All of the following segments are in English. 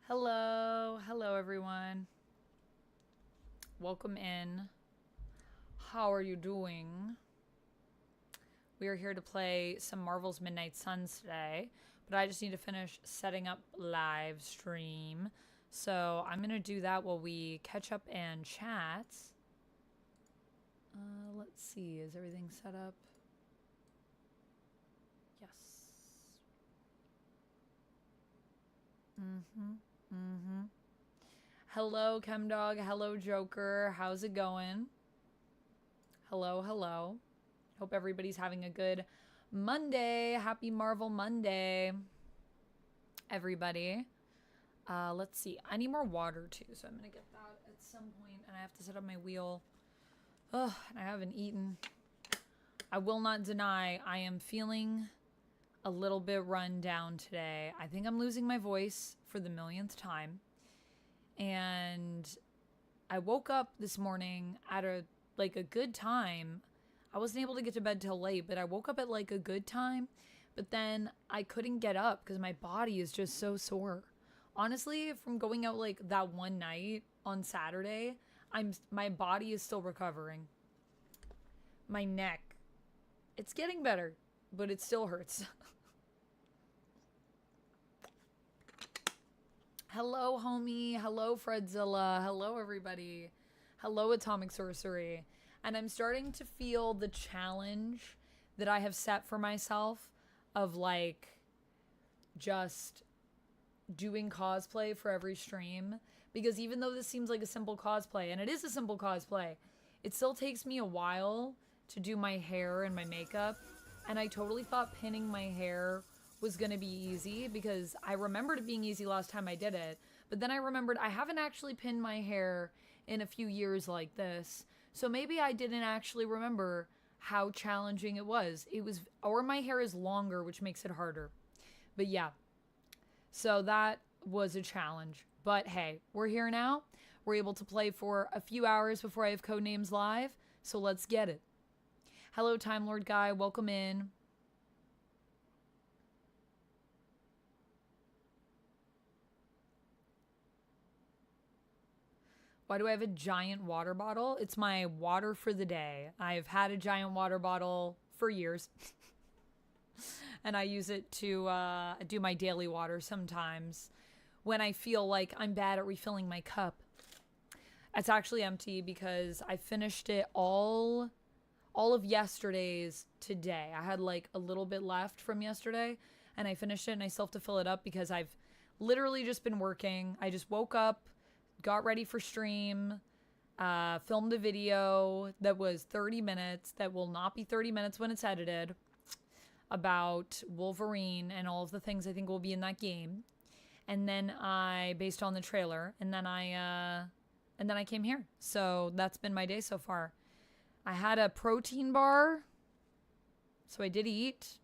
Hello, hello everyone. Welcome in. How are you doing? We are here to play some Marvel's Midnight Suns today, but I just need to finish setting up live stream. So I'm gonna do that while we catch up and chat. Let's see, is everything set up? Yes. Hello, Chemdog. Hello, Joker. How's it going? Hello, hello. Hope everybody's having a good Monday. Happy Marvel Monday, everybody. Let's see. I need more water too, so I'm gonna get that at some point, and I have to set up my wheel. Ugh, and I haven't eaten. I will not deny I am feeling a little bit run down today. I think I'm losing my voice for the millionth time. And I woke up this morning at a good time. I wasn't able to get to bed till late, but I woke up at like a good time. But then I couldn't get up because my body is just so sore. Honestly, from going out like that one night on Saturday, my body is still recovering. My neck, it's getting better, but it still hurts. Hello, homie. Hello, Fredzilla. Hello, everybody. Hello, Atomic Sorcery. And I'm starting to feel the challenge that I have set for myself of like just doing cosplay for every stream. Because even though this seems like a simple cosplay, and it is a simple cosplay, it still takes me a while to do my hair and my makeup. And I totally thought pinning my hair was gonna be easy because I remembered it being easy last time I did it, but then I remembered I haven't actually pinned my hair in a few years like this, so maybe I didn't actually remember how challenging it was. Or my hair is longer, which makes it harder. But yeah, so that was a challenge. But hey, we're here now. We're able to play for a few hours before I have Codenames live, so let's get it. Hello, Time Lord Guy. Welcome in. Why do I have a giant water bottle? It's my water for the day. I've had a giant water bottle for years. And I use it to do my daily water sometimes when I feel like I'm bad at refilling my cup. It's actually empty because I finished it all of yesterday's today. I had like a little bit left from yesterday and I finished it, and I still have to fill it up because I've literally just been working. I just woke up, got ready for stream, filmed a video that was 30 minutes, that will not be 30 minutes when it's edited, about Wolverine and all of the things I think will be in that game. And then based on the trailer, and then I came here. So that's been my day so far. I had a protein bar, so I did eat,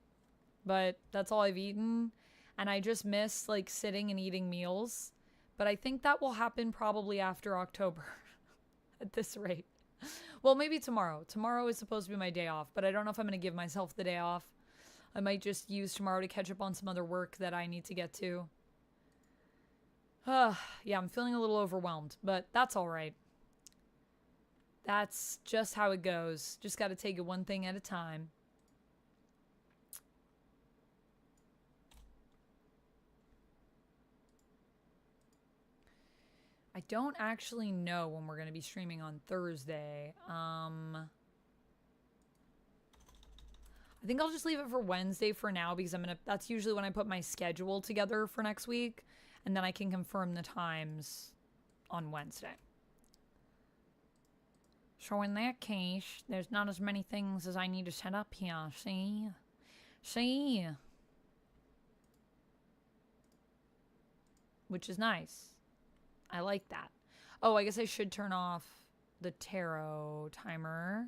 but that's all I've eaten. And I just miss like sitting and eating meals. But I think that will happen probably after October at this rate. Well, maybe tomorrow. Tomorrow is supposed to be my day off, but I don't know if I'm going to give myself the day off. I might just use tomorrow to catch up on some other work that I need to get to. Yeah, I'm feeling a little overwhelmed, but that's all right. That's just how it goes. Just got to take it one thing at a time. I don't actually know when we're going to be streaming on Thursday. I think I'll just leave it for Wednesday for now because that's usually when I put my schedule together for next week, and then I can confirm the times on Wednesday. So in that case, there's not as many things as I need to set up here, see? See? Which is nice. I like that. Oh, I guess I should turn off the tarot timer.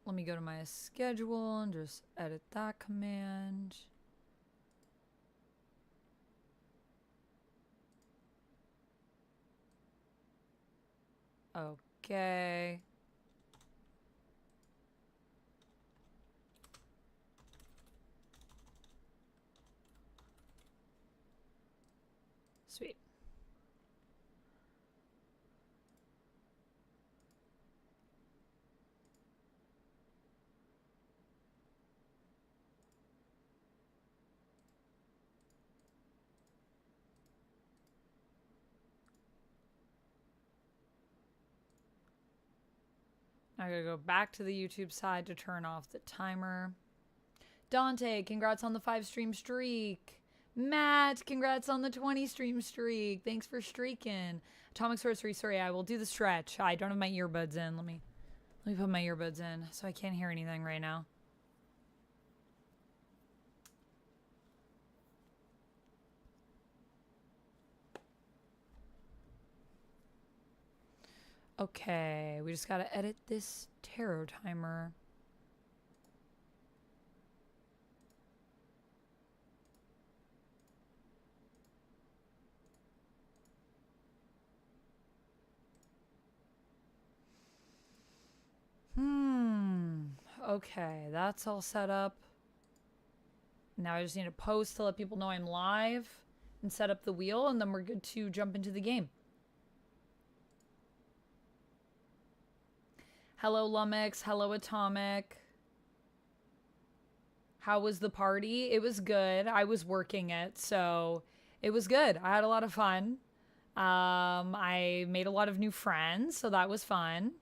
Let me go to my schedule and just edit that command. Okay. Sweet. I gotta go back to the YouTube side to turn off the timer. Dante, congrats on the 5 stream streak. Matt, congrats on the 20 stream streak. Thanks for streaking. Atomic Sorcery, sorry, I will do the stretch. I don't have my earbuds in. Let me put my earbuds in so I can't hear anything right now. Okay, we just gotta edit this tarot timer. Okay, that's all set up. Now I just need to post to let people know I'm live and set up the wheel, and then we're good to jump into the game. Hello, Lumix. Hello, Atomic. How was the party? It was good. I was working it, so it was good. I had a lot of fun. I made a lot of new friends, so that was fun.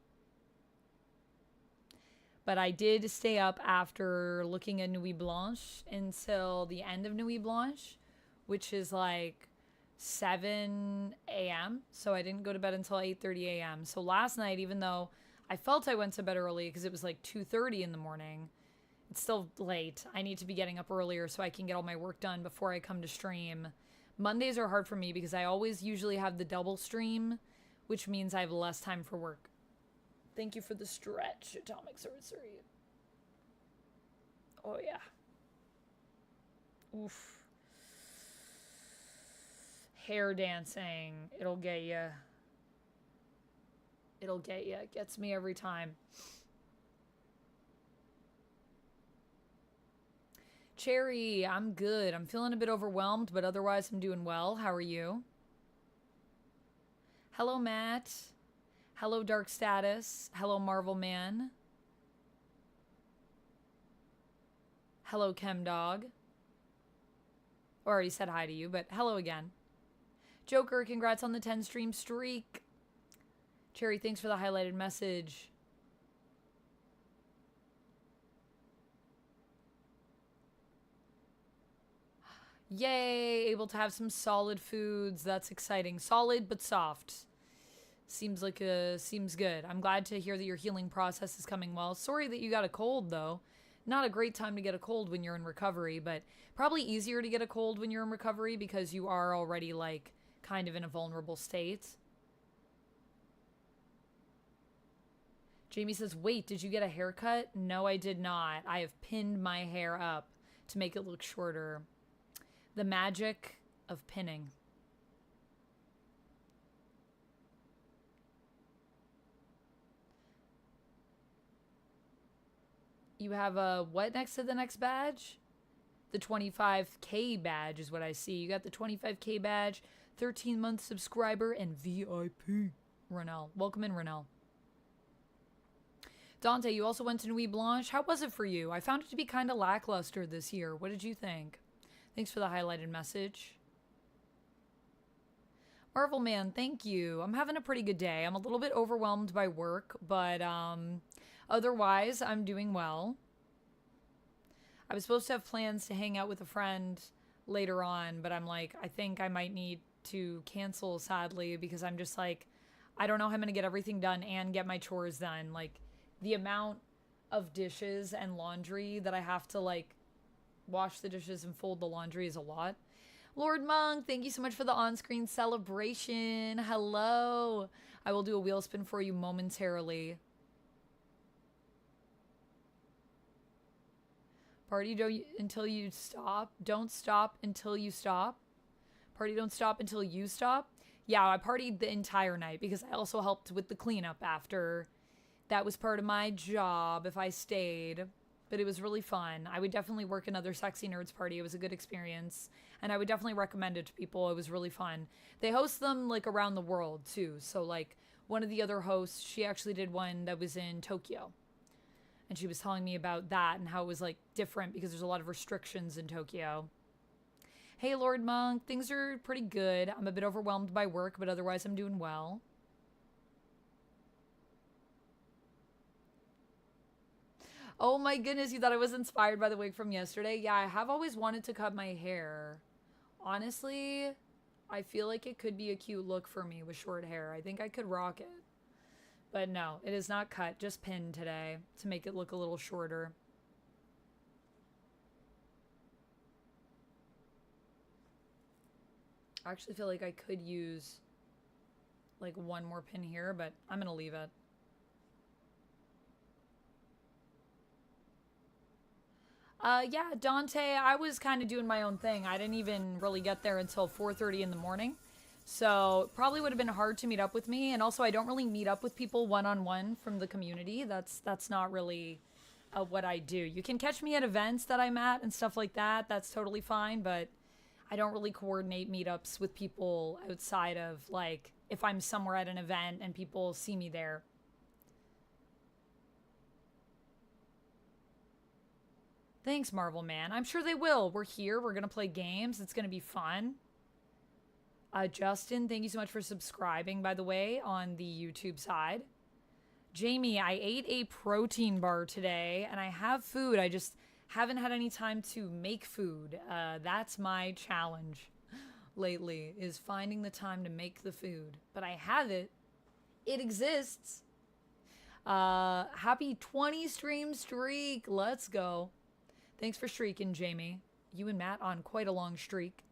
But I did stay up after looking at Nuit Blanche until the end of Nuit Blanche, which is like 7 a.m. So I didn't go to bed until 8:30 a.m. So last night, even though I felt I went to bed early because it was like 2:30 in the morning, it's still late. I need to be getting up earlier so I can get all my work done before I come to stream. Mondays are hard for me because I always usually have the double stream, which means I have less time for work. Thank you for the stretch, Atomic Sorcery. Oh, yeah. Oof. Hair dancing. It'll get you. It'll get you. It gets me every time. Cherry, I'm good. I'm feeling a bit overwhelmed, but otherwise I'm doing well. How are you? Hello, Matt. Hello, Dark Status. Hello, Marvel Man. Hello, Chemdog. Already said hi to you, but hello again. Joker, congrats on the 10 stream streak. Cherry, thanks for the highlighted message. Yay, able to have some solid foods. That's exciting. Solid but soft. Seems good. I'm glad to hear that your healing process is coming well. Sorry that you got a cold though. Not a great time to get a cold when you're in recovery, but probably easier to get a cold when you're in recovery because you are already like kind of in a vulnerable state. Jamie says, wait, did you get a haircut? No, I did not. I have pinned my hair up to make it look shorter. The magic of pinning. You have a what next to the next badge? The 25K badge is what I see. You got the 25K badge, 13-month subscriber, and VIP. Ronell. Welcome in, Ronell. Dante, you also went to Nuit Blanche. How was it for you? I found it to be kind of lackluster this year. What did you think? Thanks for the highlighted message. Marvel Man, thank you. I'm having a pretty good day. I'm a little bit overwhelmed by work, but otherwise, I'm doing well. I was supposed to have plans to hang out with a friend later on, but I'm like, I think I might need to cancel, sadly, because I'm just like, I don't know how I'm going to get everything done and get my chores done. Like, the amount of dishes and laundry that I have to, like, wash the dishes and fold the laundry is a lot. Lord Monk, thank you so much for the on-screen celebration. Hello. I will do a wheel spin for you momentarily. Party until you stop. Don't stop until you stop. Party don't stop until you stop. Yeah, I partied the entire night because I also helped with the cleanup after. That was part of my job if I stayed. But it was really fun. I would definitely work another Sexy Nerds party. It was a good experience. And I would definitely recommend it to people. It was really fun. They host them like around the world too. So like one of the other hosts, she actually did one that was in Tokyo. And she was telling me about that and how it was like different because there's a lot of restrictions in Tokyo. Hey, Lord Monk, things are pretty good. I'm a bit overwhelmed by work, but otherwise I'm doing well. Oh my goodness, you thought I was inspired by the wig from yesterday? Yeah, I have always wanted to cut my hair. Honestly, I feel like it could be a cute look for me with short hair. I think I could rock it. But no, it is not cut, just pinned today to make it look a little shorter. I actually feel like I could use like one more pin here, but I'm gonna leave it. Yeah, Dante, I was kind of doing my own thing. I didn't even really get there until 4:30 in the morning. So it probably would have been hard to meet up with me. And also I don't really meet up with people one-on-one from the community. That's not really what I do. You can catch me at events that I'm at and stuff like that. That's totally fine, but I don't really coordinate meetups with people outside of like if I'm somewhere at an event and people see me there. Thanks, Marvel Man. I'm sure they will. We're here. We're going to play games. It's going to be fun. Justin, thank you so much for subscribing, by the way, on the YouTube side. Jamie, I ate a protein bar today, and I have food. I just haven't had any time to make food. That's my challenge lately, is finding the time to make the food. But I have it. It exists. Happy 20 stream streak. Let's go. Thanks for streaking, Jamie. You and Matt on quite a long streak.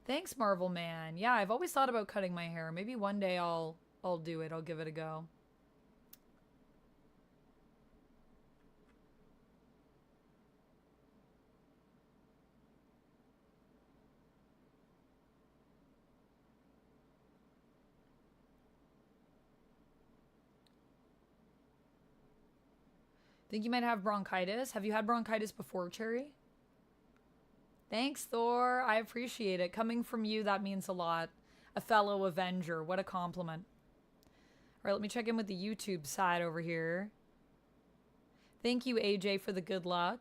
Thanks, Marvel Man. Yeah, I've always thought about cutting my hair. Maybe one day I'll do it. I'll give it a go. Think you might have bronchitis. Have you had bronchitis before, Cherry? Thanks, Thor. I appreciate it. Coming from you, that means a lot. A fellow Avenger. What a compliment. All right, let me check in with the YouTube side over here. Thank you, AJ, for the good luck.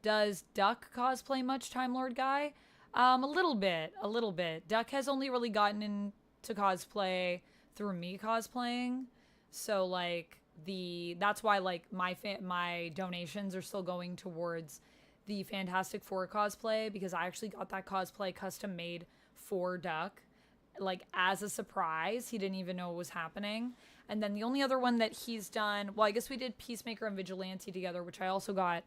Does Duck cosplay much, Time Lord Guy? A little bit. A little bit. Duck has only really gotten into cosplay through me cosplaying. So, like, that's why like my donations are still going towards the Fantastic Four cosplay, because I actually got that cosplay custom made for Duck, like as a surprise. He didn't even know what was happening. And then the only other one that he's done, well, I guess we did Peacemaker and Vigilante together, which I also got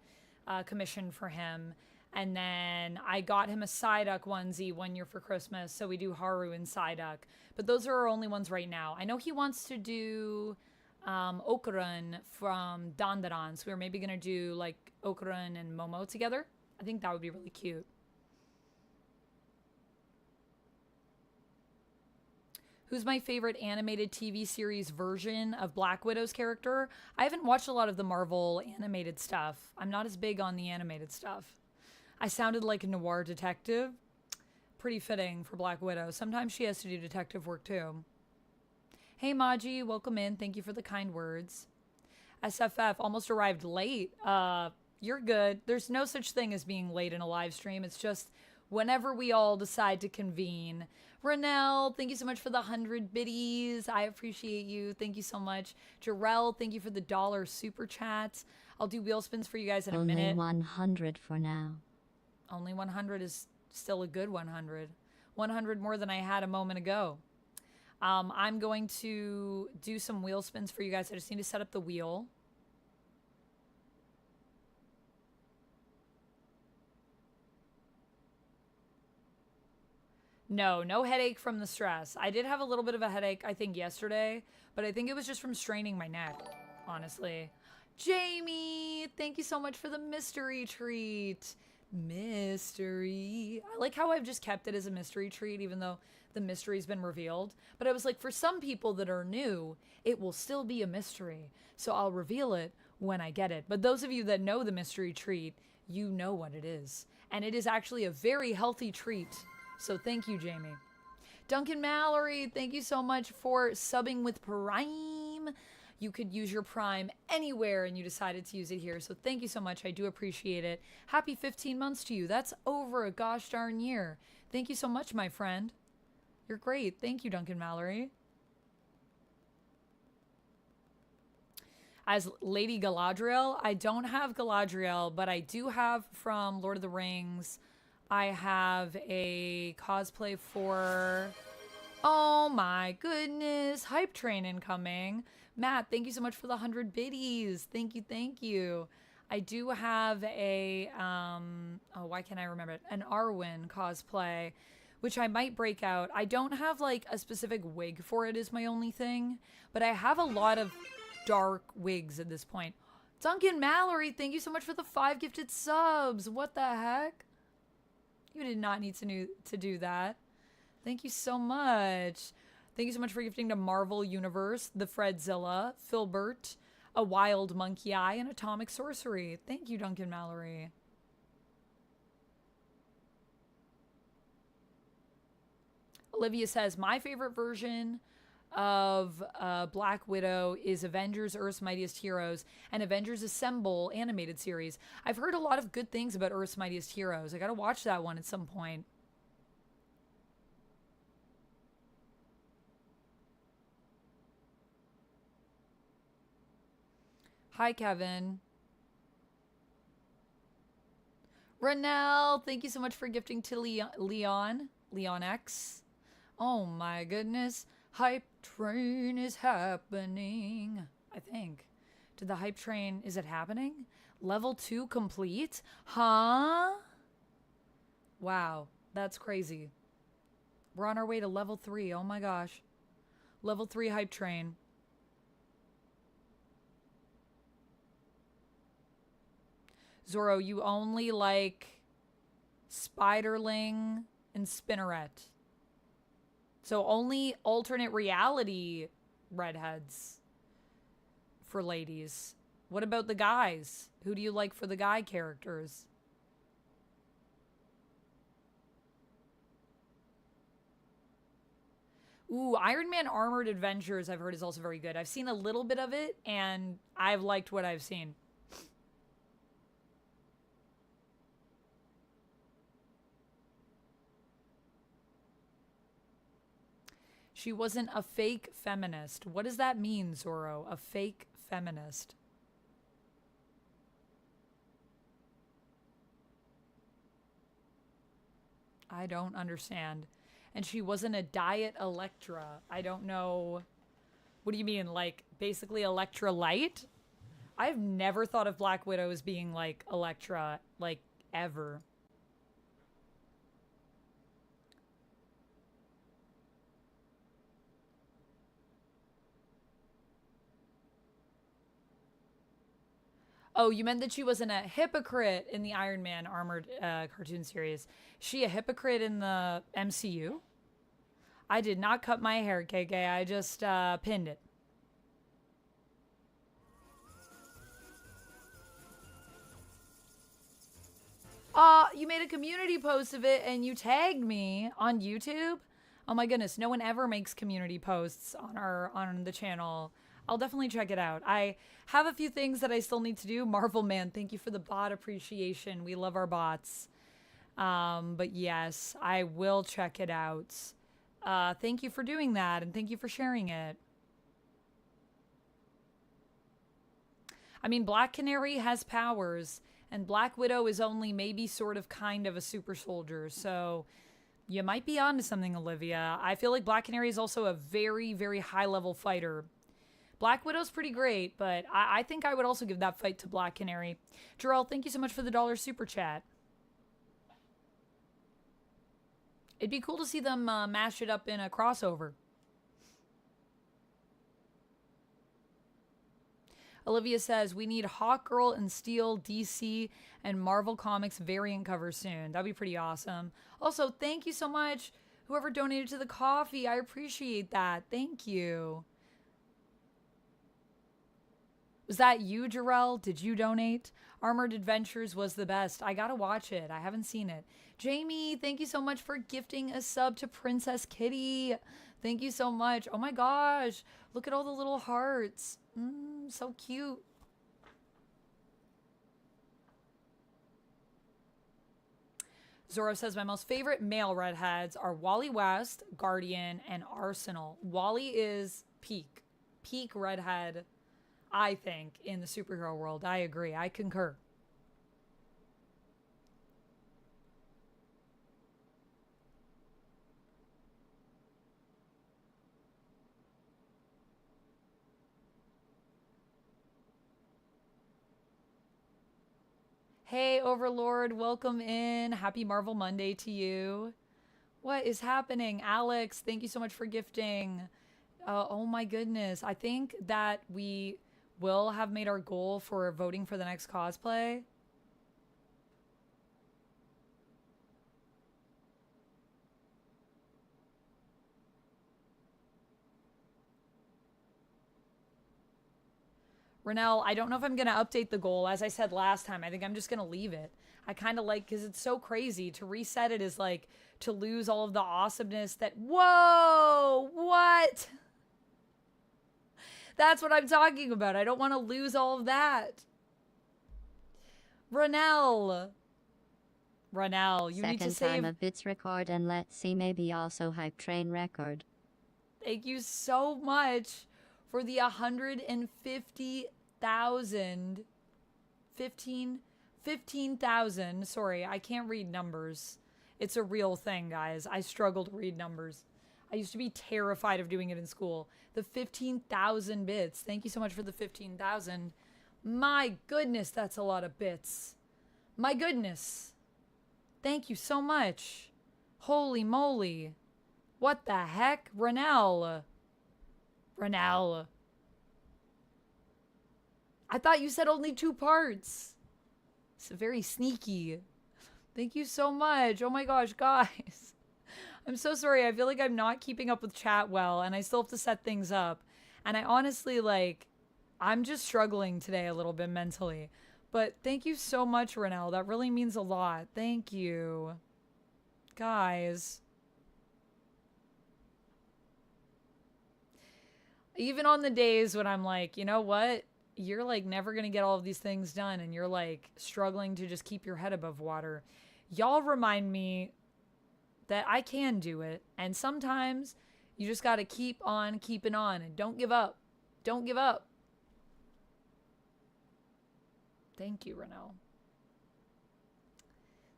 commissioned for him. And then I got him a Psyduck onesie one year for Christmas, so we do Haru and Psyduck. But those are our only ones right now. I know he wants to do Okarun from Dandadan, so we're maybe gonna do like Okarun and Momo together. I think that would be really cute. Who's my favorite animated TV series version of Black Widow's character? I haven't watched a lot of the Marvel animated stuff. I'm not as big on the animated stuff. I sounded like a noir detective. Pretty fitting for Black Widow. Sometimes she has to do detective work too. Hey Maji, welcome in. Thank you for the kind words. SFF almost arrived late. You're good. There's no such thing as being late in a live stream. It's just whenever we all decide to convene. Renelle, thank you so much for the 100 biddies. I appreciate you. Thank you so much. Jarrell, thank you for the $1 super chats. I'll do wheel spins for you guys in a minute. Only 100 for now. Only 100 is still a good 100. 100 more than I had a moment ago. I'm going to do some wheel spins for you guys. I just need to set up the wheel. No headache from the stress. I did have a little bit of a headache, I think, yesterday, but I think it was just from straining my neck, honestly. Jamie, thank you so much for the mystery treat. Mystery. I like how I've just kept it as a mystery treat, even though the mystery's been revealed. But I was like, for some people that are new, it will still be a mystery. So I'll reveal it when I get it. But those of you that know the mystery treat, you know what it is. And it is actually a very healthy treat. So thank you, Jamie. Duncan Mallory, thank you so much for subbing with Prime. You could use your Prime anywhere and you decided to use it here. So thank you so much. I do appreciate it. Happy 15 months to you. That's over a gosh darn year. Thank you so much, my friend. You're great. Thank you, Duncan Mallory. As Lady Galadriel, I don't have Galadriel, but I do have from Lord of the Rings. I have a cosplay for... Oh my goodness. Hype train incoming. Matt, thank you so much for the 100 biddies. Thank you, thank you. I do have a, oh, why can't I remember it? An Arwen cosplay, which I might break out. I don't have like a specific wig for it is my only thing, but I have a lot of dark wigs at this point. Duncan Mallory, thank you so much for the 5 gifted subs. What the heck? You did not need to do that. Thank you so much. Thank you so much for gifting to Marvel Universe, the Fredzilla, Filbert, a Wild Monkey Eye, and Atomic Sorcery. Thank you, Duncan Mallory. Olivia says, my favorite version of Black Widow is Avengers Earth's Mightiest Heroes and Avengers Assemble animated series. I've heard a lot of good things about Earth's Mightiest Heroes. I gotta watch that one at some point. Hi, Kevin. Renelle, thank you so much for gifting to Leon X. Oh my goodness. Hype train is happening. I think. Did the hype train, is it happening? Level 2 complete? Huh? Wow, that's crazy. We're on our way to level 3. Oh my gosh. Level 3 hype train. Zoro, you only like Spiderling and Spinneret. So only alternate reality redheads for ladies. What about the guys? Who do you like for the guy characters? Ooh, Iron Man Armored Adventures I've heard is also very good. I've seen a little bit of it and I've liked what I've seen. She wasn't a fake feminist. What does that mean, Zoro? A fake feminist? I don't understand. And she wasn't a diet Electra. I don't know. What do you mean? Like, basically Electra Light? I've never thought of Black Widow as being like Electra, like, ever. Oh, you meant that she wasn't a hypocrite in the Iron Man Armored cartoon series. She a hypocrite in the MCU? I did not cut my hair, KK. I just pinned it. You made a community post of it and you tagged me on YouTube? Oh my goodness, no one ever makes community posts on the channel. I'll definitely check it out. I have a few things that I still need to do. Marvel Man, thank you for the bot appreciation. We love our bots. But yes, I will check it out. Thank you for doing that, and thank you for sharing it. I mean, Black Canary has powers, and Black Widow is only maybe sort of kind of a super soldier, so you might be onto something, Olivia. I feel like Black Canary is also a very, very high-level fighter. Black Widow's pretty great, but I think I would also give that fight to Black Canary. Jarrell, thank you so much for the $1 super chat. It'd be cool to see them mash it up in a crossover. Olivia says, we need Hawkgirl and Steel, DC, and Marvel Comics variant covers soon. That'd be pretty awesome. Also, thank you so much, whoever donated to the coffee. I appreciate that. Thank you. Was that you, Jarrell? Did you donate? Armored Adventures was the best. I gotta watch it. I haven't seen it. Jamie, thank you so much for gifting a sub to Princess Kitty. Thank you so much. Oh my gosh. Look at all the little hearts. So cute. Zoro says, my most favorite male redheads are Wally West, Guardian, and Arsenal. Wally is peak redhead, I think, in the superhero world. I agree. I concur. Hey, Overlord, welcome in. Happy Marvel Monday to you. What is happening? Alex, thank you so much for gifting. Oh my goodness. I think that we will have made our goal for voting for the next cosplay. Renelle, I don't know if I'm going to update the goal. As I said last time, I think I'm just going to leave it. I kind of like, because it's so crazy. To reset it is like to lose all of the awesomeness that, whoa, what? That's what I'm talking about. I don't want to lose all of that. Renelle, you need to save. Second time a bits record, and let's see, maybe also hype train record. Thank you so much for the 150,000, 15,000. Sorry, I can't read numbers. It's a real thing, guys. I struggle to read numbers. I used to be terrified of doing it in school. The 15,000 bits. Thank you so much for the 15,000. My goodness, that's a lot of bits. My goodness. Thank you so much. Holy moly. What the heck? Renelle. I thought you said only 2 parts. It's very sneaky. Thank you so much. Oh my gosh, guys. I'm so sorry. I feel like I'm not keeping up with chat well, and I still have to set things up. And I honestly, I'm just struggling today a little bit mentally. But thank you so much, Renelle. That really means a lot. Thank you. Guys. Even on the days when I'm like, you know what? You're never going to get all of these things done, and you're struggling to just keep your head above water. Y'all remind me that I can do it, and sometimes you just got to keep on keeping on, and don't give up. Don't give up. Thank you, Renelle.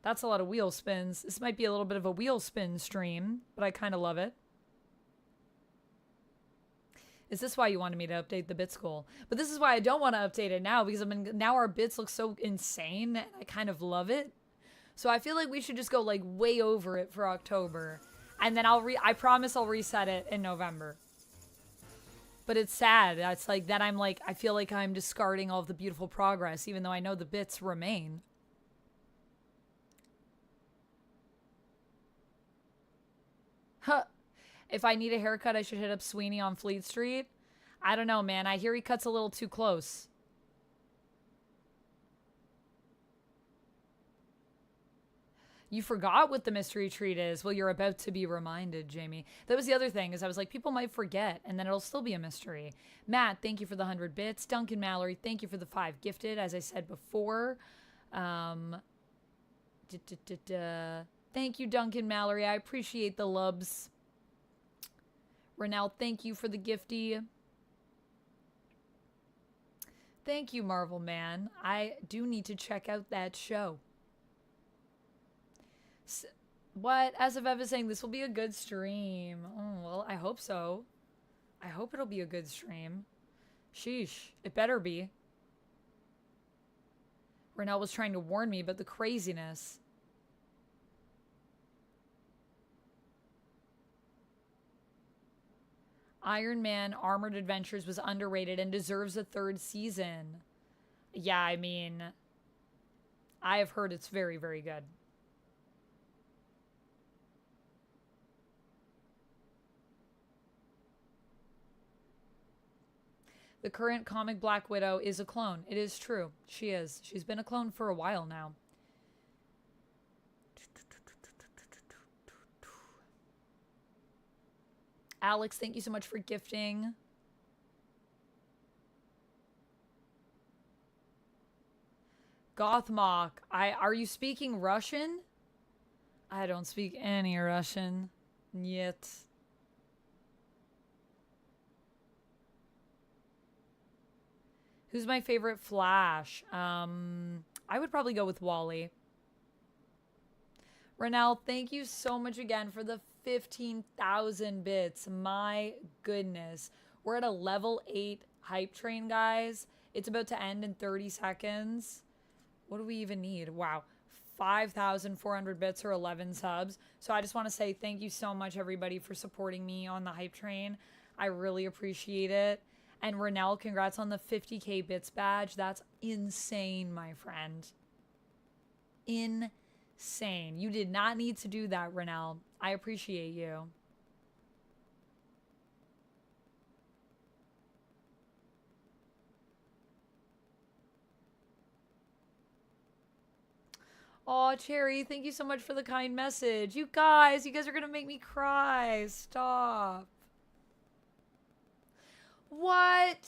That's a lot of wheel spins. This might be a little bit of a wheel spin stream, but I kind of love it. Is this why you wanted me to update the bits goal? But this is why I don't want to update it now, because now our bits look so insane, and I kind of love it. So I feel like we should just go way over it for October. And then I promise I'll reset it in November. But it's sad. It's that I feel like I'm discarding all of the beautiful progress, even though I know the bits remain. Huh. If I need a haircut, I should hit up Sweeney on Fleet Street. I don't know, man. I hear he cuts a little too close. You forgot what the mystery treat is. Well, you're about to be reminded, Jamie. That was the other thing, is I was like, people might forget, and then it'll still be a mystery. Matt, thank you for the 100 bits. Duncan Mallory, thank you for the 5 gifted, as I said before. Thank you, Duncan Mallory. I appreciate the lubs. Renelle, thank you for the gifty. Thank you, Marvel Man. I do need to check out that show. What? As of Eva saying, this will be a good stream. Oh, well, I hope so. I hope it'll be a good stream. Sheesh. It better be. Renelle was trying to warn me about the craziness. Iron Man Armored Adventures was underrated and deserves a third season. Yeah, I mean, I have heard it's very, very good. The current comic Black Widow is a clone. It is true. She is. She's been a clone for a while now. Alex, thank you so much for gifting. Gothmok, are you speaking Russian? I don't speak any Russian yet. Who's my favorite Flash? I would probably go with Wally. Renell, thank you so much again for the 15,000 bits. My goodness. We're at a level 8 hype train, guys. It's about to end in 30 seconds. What do we even need? Wow. 5,400 bits or 11 subs. So I just want to say thank you so much, everybody, for supporting me on the hype train. I really appreciate it. And Renell, congrats on the 50k bits badge. That's insane, my friend. Insane. You did not need to do that, Renell. I appreciate you. Aw, Cherry, thank you so much for the kind message. You guys are gonna make me cry. Stop. What?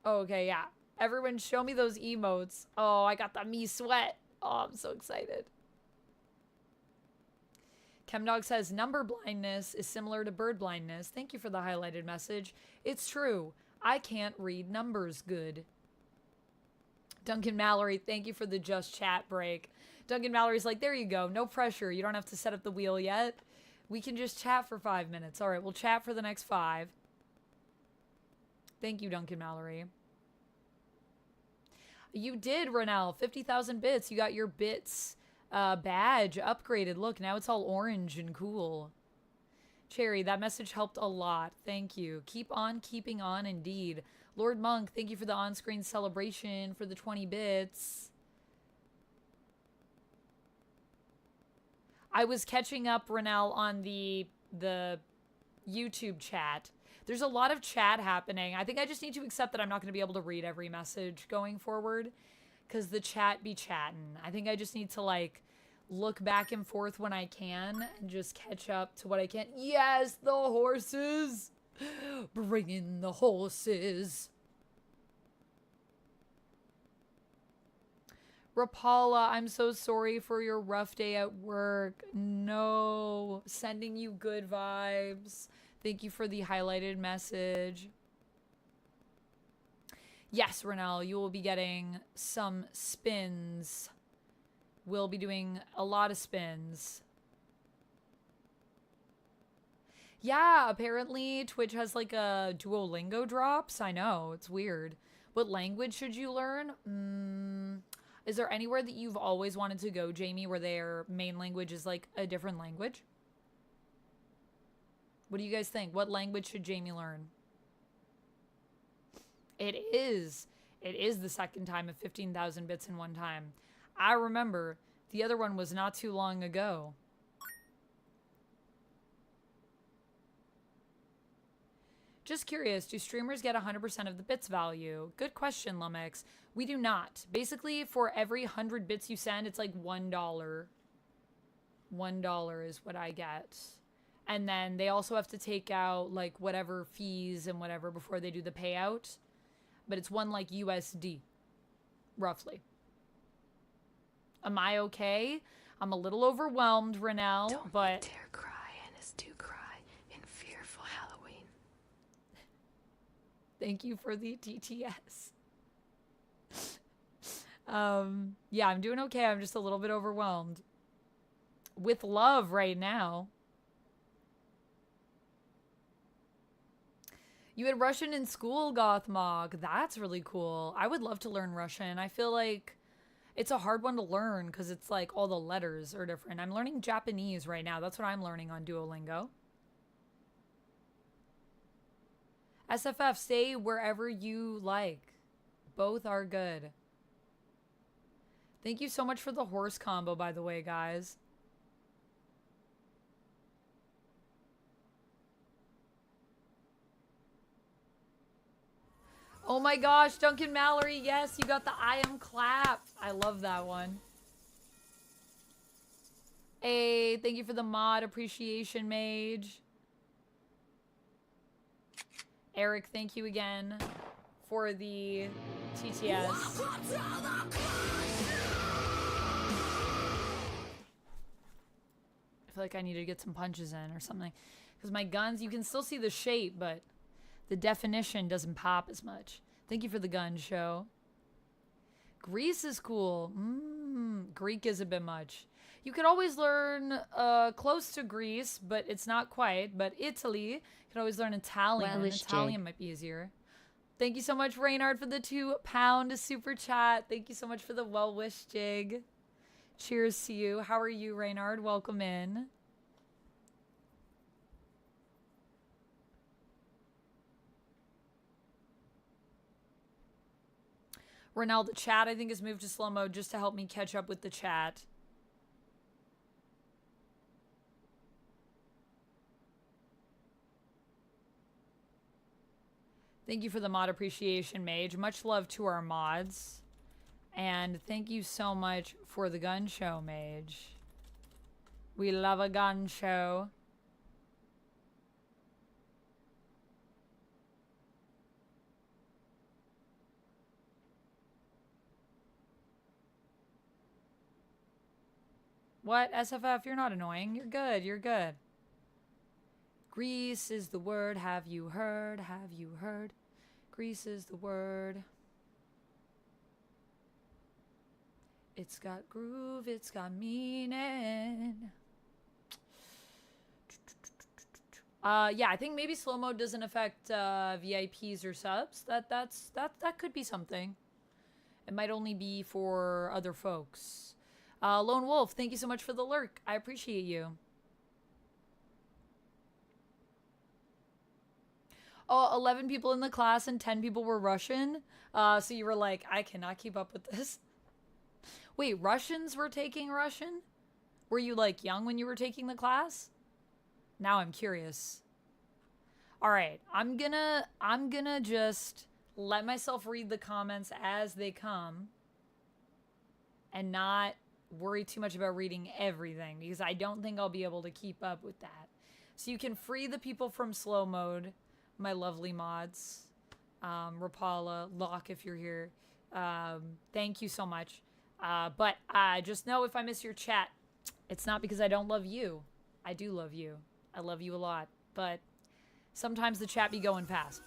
Okay, yeah. Everyone show me those emotes. Oh, I got the me sweat. Oh, I'm so excited. Chemdog says, number blindness is similar to bird blindness. Thank you for the highlighted message. It's true. I can't read numbers good. Duncan Mallory, thank you for the just chat break. Duncan Mallory's like, there you go. No pressure. You don't have to set up the wheel yet. We can just chat for 5 minutes. All right, we'll chat for the next 5. Thank you, Duncan Mallory. You did, Renell. 50,000 bits. You got your bits badge upgraded. Look, now it's all orange and cool. Cherry, that message helped a lot. Thank you. Keep on keeping on, indeed. Lord Monk, thank you for the on-screen celebration for the 20 bits. I was catching up, Renell, on the YouTube chat. There's a lot of chat happening. I think I just need to accept that I'm not going to be able to read every message going forward because the chat be chatting. I think I just need to, like, look back and forth when I can and just catch up to what I can. Yes, the horses! Bring in the horses. Rapala, I'm so sorry for your rough day at work. No. Sending you good vibes. Thank you for the highlighted message. Yes, Renell, you will be getting some spins. We'll be doing a lot of spins. Yeah, apparently Twitch has like a Duolingo drops. I know, it's weird. What language should you learn? Is there anywhere that you've always wanted to go, Jamie, where their main language is like a different language? What do you guys think? What language should Jamie learn? It is the second time of 15,000 bits in one time. I remember the other one was not too long ago. Just curious, do streamers get 100% of the bits value? Good question, Lumix. We do not. Basically, for every 100 bits you send, it's like $1. $1 is what I get. And then they also have to take out like whatever fees and whatever before they do the payout. But it's one like USD, roughly. Am I okay? I'm a little overwhelmed, Renell, Don't but... dare cry, Ennis, do cry in fearful Halloween. Thank you for the TTS. Yeah, I'm doing okay. I'm just a little bit overwhelmed. With love right now. You had Russian in school, Gothmog. That's really cool. I would love to learn Russian. I feel like It's a hard one to learn because it's like all the letters are different. I'm learning Japanese right now. That's what I'm learning on Duolingo. SFF, stay wherever you like. Both are good. Thank you so much for the horse combo, by the way, guys. Oh my gosh, Duncan Mallory, yes, you got the I am clap. I love that one. Hey, thank you for the mod appreciation, Mage. Eric, thank you again for the TTS. I feel like I need to get some punches in or something. Because my guns, you can still see the shape, but the definition doesn't pop as much. Thank you for the gun show. Greece is cool. Greek is a bit much. You could always learn close to Greece, but it's not quite. But Italy, you could always learn Italian. Italian might be easier. Thank you so much, Reynard, for the £2 super chat. Thank you so much for the well-wish jig. Cheers to you. How are you, Reynard? Welcome in. Ronaldo, chat, I think, has moved to slow mode just to help me catch up with the chat. Thank you for the mod appreciation, Mage. Much love to our mods. And thank you so much for the gun show, Mage. We love a gun show. What? SFF, you're not annoying. You're good. You're good. Grease is the word. Have you heard? Have you heard? Grease is the word. It's got groove. It's got meaning. Yeah, I think maybe slow mode doesn't affect VIPs or subs. That could be something. It might only be for other folks. Lone Wolf, thank you so much for the lurk. I appreciate you. Oh, 11 people in the class and 10 people were Russian. So you were like, I cannot keep up with this. Wait, Russians were taking Russian? Were you like young when you were taking the class? Now I'm curious. All right, I'm gonna just let myself read the comments as they come and not worry too much about reading everything because I don't think I'll be able to keep up with that. So you can free the people from slow mode, my lovely mods. Rapala, Locke, if you're here. Thank you so much. But just know if I miss your chat, it's not because I don't love you. I do love you. I love you a lot. But sometimes the chat be going fast.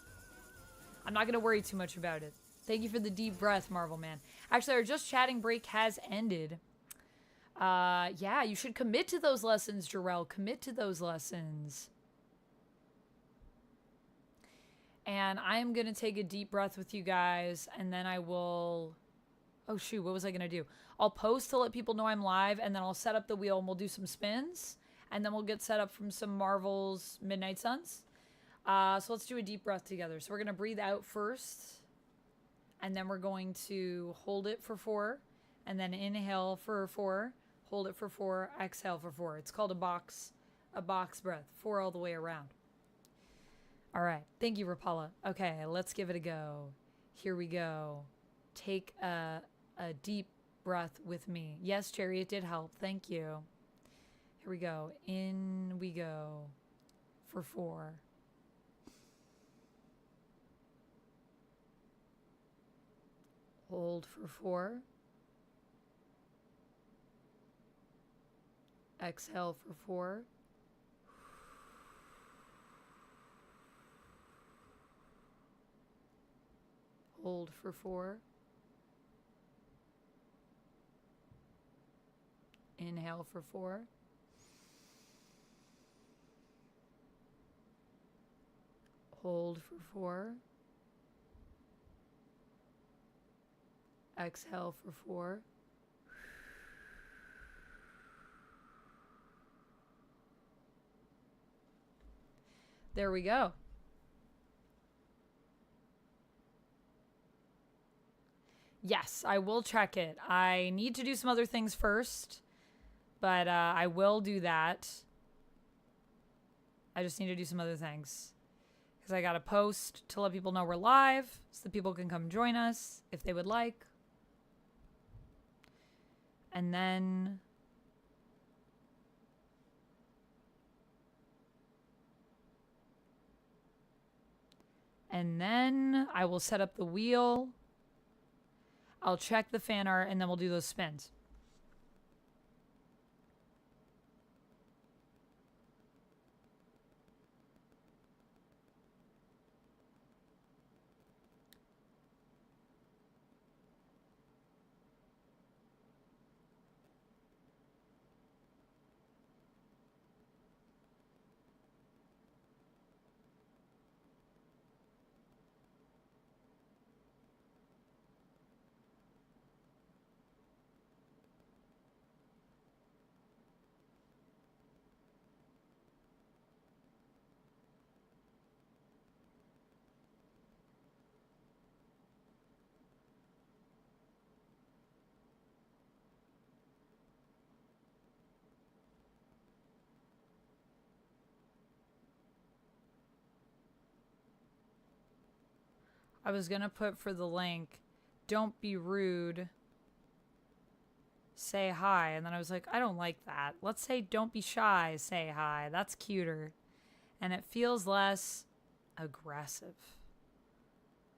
I'm not going to worry too much about it. Thank you for the deep breath, Marvel Man. Actually, our Just Chatting break has ended. Yeah, you should commit to those lessons, Jarrell. Commit to those lessons. And I'm going to take a deep breath with you guys, and then I will... Oh, shoot, what was I going to do? I'll post to let people know I'm live, and then I'll set up the wheel, and we'll do some spins, and then we'll get set up from some Marvel's Midnight Suns. So let's do a deep breath together. So we're going to breathe out first, and then we're going to hold it for 4, and then inhale for 4, hold it for 4, exhale for 4. It's called a box breath, 4 all the way around. All right. Thank you, Rapala. Okay, let's give it a go. Here we go. Take a deep breath with me. Yes, Cherry, it did help. Thank you. Here we go. In we go for 4. Hold for 4. Exhale for 4. Hold for 4. Inhale for 4. Hold for 4. Exhale for 4. There we go. Yes, I will check it. I need to do some other things first, but I will do that. I just need to do some other things. Because I got to post to let people know we're live so that people can come join us if they would like. And then... I will set up the wheel. I'll check the fan art, and then we'll do those spins. I was going to put for the link, don't be rude, say hi. And then I was like, I don't like that. Let's say don't be shy, say hi. That's cuter. And it feels less aggressive.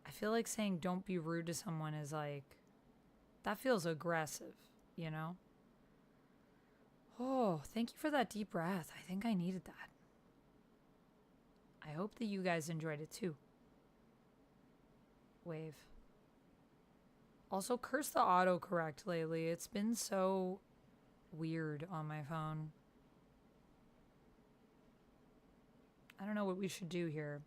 I feel like saying don't be rude to someone is like, that feels aggressive, you know? Oh, thank you for that deep breath. I think I needed that. I hope that you guys enjoyed it too. Wave. Also, curse the autocorrect lately. It's been so weird on my phone. I don't know what we should do here.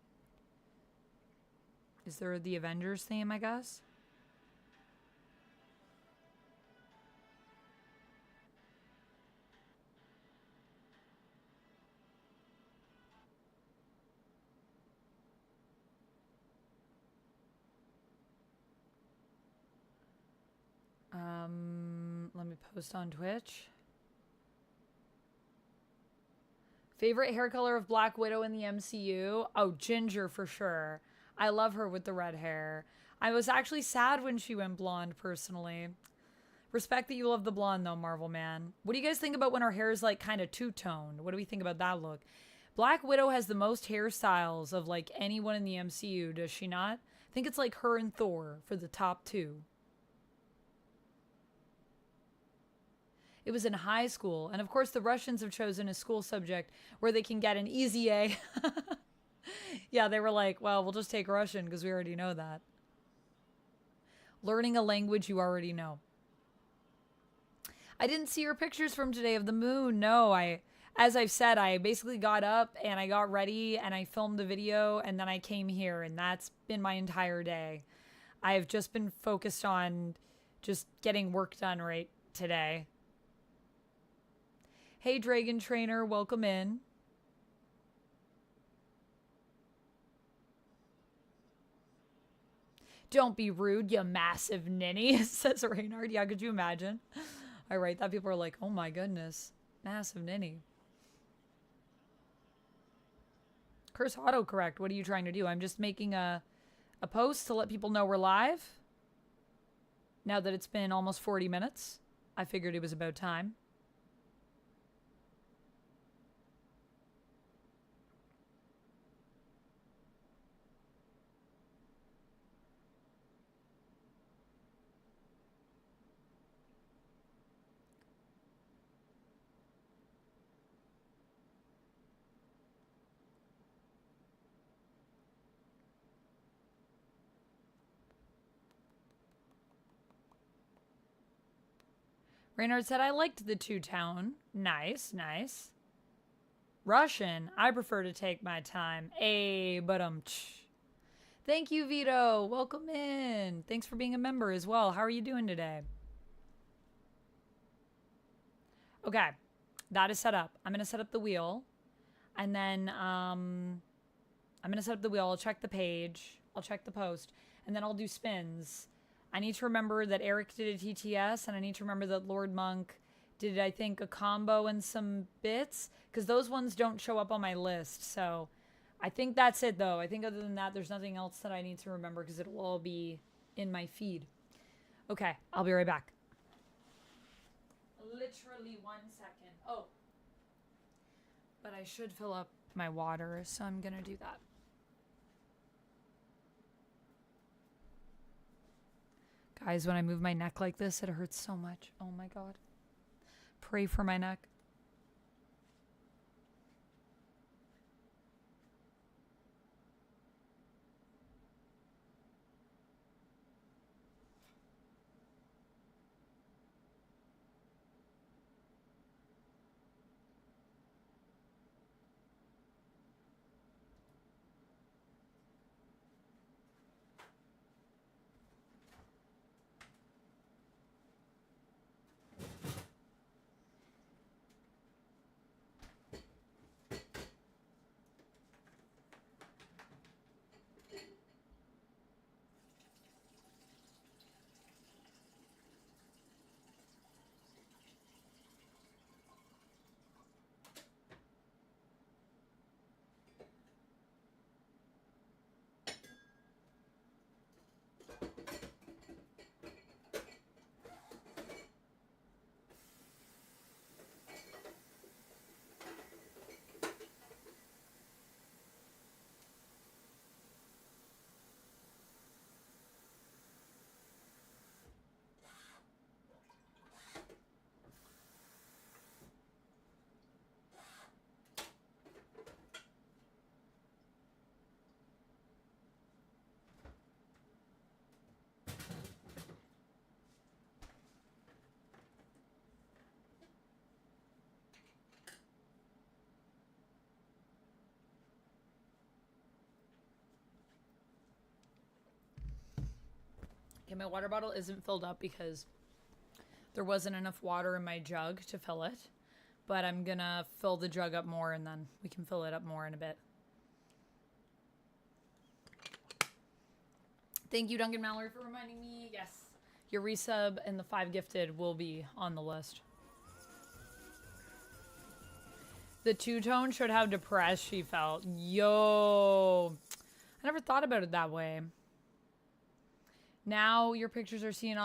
Is there the Avengers theme, I guess? Let me post on Twitch. Favorite hair color of Black Widow in the MCU? Oh, ginger for sure. I love her with the red hair. I was actually sad when she went blonde, personally. Respect that you love the blonde, though, Marvel Man. What do you guys think about when her hair is, like, kind of two-toned? What do we think about that look? Black Widow has the most hairstyles of, like, anyone in the MCU, does she not? I think it's, like, her and Thor for the top two. It was in high school. And of course, the Russians have chosen a school subject where they can get an easy A. Yeah, they were like, well, we'll just take Russian because we already know that. Learning a language you already know. I didn't see your pictures from today of the moon. No, as I've said, I basically got up and I got ready and I filmed the video and then I came here and that's been my entire day. I've just been focused on just getting work done right today. Hey, Dragon Trainer, welcome in. Don't be rude, you massive ninny, says Reynard. Yeah, could you imagine? I write that, people are like, oh my goodness, massive ninny. Curse autocorrect, what are you trying to do? I'm just making a post to let people know we're live. Now that it's been almost 40 minutes, I figured it was about time. Reynard said, I liked the two-tone. Nice, nice. Russian, I prefer to take my time. Thank you, Vito. Welcome in. Thanks for being a member as well. How are you doing today? Okay, that is set up. I'm going to set up the wheel. And then I'm going to set up the wheel. I'll check the page. I'll check the post. And then I'll do spins. I need to remember that Eric did a TTS. And I need to remember that Lord Monk did, I think, a combo and some bits. Because those ones don't show up on my list. So I think that's it, though. I think other than that, there's nothing else that I need to remember. Because it'll all be in my feed. Okay, I'll be right back. Literally 1 second. Oh. But I should fill up my water, so I'm gonna do that. Guys, when I move my neck like this, it hurts so much. Oh my god. Pray for my neck. Okay, my water bottle isn't filled up because there wasn't enough water in my jug to fill it. But I'm gonna fill the jug up more and then we can fill it up more in a bit. Thank you, Duncan Mallory, for reminding me. Yes, your resub and the 5 gifted will be on the list. The two-tone should have depressed, she felt. Yo. I never thought about it that way. Now your pictures are seen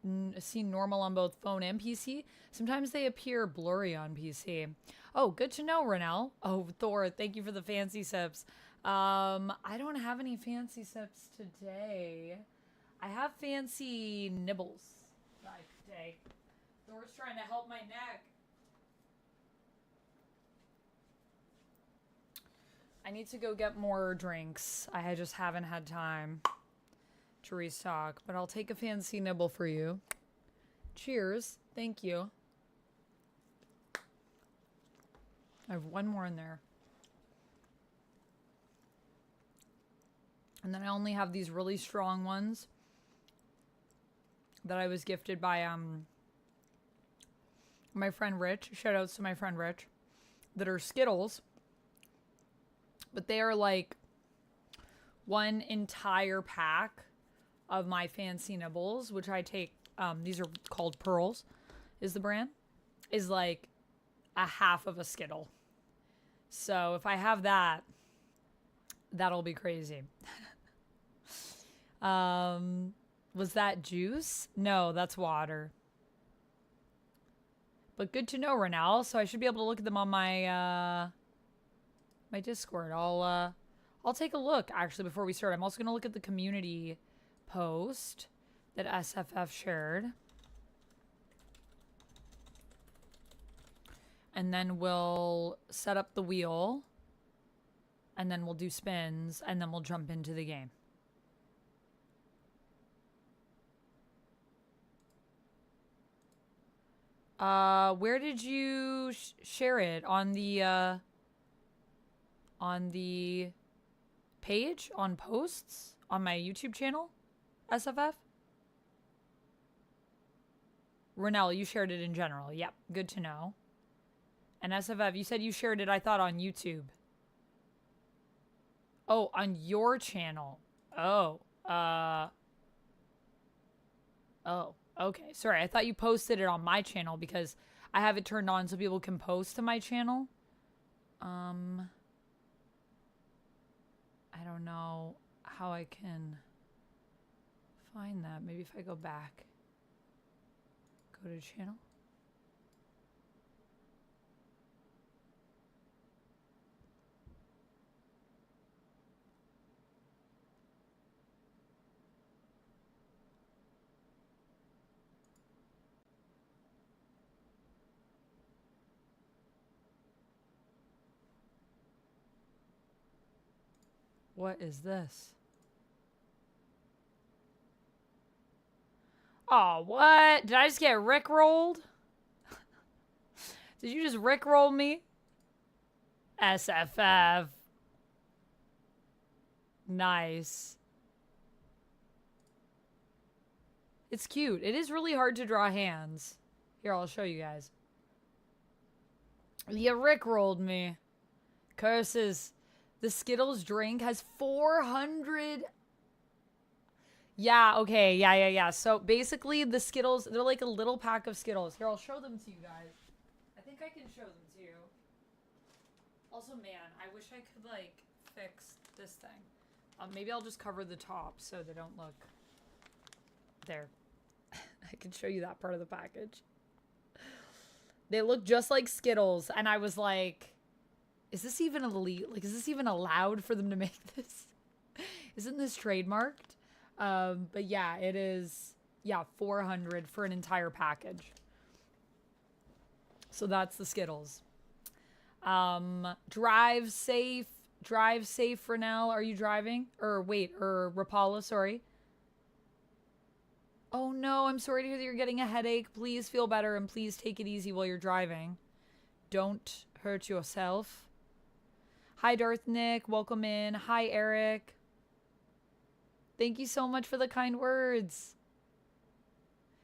normal on both phone and PC. Sometimes they appear blurry on PC. Oh, good to know, Renelle. Oh, Thor, thank you for the fancy sips. I don't have any fancy sips today. I have fancy nibbles today. Thor's trying to help my neck. I need to go get more drinks. I just haven't had time to restock, but I'll take a fancy nibble for you. Cheers. Thank you. I have one more in there. And then I only have these really strong ones that I was gifted by my friend Rich. Shout outs to my friend Rich. That are Skittles. But they are like one entire pack of my fancy nibbles, which I take, these are called Pearls, is the brand, is like a half of a Skittle. So if I have that, that'll be crazy. Was that juice? No, that's water. But good to know, Renelle. So I should be able to look at them on my my Discord. I'll take a look actually before we start. I'm also gonna look at the community post that SFF shared. And then we'll set up the wheel. And then we'll do spins. And then we'll jump into the game. Where did you share it? On the page? On posts? On my YouTube channel? SFF? Renelle, you shared it in general. Yep, good to know. And SFF, you said you shared it, I thought, on YouTube. Oh, on your channel. Oh. Oh, okay. Sorry, I thought you posted it on my channel because I have it turned on so people can post to my channel. I don't know how I can find that. Maybe if I go back. Go to channel. What is this? Oh, what? Did I just get rickrolled? Did you just rickroll me? SFF. Nice. It's cute. It is really hard to draw hands. Here, I'll show you guys. You rickrolled me. Curses. The Skittles drink has 400... Yeah, okay. Yeah. So basically the Skittles, they're like a little pack of Skittles. Here, I'll show them to you guys. I think I can show them to you. Also, man, I wish I could like fix this thing. Maybe I'll just cover the top so they don't look... There. I can show you that part of the package. They look just like Skittles. And I was like, is this even elite? Like, is this even allowed for them to make this? Isn't this trademarked? But yeah, it is, yeah, 400 for an entire package. So that's the Skittles. Drive safe Renell. Are you driving? Or wait, or Rapala, sorry. Oh no, I'm sorry to hear that you're getting a headache. Please feel better and please take it easy while you're driving. Don't hurt yourself. Hi, Darth Nick. Welcome in. Hi, Eric. Thank you so much for the kind words.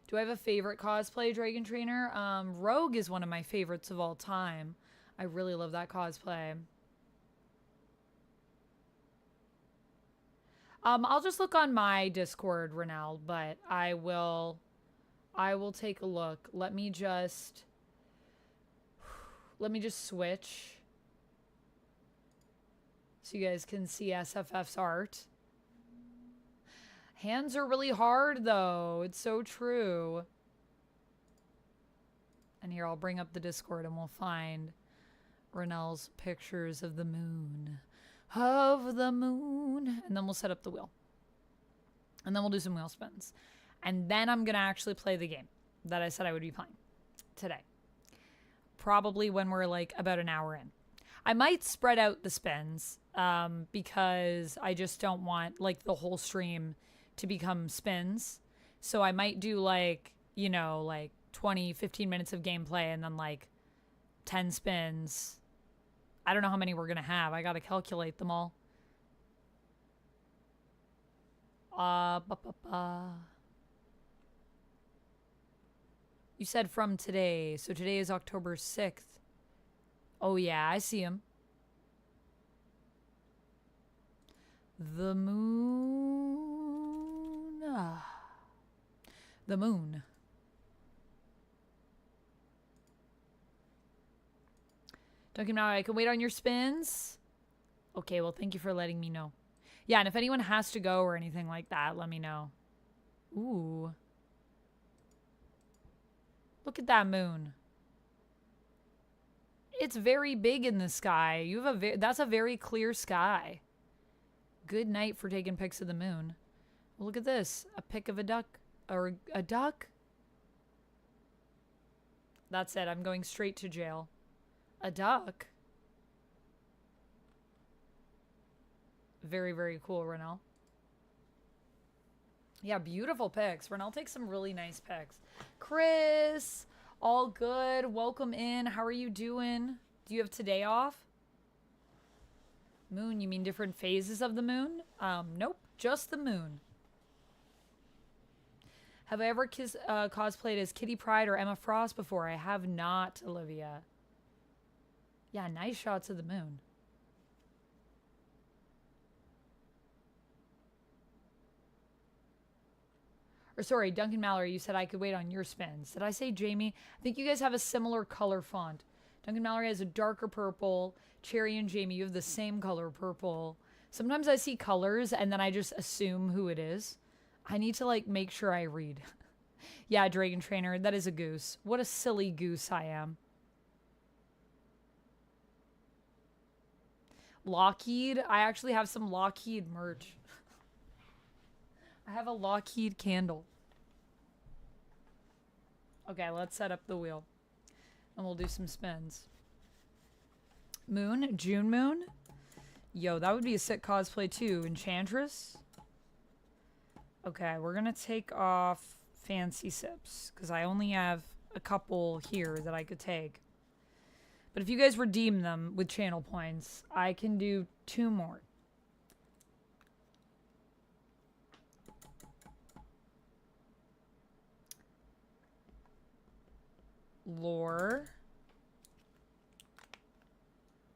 Do I have a favorite cosplay Dragon Trainer? Rogue is one of my favorites of all time. I really love that cosplay. I'll just look on my Discord, Renal, but I will take a look. Let me just switch so you guys can see SFF's art. Hands are really hard, though. It's so true. And here, I'll bring up the Discord and we'll find Renell's pictures of the moon. Of the moon. And then we'll set up the wheel. And then we'll do some wheel spins. And then I'm going to actually play the game that I said I would be playing today. Probably when we're like about an hour in. I might spread out the spins because I just don't want like the whole stream to become spins. So I might do like, you know, like 20, 15 minutes of gameplay and then like 10 spins. I don't know how many we're going to have. I got to calculate them all. You said from today. So today is October 6th. Oh yeah, I see him. The moon. The moon. Duncan, now I can wait on your spins. Okay, well, thank you for letting me know. Yeah, and if anyone has to go or anything like that, let me know. Ooh. Look at that moon. It's very big in the sky. You have that's a very clear sky. Good night for taking pics of the moon. Well, look at this. A pic of a duck. Or a duck? That's it. I'm going straight to jail. A duck? Very, very cool, Renell. Yeah, beautiful pics. Renell takes some really nice pics. Chris, all good. Welcome in. How are you doing? Do you have today off? Moon, you mean different phases of the moon? Nope, just the moon. Have I ever cosplayed as Kitty Pryde or Emma Frost before? I have not, Olivia. Yeah, nice shots of the moon. Or sorry, Duncan Mallory, you said I could wait on your spins. Did I say Jamie? I think you guys have a similar color font. Duncan Mallory has a darker purple. Cherry and Jamie, you have the same color purple. Sometimes I see colors and then I just assume who it is. I need to like make sure I read. Yeah, Dragon Trainer, that is a goose. What a silly goose I am. Lockheed, I actually have some Lockheed merch. I have a Lockheed candle. Okay, let's set up the wheel. And we'll do some spins. Moon, June Moon. Yo, that would be a sick cosplay too. Enchantress. Okay, we're gonna take off Fancy Sips because I only have a couple here that I could take. But if you guys redeem them with channel points, I can do 2 more. Lore.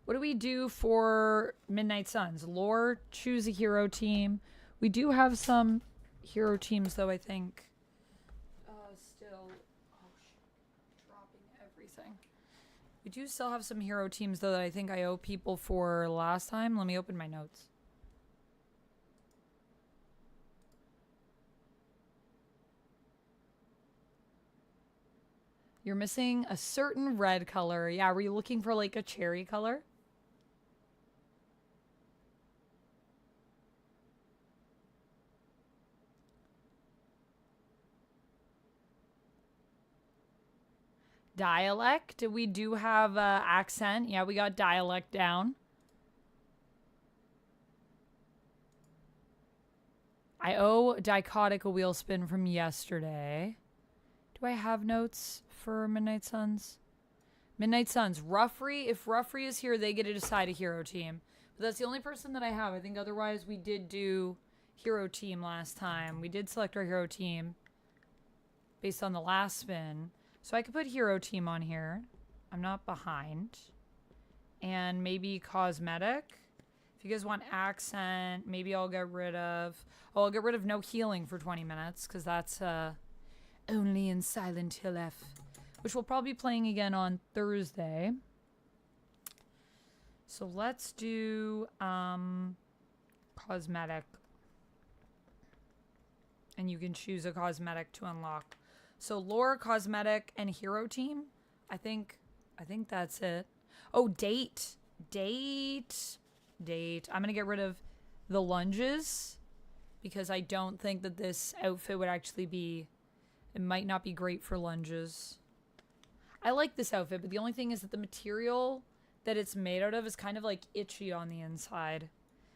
What do we do for Midnight Suns? Lore, choose a hero team. We do have some hero teams, though, I think. Still. Oh, shit. Dropping everything. We do still have some hero teams, though, that I think I owe people for last time. Let me open my notes. You're missing a certain red color. Yeah, were you looking for like a cherry color? Dialect. We do have accent. Yeah, we got dialect down. I owe Dichotic a wheel spin from yesterday. Do I have notes for Midnight Suns? Midnight Suns. Ruffrey. If Ruffrey is here, they get to decide a hero team. But that's the only person that I have. I think otherwise we did do hero team last time. We did select our hero team based on the last spin. So I could put hero team on here. I'm not behind. And maybe cosmetic. If you guys want accent, maybe I'll get rid of... Oh, I'll get rid of no healing for 20 minutes. Because that's only in Silent Hill F. Which we'll probably be playing again on Thursday. So let's do cosmetic. And you can choose a cosmetic to unlock. So lore, cosmetic, and hero team. I think that's it. Oh, date. Date. I'm gonna get rid of the lunges because I don't think that this outfit would actually be. It might not be great for lunges. I like this outfit, but the only thing is that the material that it's made out of is kind of like itchy on the inside.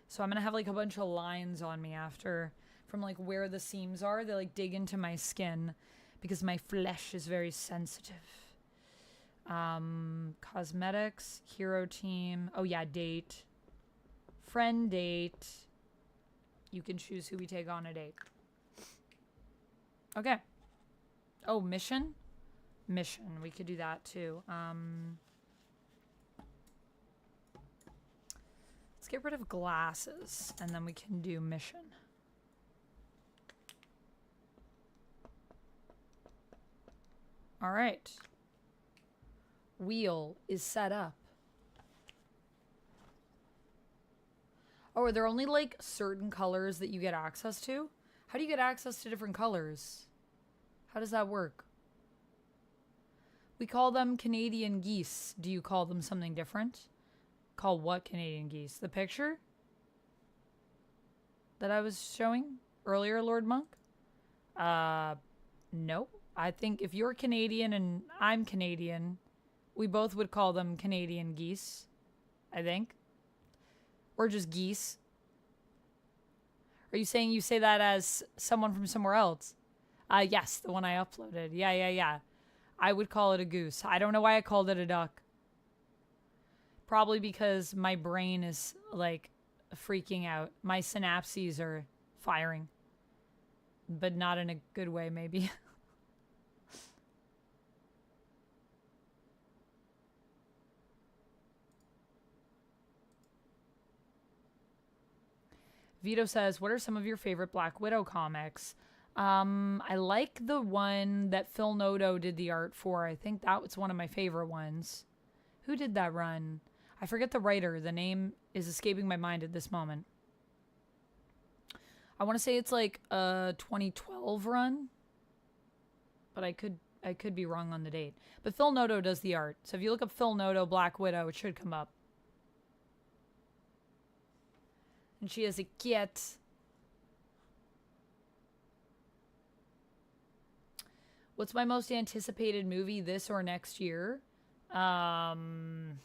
So I'm gonna have like a bunch of lines on me after from like where the seams are. They like dig into my skin. Because my flesh is very sensitive. Cosmetics, hero team. Oh yeah, date. Friend date. You can choose who we take on a date. Okay. Oh, mission? Mission. We could do that too. Let's get rid of glasses and then we can do mission. All right. Wheel is set up. Oh, are there only like certain colors that you get access to? How do you get access to different colors? How does that work? We call them Canadian geese. Do you call them something different? Call what Canadian geese? The picture that I was showing earlier, Lord Monk? Nope. I think if you're Canadian and I'm Canadian, we both would call them Canadian geese, I think. Or just geese. Are you saying you say that as someone from somewhere else? Yes, the one I uploaded. Yeah. I would call it a goose. I don't know why I called it a duck. Probably because my brain is, like, freaking out. My synapses are firing. But not in a good way, maybe. Vito says, what are some of your favorite Black Widow comics? I like the one that Phil Noto did the art for. I think that was one of my favorite ones. Who did that run? I forget the writer. The name is escaping my mind at this moment. I want to say it's like a 2012 run, but I could be wrong on the date. But Phil Noto does the art. So if you look up Phil Noto Black Widow, it should come up. And she has a cat. What's my most anticipated movie this or next year? I'm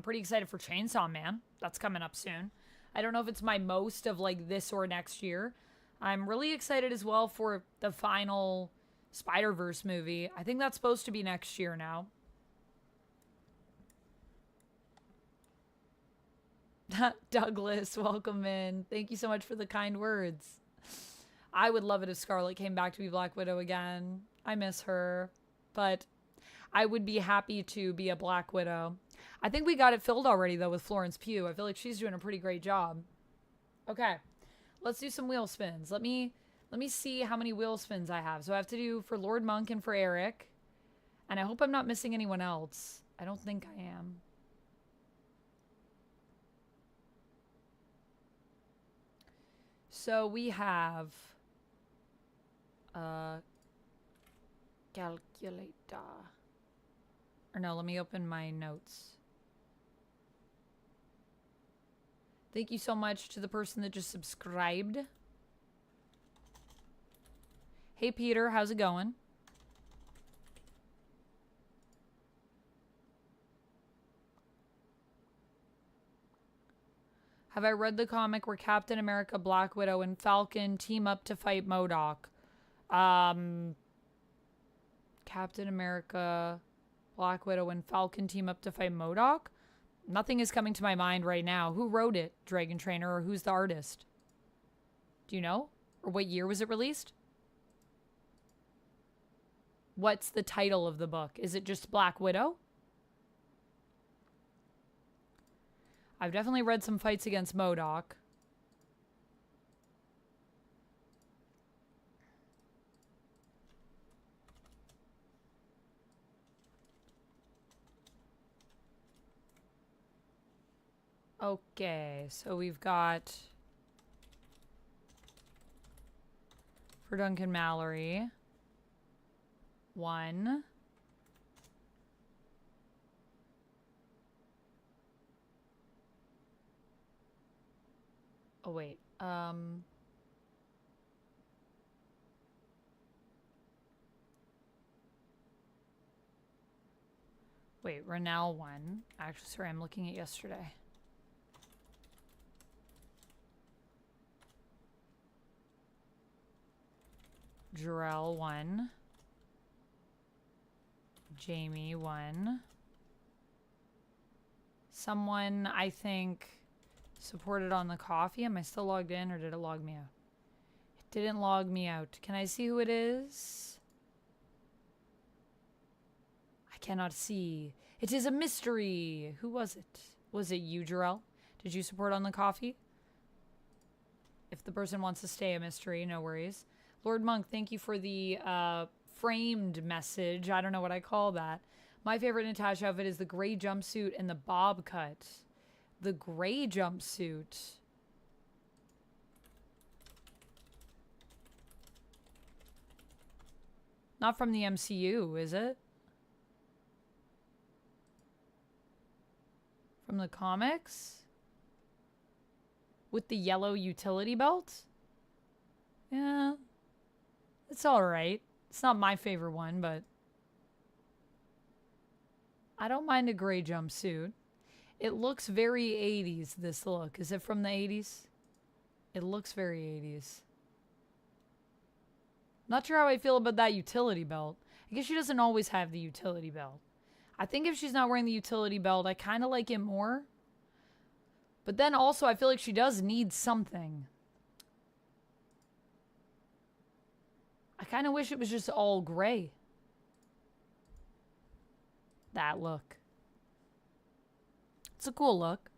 pretty excited for Chainsaw Man. That's coming up soon. I don't know if it's my most of like this or next year. I'm really excited as well for the final Spider-Verse movie. I think that's supposed to be next year now. Douglas, welcome in. Thank you so much for the kind words. I would love it if Scarlett came back to be Black Widow again. I miss her. But I would be happy to be a Black Widow. I think we got it filled already, though, with Florence Pugh. I feel like she's doing a pretty great job. Okay. Let's do some wheel spins. Let me see how many wheel spins I have. So I have to do for Lord Monk and for Eric. And I hope I'm not missing anyone else. I don't think I am. So we have... calculator. Or no, let me open my notes. Thank you so much to the person that just subscribed. Hey Peter, how's it going? Have I read the comic where Captain America, Black Widow, and Falcon team up to fight MODOK? Captain America, Black Widow, and Falcon team up to fight MODOK? Nothing is coming to my mind right now. Who wrote it, Dragon Trainer, or who's the artist? Do you know? Or what year was it released? What's the title of the book? Is it just Black Widow? I've definitely read some fights against MODOK. Okay, so we've got for Duncan Mallory 1. Oh wait, wait, Renell 1. Actually, sorry, I'm looking at yesterday. Jarrell 1. Jamie 1. Someone, I think, supported on the coffee. Am I still logged in or did it log me out? It didn't log me out. Can I see who it is? I cannot see. It is a mystery. Who was it? Was it you, Jarrell? Did you support on the coffee? If the person wants to stay a mystery, no worries. Lord Monk, thank you for the framed message. I don't know what I call that. My favorite Natasha outfit is the gray jumpsuit and the bob cut. The gray jumpsuit. Not from the MCU, is it? From the comics? With the yellow utility belt? Yeah. It's alright. It's not my favorite one, but I don't mind a gray jumpsuit. It looks very 80s, this look. Is it from the 80s? It looks very 80s. Not sure how I feel about that utility belt. I guess she doesn't always have the utility belt. I think if she's not wearing the utility belt, I kind of like it more. But then also, I feel like she does need something. I kind of wish it was just all gray. That look. It's a cool look.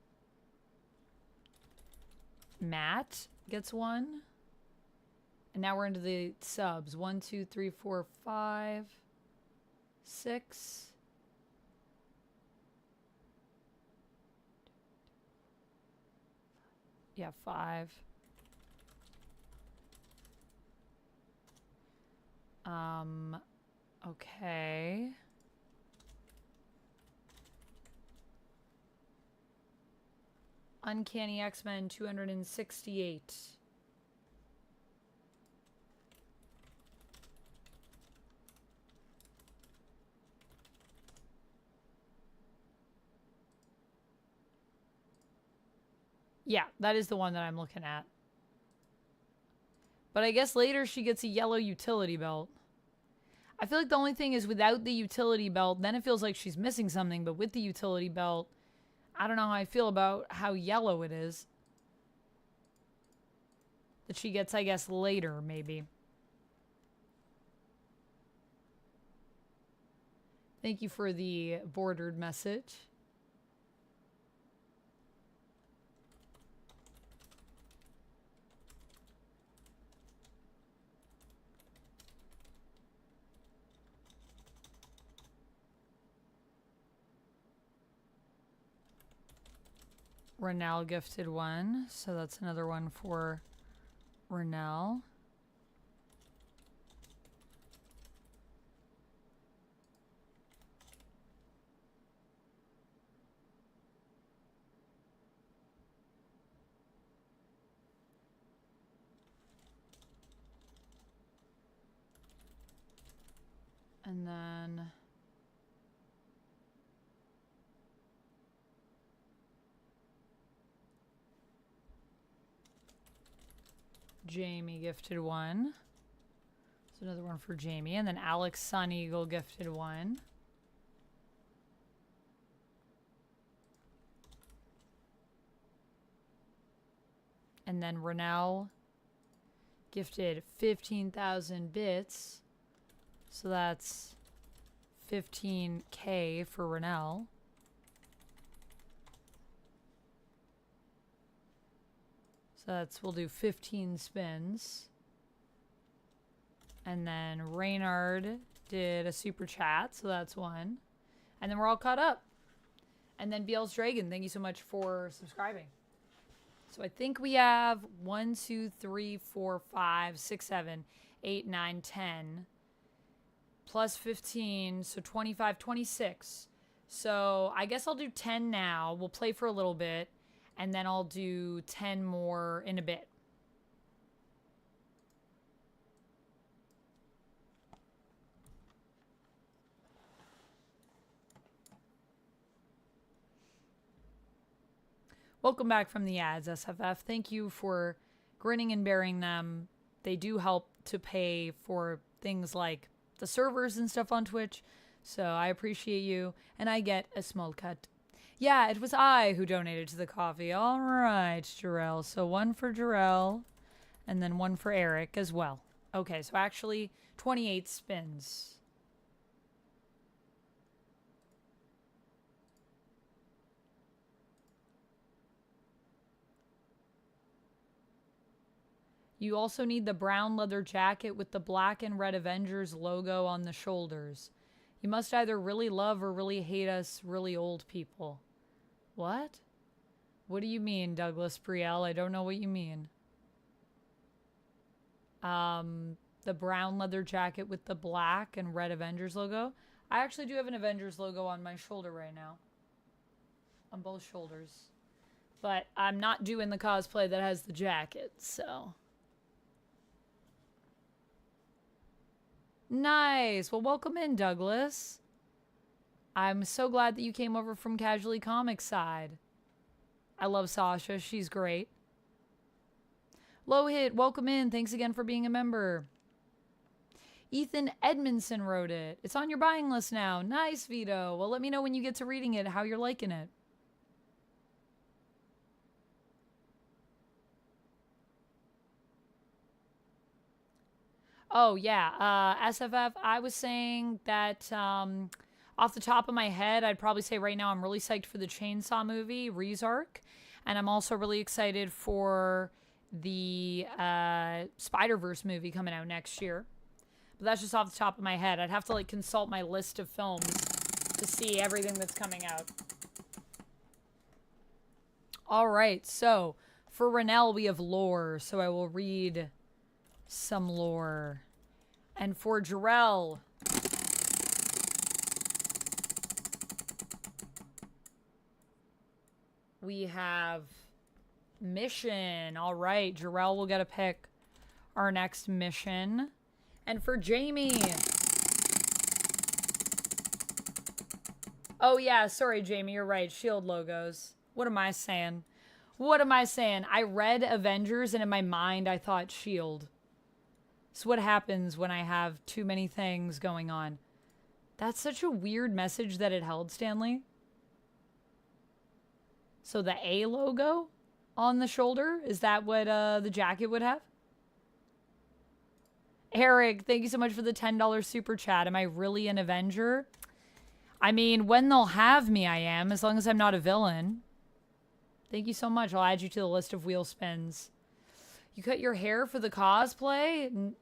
Matt gets one. And now we're into the subs. 1, 2, 3, 4, 5, 6. Yeah, 5. Okay. Uncanny X-Men 268. Yeah, that is the one that I'm looking at. But I guess later she gets a yellow utility belt. I feel like the only thing is without the utility belt, then it feels like she's missing something. But with the utility belt, I don't know how I feel about how yellow it is. That she gets, I guess, later, maybe. Thank you for the bordered message. Renell gifted one, so that's another one for Renell. And then Jamie gifted one. There's another one for Jamie. And then Alex Sun Eagle gifted one. And then Renell gifted 15,000 bits. So that's 15K for Renell. So that's, we'll do 15 spins. And then Reynard did a super chat, so that's one. And then we're all caught up. And then BL's Dragon, thank you so much for subscribing. So I think we have 1, 2, 3, 4, 5, 6, 7, 8, 9, 10. Plus 15, so 25, 26. So I guess I'll do 10 now. We'll play for a little bit. And then I'll do 10 more in a bit. Welcome back from the ads, SFF. Thank you for grinning and bearing them. They do help to pay for things like the servers and stuff on Twitch. So I appreciate you. And I get a small cut. Yeah, it was I who donated to the coffee. All right, Jarrell. So one for Jarrell and then one for Eric as well. Okay, so actually 28 spins. You also need the brown leather jacket with the black and red Avengers logo on the shoulders. You must either really love or really hate us really old people. What? What do you mean, Douglas Brielle? I don't know what you mean. The brown leather jacket with the black and red Avengers logo. I actually do have an Avengers logo on my shoulder right now. On both shoulders. But I'm not doing the cosplay that has the jacket, so. Nice. Well, welcome in, Douglas. I'm so glad that you came over from Casually Comics side. I love Sasha. She's great. Low Hit, welcome in. Thanks again for being a member. Ethan Edmondson wrote it. It's on your buying list now. Nice, Vito. Well, let me know when you get to reading it, how you're liking it. Oh, yeah. SFF, I was saying that off the top of my head, I'd probably say right now I'm really psyched for the Chainsaw movie, Rezark. And I'm also really excited for the Spider-Verse movie coming out next year. But that's just off the top of my head. I'd have to like consult my list of films to see everything that's coming out. All right, so for Renelle, we have lore, so I will read some lore. And for Jarrell, we have mission. All right, Jarrell will get to pick our next mission. And for Jamie, oh yeah, sorry Jamie, you're right, Shield logos. What am I saying? What am I saying? I read Avengers and in my mind I thought Shield. It's what happens when I have too many things going on. That's such a weird message that it held, Stanley. So the A logo on the shoulder, is that what the jacket would have? Eric, thank you so much for the $10 super chat. Am I really an Avenger? I mean, when they'll have me, I am, as long as I'm not a villain. Thank you so much. I'll add you to the list of wheel spins. You cut your hair for the cosplay?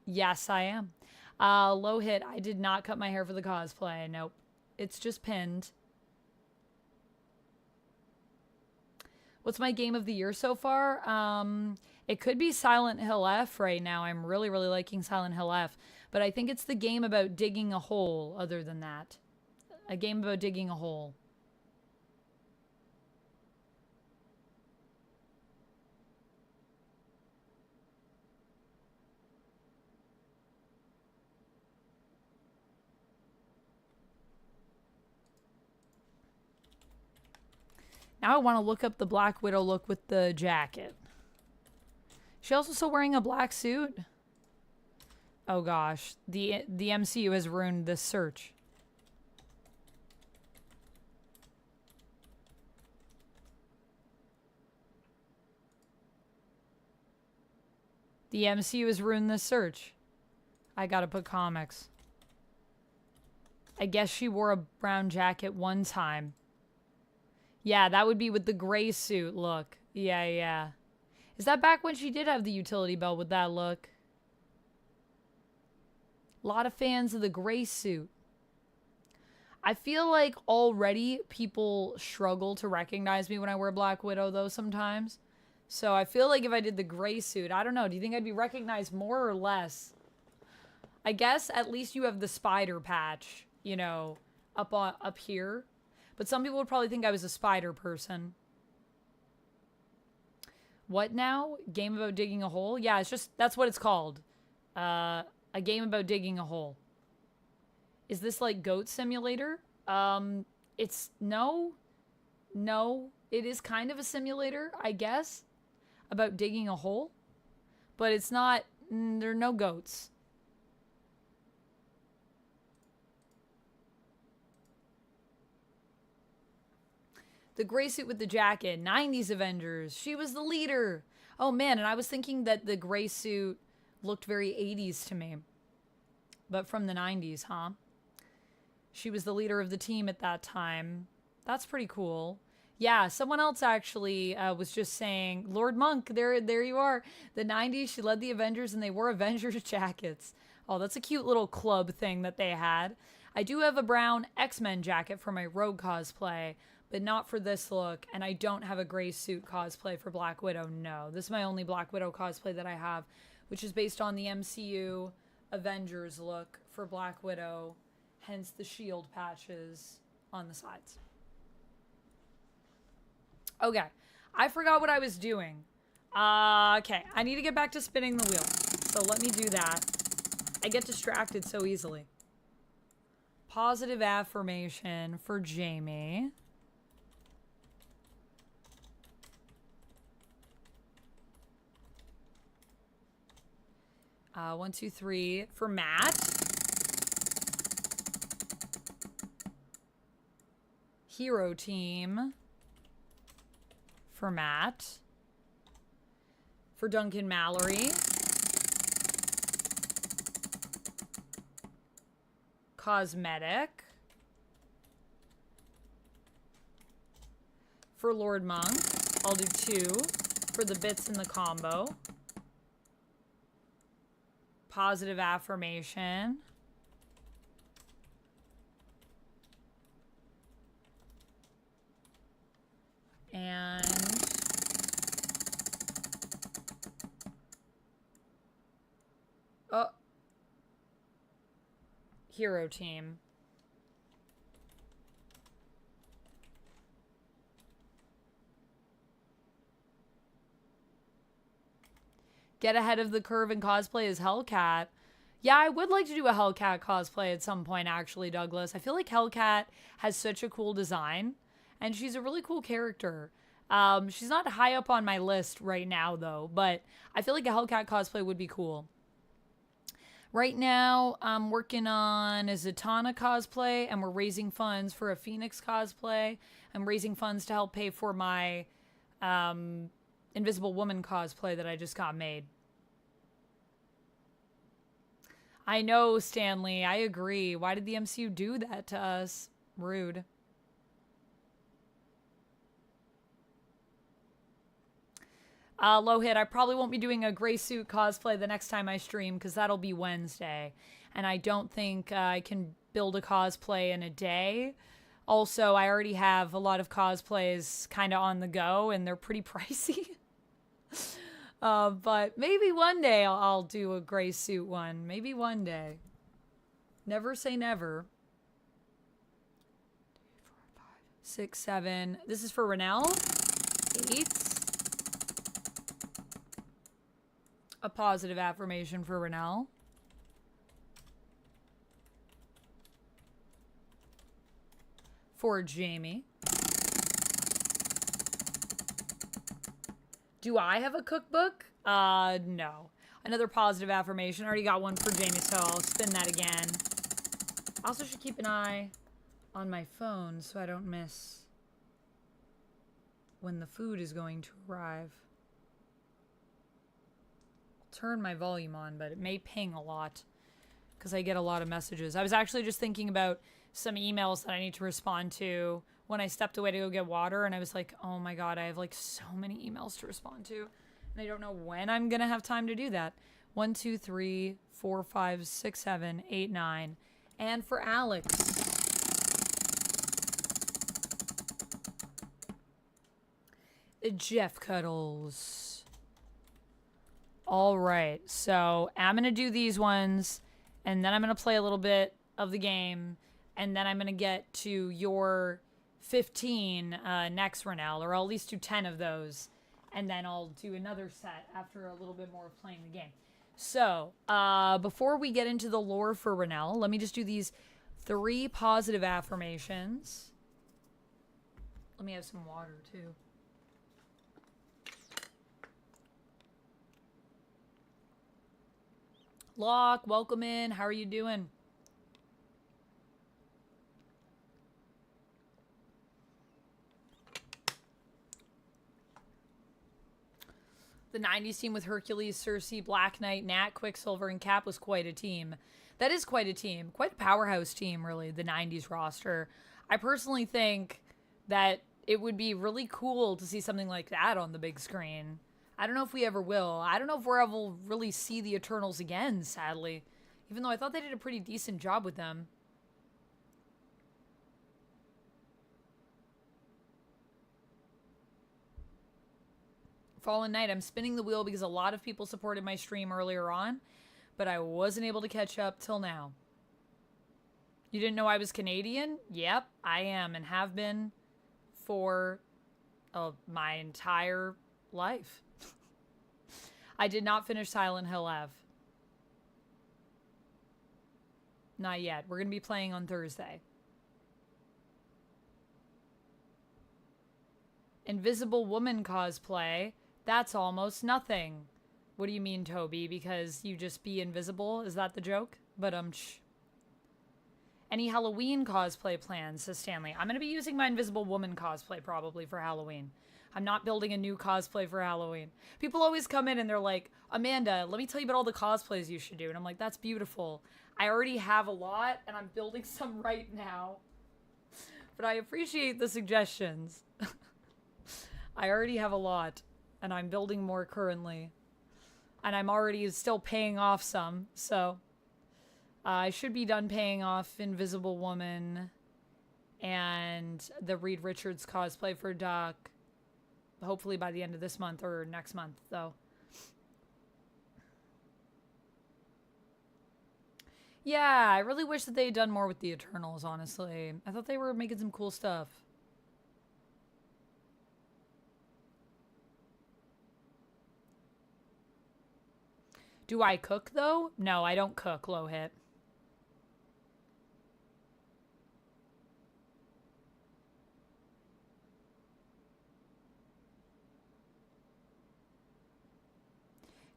Yes, I am. Low hit, I did not cut my hair for the cosplay. Nope. It's just pinned. What's my game of the year so far? It could be Silent Hill F right now. I'm really, really liking Silent Hill F. But I think it's the game about digging a hole other than that. A game about digging a hole. Now I want to look up the Black Widow look with the jacket. She also still wearing a black suit? Oh gosh, the MCU has ruined this search. The MCU has ruined this search. I gotta put comics. I guess she wore a brown jacket one time. Yeah, that would be with the gray suit look. Yeah, yeah. Is that back when she did have the utility belt with that look? A lot of fans of the gray suit. I feel like already people struggle to recognize me when I wear Black Widow, though, sometimes. So I feel like if I did the gray suit, I don't know. Do you think I'd be recognized more or less? I guess at least you have the spider patch, you know, up here. But some people would probably think I was a spider person. What now? Game about digging a hole? Yeah, it's just, that's what it's called. A game about digging a hole. Is this like Goat Simulator? It's, no. It is kind of a simulator, I guess, about digging a hole. But it's not, there are no goats. The gray suit with the jacket, 90s Avengers. She was the leader. Oh man, and I was thinking that the gray suit looked very 80s to me. But from the 90s, huh? She was the leader of the team at that time. That's pretty cool. Yeah, someone else actually was just saying, Lord Monk, there you are. The 90s, she led the Avengers and they wore Avengers jackets. Oh, that's a cute little club thing that they had. I do have a brown X-Men jacket for my Rogue cosplay, but not for this look, and I don't have a gray suit cosplay for Black Widow, no. This is my only Black Widow cosplay that I have, which is based on the MCU Avengers look for Black Widow, hence the shield patches on the sides. Okay, I forgot what I was doing. Okay, I need to get back to spinning the wheel, so let me do that. I get distracted so easily. Positive affirmation for Jamie. 1, 2, 3 for Matt. Hero team for Matt. For Duncan Mallory. Cosmetic. For Lord Monk. I'll do 2 for the bits in the combo. Positive affirmation. And oh, hero team. Get ahead of the curve and cosplay as Hellcat. Yeah, I would like to do a Hellcat cosplay at some point, actually, Douglas. I feel like Hellcat has such a cool design, and she's a really cool character. She's not high up on my list right now, though, but I feel like a Hellcat cosplay would be cool. Right now, I'm working on a Zatanna cosplay, and we're raising funds for a Phoenix cosplay. I'm raising funds to help pay for my Invisible Woman cosplay that I just got made. I know, Stanley. I agree. Why did the MCU do that to us? Rude. Low hit. I probably won't be doing a gray suit cosplay the next time I stream because that'll be Wednesday. And I don't think I can build a cosplay in a day. Also, I already have a lot of cosplays kind of on the go and they're pretty pricey. But maybe one day I'll do a gray suit one. Maybe one day. Never say never. 4, 5, 6, 7. This is for Renelle. 8. A positive affirmation for Renelle. For Jamie. Do I have a cookbook? No. Another positive affirmation. I already got one for Jamie, so I'll spin that again. I also should keep an eye on my phone so I don't miss when the food is going to arrive. I'll turn my volume on, but it may ping a lot because I get a lot of messages. I was actually just thinking about some emails that I need to respond to when I stepped away to go get water, and I was like, oh my god, I have like so many emails to respond to, and I don't know when I'm gonna have time to do that. 1, 2, 3, 4, 5, 6, 7, 8, 9. And for Alex. Jeff Cuddles. All right, so I'm gonna do these ones, and then I'm gonna play a little bit of the game, and then I'm gonna get to your 15 next, Renelle, or I'll at least do 10 of those, and then I'll do another set after a little bit more of playing the game. So, before we get into the lore for Renelle, let me just do these 3 positive affirmations. Let me have some water, too. Locke, welcome in. How are you doing? The 90s team with Hercules, Cersei, Black Knight, Nat, Quicksilver, and Cap was quite a team. That is quite a team. Quite a powerhouse team, really, the 90s roster. I personally think that it would be really cool to see something like that on the big screen. I don't know if we ever will. I don't know if we'll ever really see the Eternals again, sadly. Even though I thought they did a pretty decent job with them. Fallen Knight, I'm spinning the wheel because a lot of people supported my stream earlier on, but I wasn't able to catch up till now. You didn't know I was Canadian? Yep, I am and have been for my entire life. I did not finish Silent Hill Ave. Not yet. We're going to be playing on Thursday. Invisible Woman cosplay. That's almost nothing. What do you mean, Toby? Because you just be invisible? Is that the joke? But Any Halloween cosplay plans, says Stanley. I'm going to be using my Invisible Woman cosplay probably for Halloween. I'm not building a new cosplay for Halloween. People always come in and they're like, Amanda, let me tell you about all the cosplays you should do. And I'm like, that's beautiful. I already have a lot and I'm building some right now. But I appreciate the suggestions. I already have a lot, and I'm building more currently. And I'm already still paying off some, so I should be done paying off Invisible Woman and the Reed Richards cosplay for Duck, hopefully by the end of this month or next month, though. Yeah, I really wish that they had done more with the Eternals, honestly. I thought they were making some cool stuff. Do I cook, though? No, I don't cook, low hit.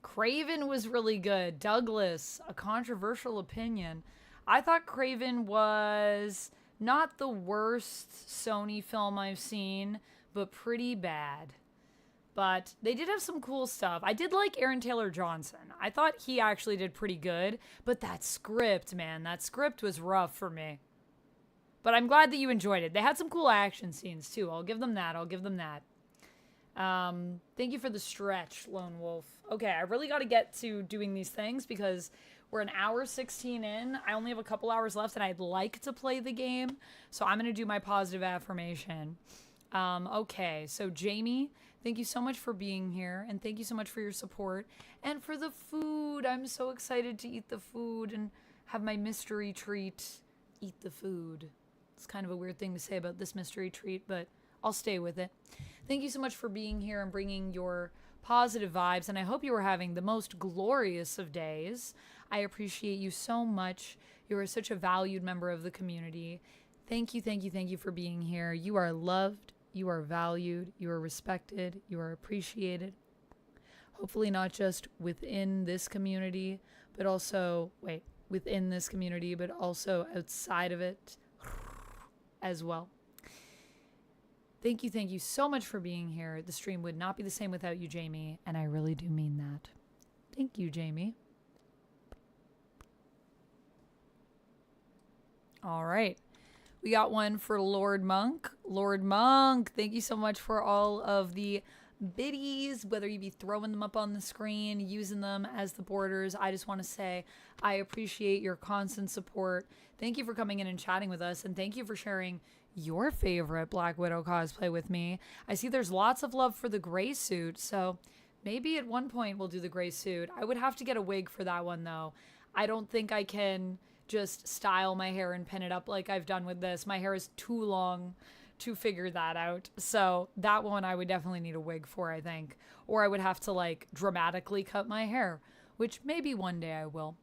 Craven was really good. Douglas, a controversial opinion. I thought Craven was not the worst Sony film I've seen, but pretty bad. But they did have some cool stuff. I did like Aaron Taylor Johnson. I thought he actually did pretty good. But that script, man, that script was rough for me. But I'm glad that you enjoyed it. They had some cool action scenes, too. I'll give them that. I'll give them that. Thank you for the stretch, Lone Wolf. Okay, I really got to get to doing these things because we're an hour 16 in. I only have a couple hours left, and I'd like to play the game. So I'm going to do my positive affirmation. Okay, so Jamie, thank you so much for being here, and thank you so much for your support and for the food. I'm so excited to eat the food and have my mystery treat. Eat the food. It's kind of a weird thing to say about this mystery treat, but I'll stay with it. Thank you so much for being here and bringing your positive vibes, and I hope you are having the most glorious of days. I appreciate you so much. You are such a valued member of the community. Thank you, thank you, thank you for being here. You are loved. You are valued, you are respected, you are appreciated. Hopefully not just within this community, but also, within this community, but also outside of it as well. Thank you so much for being here. The stream would not be the same without you, Jamie, and I really do mean that. Thank you, Jamie. All right. We got one for Lord Monk. Lord Monk, thank you so much for all of the biddies, whether you be throwing them up on the screen, using them as the borders. I just want to say I appreciate your constant support. Thank you for coming in and chatting with us, and thank you for sharing your favorite Black Widow cosplay with me. I see there's lots of love for the gray suit, so maybe at one point we'll do the gray suit. I would have to get a wig for that one, though. I don't think I can just style my hair and pin it up like I've done with this. My hair is too long to figure that out. So that one I would definitely need a wig for, I think. Or I would have to like dramatically cut my hair, which maybe one day I will.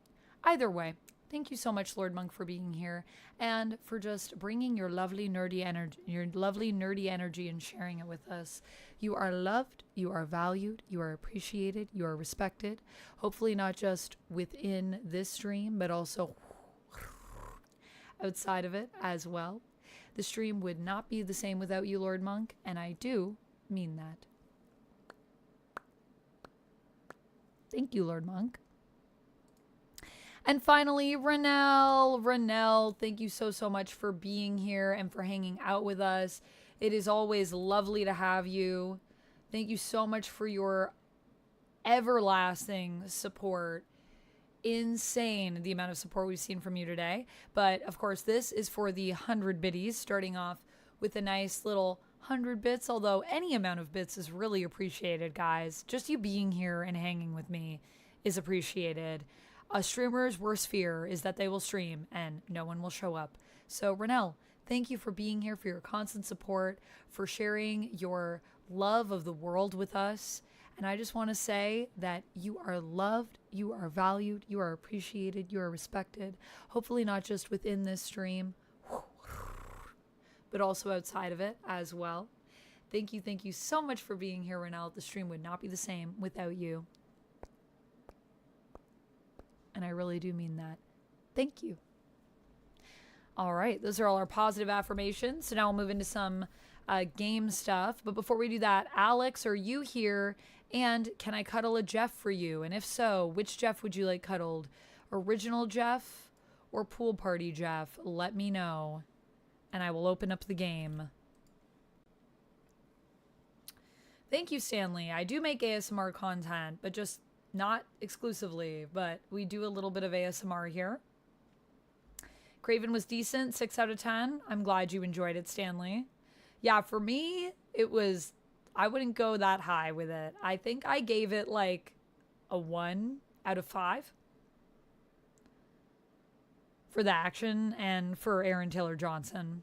Either way, thank you so much, Lord Monk, for being here and for just bringing your lovely nerdy energy and sharing it with us. You are loved, you are valued, you are appreciated, you are respected. Hopefully not just within this stream, but also outside of it as well. The stream would not be the same without you, Lord Monk, and I do mean that. Thank you, Lord Monk. And finally, Renelle. Renelle, thank you so much for being here and for hanging out with us. It is always lovely to have you. Thank you so much for your everlasting support. Insane the amount of support we've seen from you today. But of course, this is for the 100 biddies, starting off with a nice little 100 bits, although any amount of bits is really appreciated, guys. Just you being here and hanging with me is appreciated. A streamer's worst fear is that they will stream and no one will show up. So Renelle, thank you for being here, for your constant support, for sharing your love of the world with us. And I just want to say that you are loved, you are valued, you are appreciated, you are respected. Hopefully not just within this stream, but also outside of it as well. Thank you so much for being here, Renelle. The stream would not be the same without you. And I really do mean that. Thank you. All right, those are all our positive affirmations. So now we'll move into some game stuff. But before we do that, Alex, are you here? And can I cuddle a Jeff for you? And if so, which Jeff would you like cuddled? Original Jeff or pool party Jeff? Let me know. And I will open up the game. Thank you, Stanley. I do make ASMR content, but just not exclusively, but we do a little bit of ASMR here. Craven was decent, 6 out of 10. I'm glad you enjoyed it, Stanley. Yeah, for me, it was, I wouldn't go that high with it. I think I gave it like a 1 out of 5 for the action and for Aaron Taylor Johnson.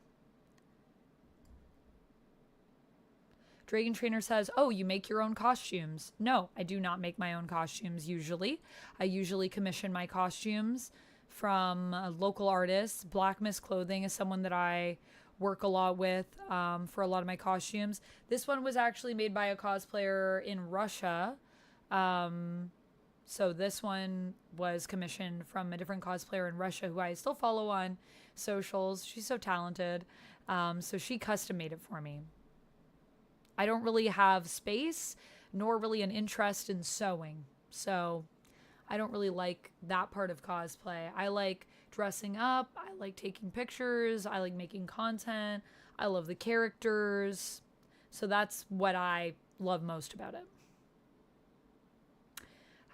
Dragon Trainer says, oh, you make your own costumes. No, I do not make my own costumes usually. I usually commission my costumes from local artists. Black Mist Clothing is someone that I work a lot with for a lot of my costumes. This one was actually made by a cosplayer in Russia. So this one was commissioned from a different cosplayer in Russia who I still follow on socials. She's so talented. So she custom made it for me. I don't really have space nor really an interest in sewing. So I don't really like that part of cosplay. I like dressing up. I like taking pictures. I like making content. I love the characters. So that's what I love most about it.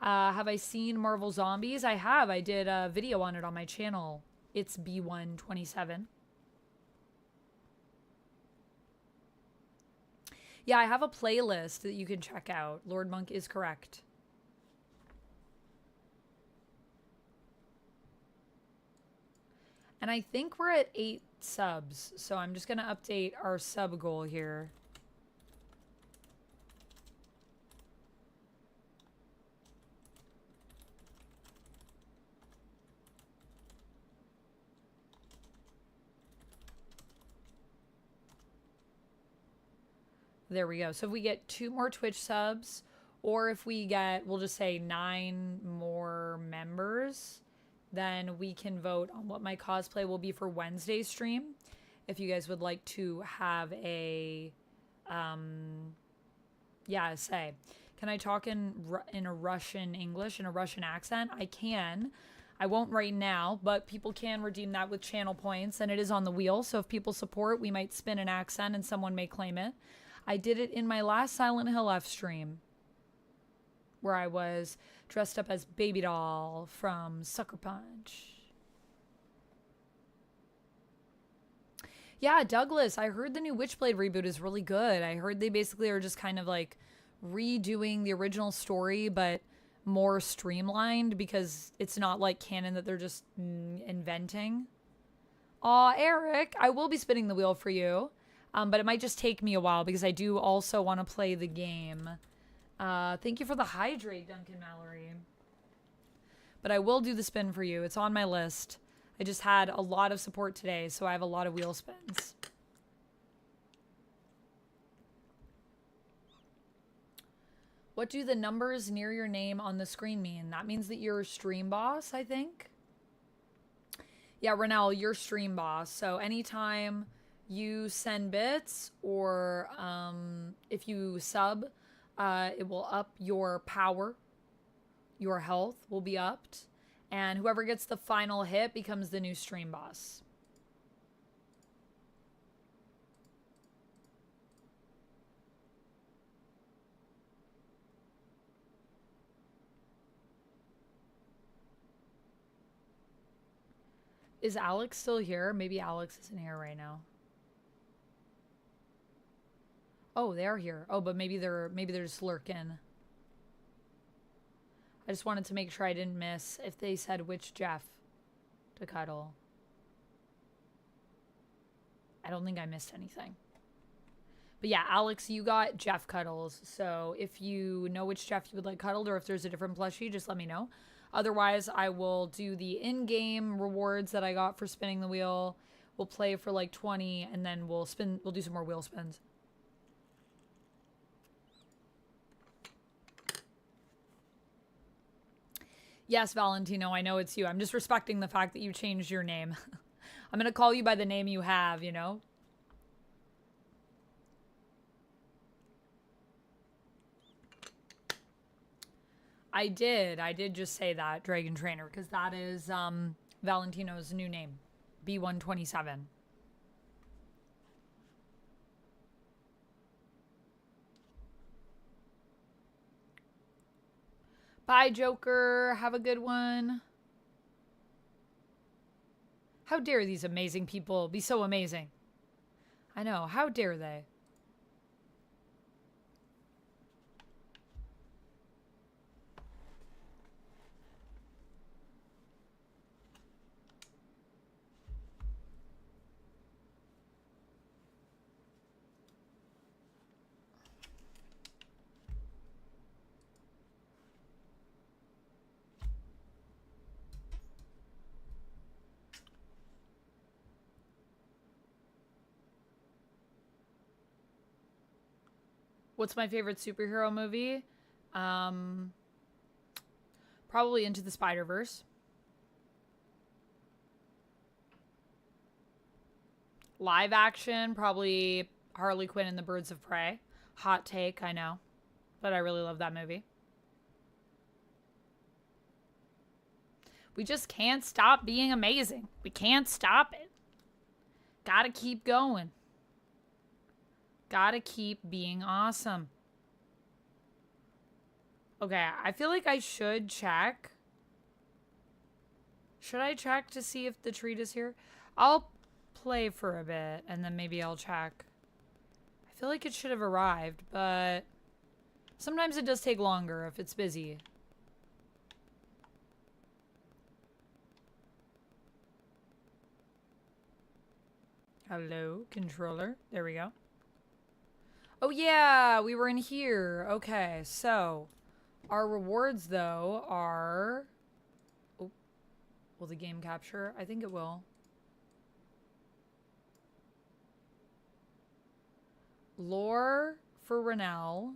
Have I seen Marvel Zombies? I have. I did a video on it on my channel. It's B127. Yeah, I have a playlist that you can check out. Lord Monk is correct. And I think we're at 8 subs, so I'm just going to update our sub goal here. There we go. So if we get 2 more Twitch subs, or if we get, we'll just say 9 more members, then we can vote on what my cosplay will be for Wednesday's stream. If you guys would like to have a, say, can I talk in a Russian English, in a Russian accent? I can. I won't right now, but people can redeem that with channel points, and it is on the wheel. So if people support, we might spin an accent and someone may claim it. I did it in my last Silent Hill F stream, where I was dressed up as Baby Doll from Sucker Punch. Yeah, Douglas, I heard the new Witchblade reboot is really good. I heard they basically are just kind of like redoing the original story, but more streamlined because it's not like canon that they're just inventing. Aw, Eric, I will be spinning the wheel for you. But it might just take me a while because I do also want to play the game. Thank you for the hydrate, Duncan Mallory. But I will do the spin for you. It's on my list. I just had a lot of support today, so I have a lot of wheel spins. What do the numbers near your name on the screen mean? That means that you're stream boss, I think. Yeah, Renell, you're stream boss. So anytime you send bits or if you sub, it will up your power. Your health will be upped. And whoever gets the final hit becomes the new stream boss. Is Alex still here? Maybe Alex isn't here right now. Oh, they are here. Oh, but maybe they're just lurking. I just wanted to make sure I didn't miss if they said which Jeff to cuddle. I don't think I missed anything. But yeah, Alex, you got Jeff cuddles. So if you know which Jeff you would like cuddled or if there's a different plushie, just let me know. Otherwise, I will do the in-game rewards that I got for spinning the wheel. We'll play for like 20 and then we'll do some more wheel spins. Yes, Valentino, I know it's you. I'm just respecting the fact that you changed your name. I'm going to call you by the name you have, you know? I did just say that, Dragon Trainer, because that is Valentino's new name, B127. Bye, Joker. Have a good one. How dare these amazing people be so amazing? I know. How dare they? What's my favorite superhero movie? Probably Into the Spider-Verse. Live action, probably Harley Quinn and the Birds of Prey. Hot take, I know. But I really love that movie. We just can't stop being amazing. We can't stop it. Gotta keep going. Gotta keep being awesome. Okay, I feel like I should check. Should I check to see if the treat is here? I'll play for a bit and then maybe I'll check. I feel like it should have arrived, but sometimes it does take longer if it's busy. Hello, controller. There we go. Oh yeah, we were in here. Okay, so our rewards though are... Oh, will the game capture? I think it will. Lore for Renell.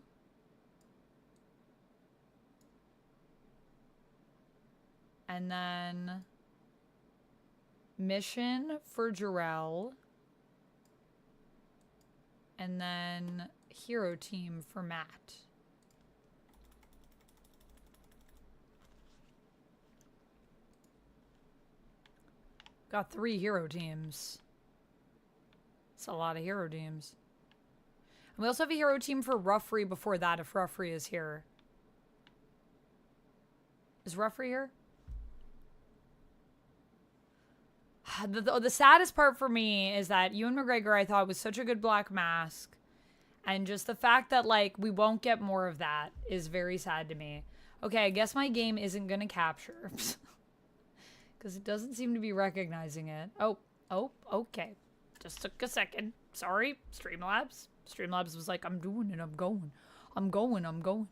And then mission for Jarrell. And then hero team for Matt. Got 3 hero teams. It's a lot of hero teams. And we also have a hero team for Ruffrey before that, if Ruffrey is here. Is Ruffrey here? The saddest part for me is that Ewan McGregor, I thought, was such a good Black Mask. And just the fact that, like, we won't get more of that is very sad to me. Okay, I guess my game isn't going to capture. Because it doesn't seem to be recognizing it. Oh, okay. Just took a second. Sorry, Streamlabs. Streamlabs was like, I'm doing it, I'm going. I'm going.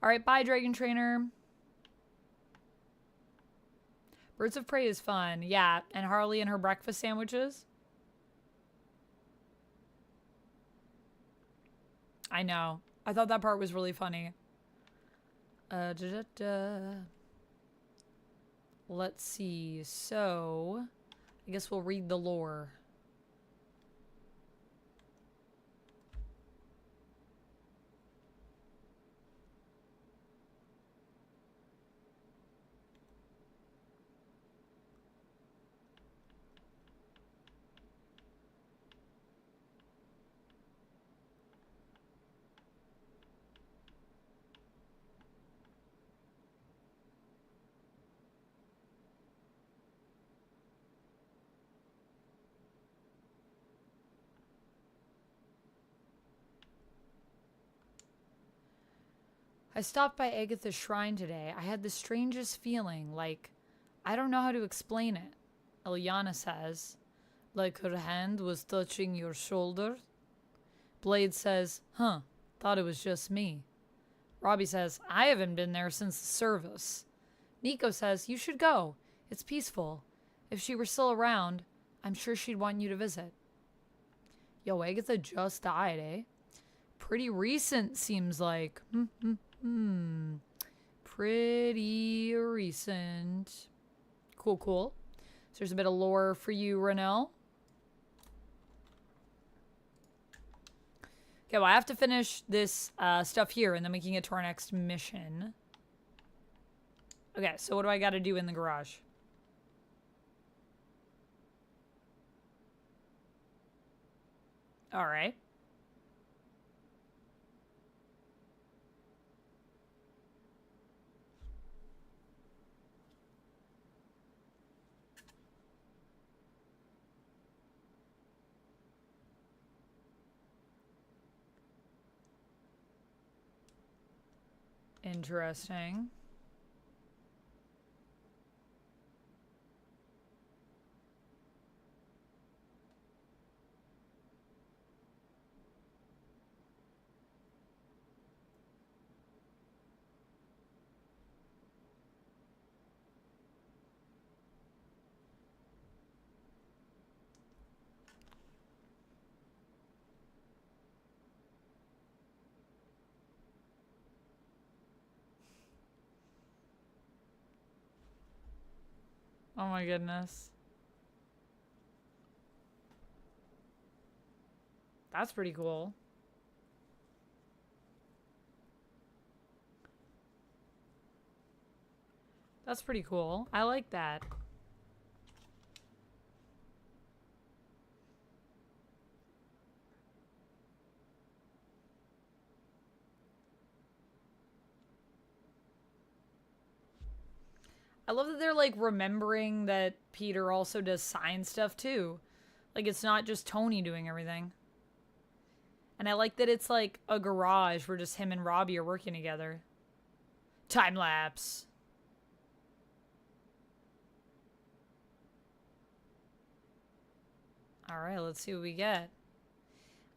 Alright, bye, Dragon Trainer. Birds of Prey is fun. Yeah, and Harley and her breakfast sandwiches. I know. I thought that part was really funny. Let's see. So, I guess we'll read the lore. I stopped by Agatha's shrine today. I had the strangest feeling, like, I don't know how to explain it. Ilyana says, like her hand was touching your shoulder. Blade says, huh, thought it was just me. Robbie says, I haven't been there since the service. Nico says, you should go. It's peaceful. If she were still around, I'm sure she'd want you to visit. Yo, Agatha just died, eh? Pretty recent, seems like. Pretty recent. Cool. So there's a bit of lore for you, Renell. Okay, well, I have to finish this stuff here, and then we can get to our next mission. Okay, so what do I got to do in the garage? All right. Interesting. Oh my goodness. That's pretty cool. That's pretty cool. I like that. I love that they're like remembering that Peter also does science stuff too. Like it's not just Tony doing everything. And I like that it's like a garage where just him and Robbie are working together. Time lapse. Alright, let's see what we get.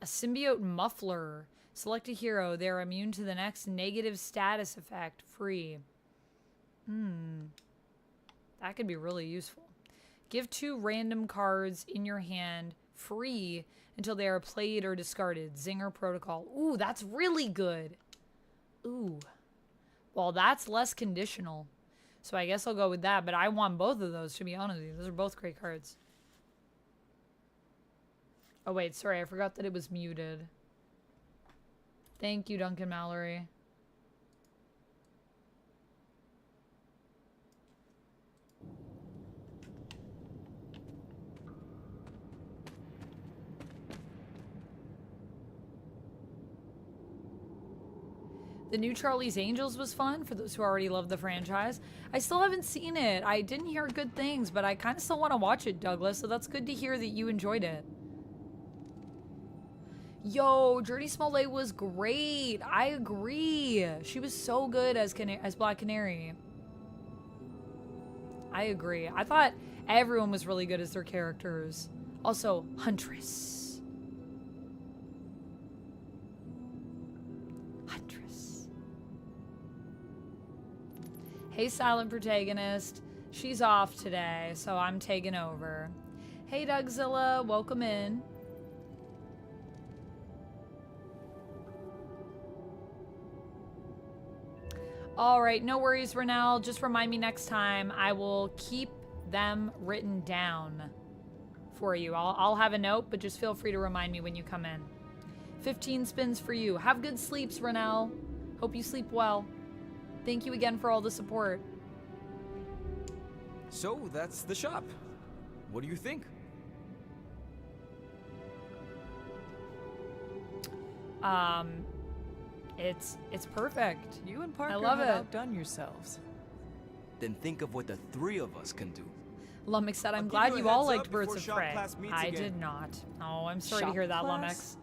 A symbiote muffler. Select a hero. They're immune to the next negative status effect. Free. That could be really useful. Give 2 random cards in your hand free until they are played or discarded. Zinger Protocol. Ooh, that's really good. Ooh. Well, that's less conditional. So I guess I'll go with that. But I want both of those, to be honest with you. Those are both great cards. Oh, wait. Sorry. I forgot that it was muted. Thank you, Duncan Mallory. The new Charlie's Angels was fun for those who already love the franchise. I still haven't seen it. I didn't hear good things, but I kind of still want to watch it, Douglas, so that's good to hear that you enjoyed it. Yo, Journey Smollett was great. I agree. She was so good as Black Canary. I agree. I thought everyone was really good as their characters. Also, Huntress. Hey, silent protagonist. She's off today, so I'm taking over. Hey, Dougzilla. Welcome in. All right, no worries, Renelle. Just remind me next time. I will keep them written down for you. I'll have a note, but just feel free to remind me when you come in. 15 spins for you. Have good sleeps, Renelle. Hope you sleep well. Thank you again for all the support. So, that's the shop. What do you think? It's perfect. You and Parker I love have it. outdone yourselves. Then think of what the 3 of us can do. Lumix said, I'm I'll glad give you you a all heads liked up Birds before of shop Prey. class meets I again. did not. Oh, I'm sorry to Shop hear that, class? Lumix.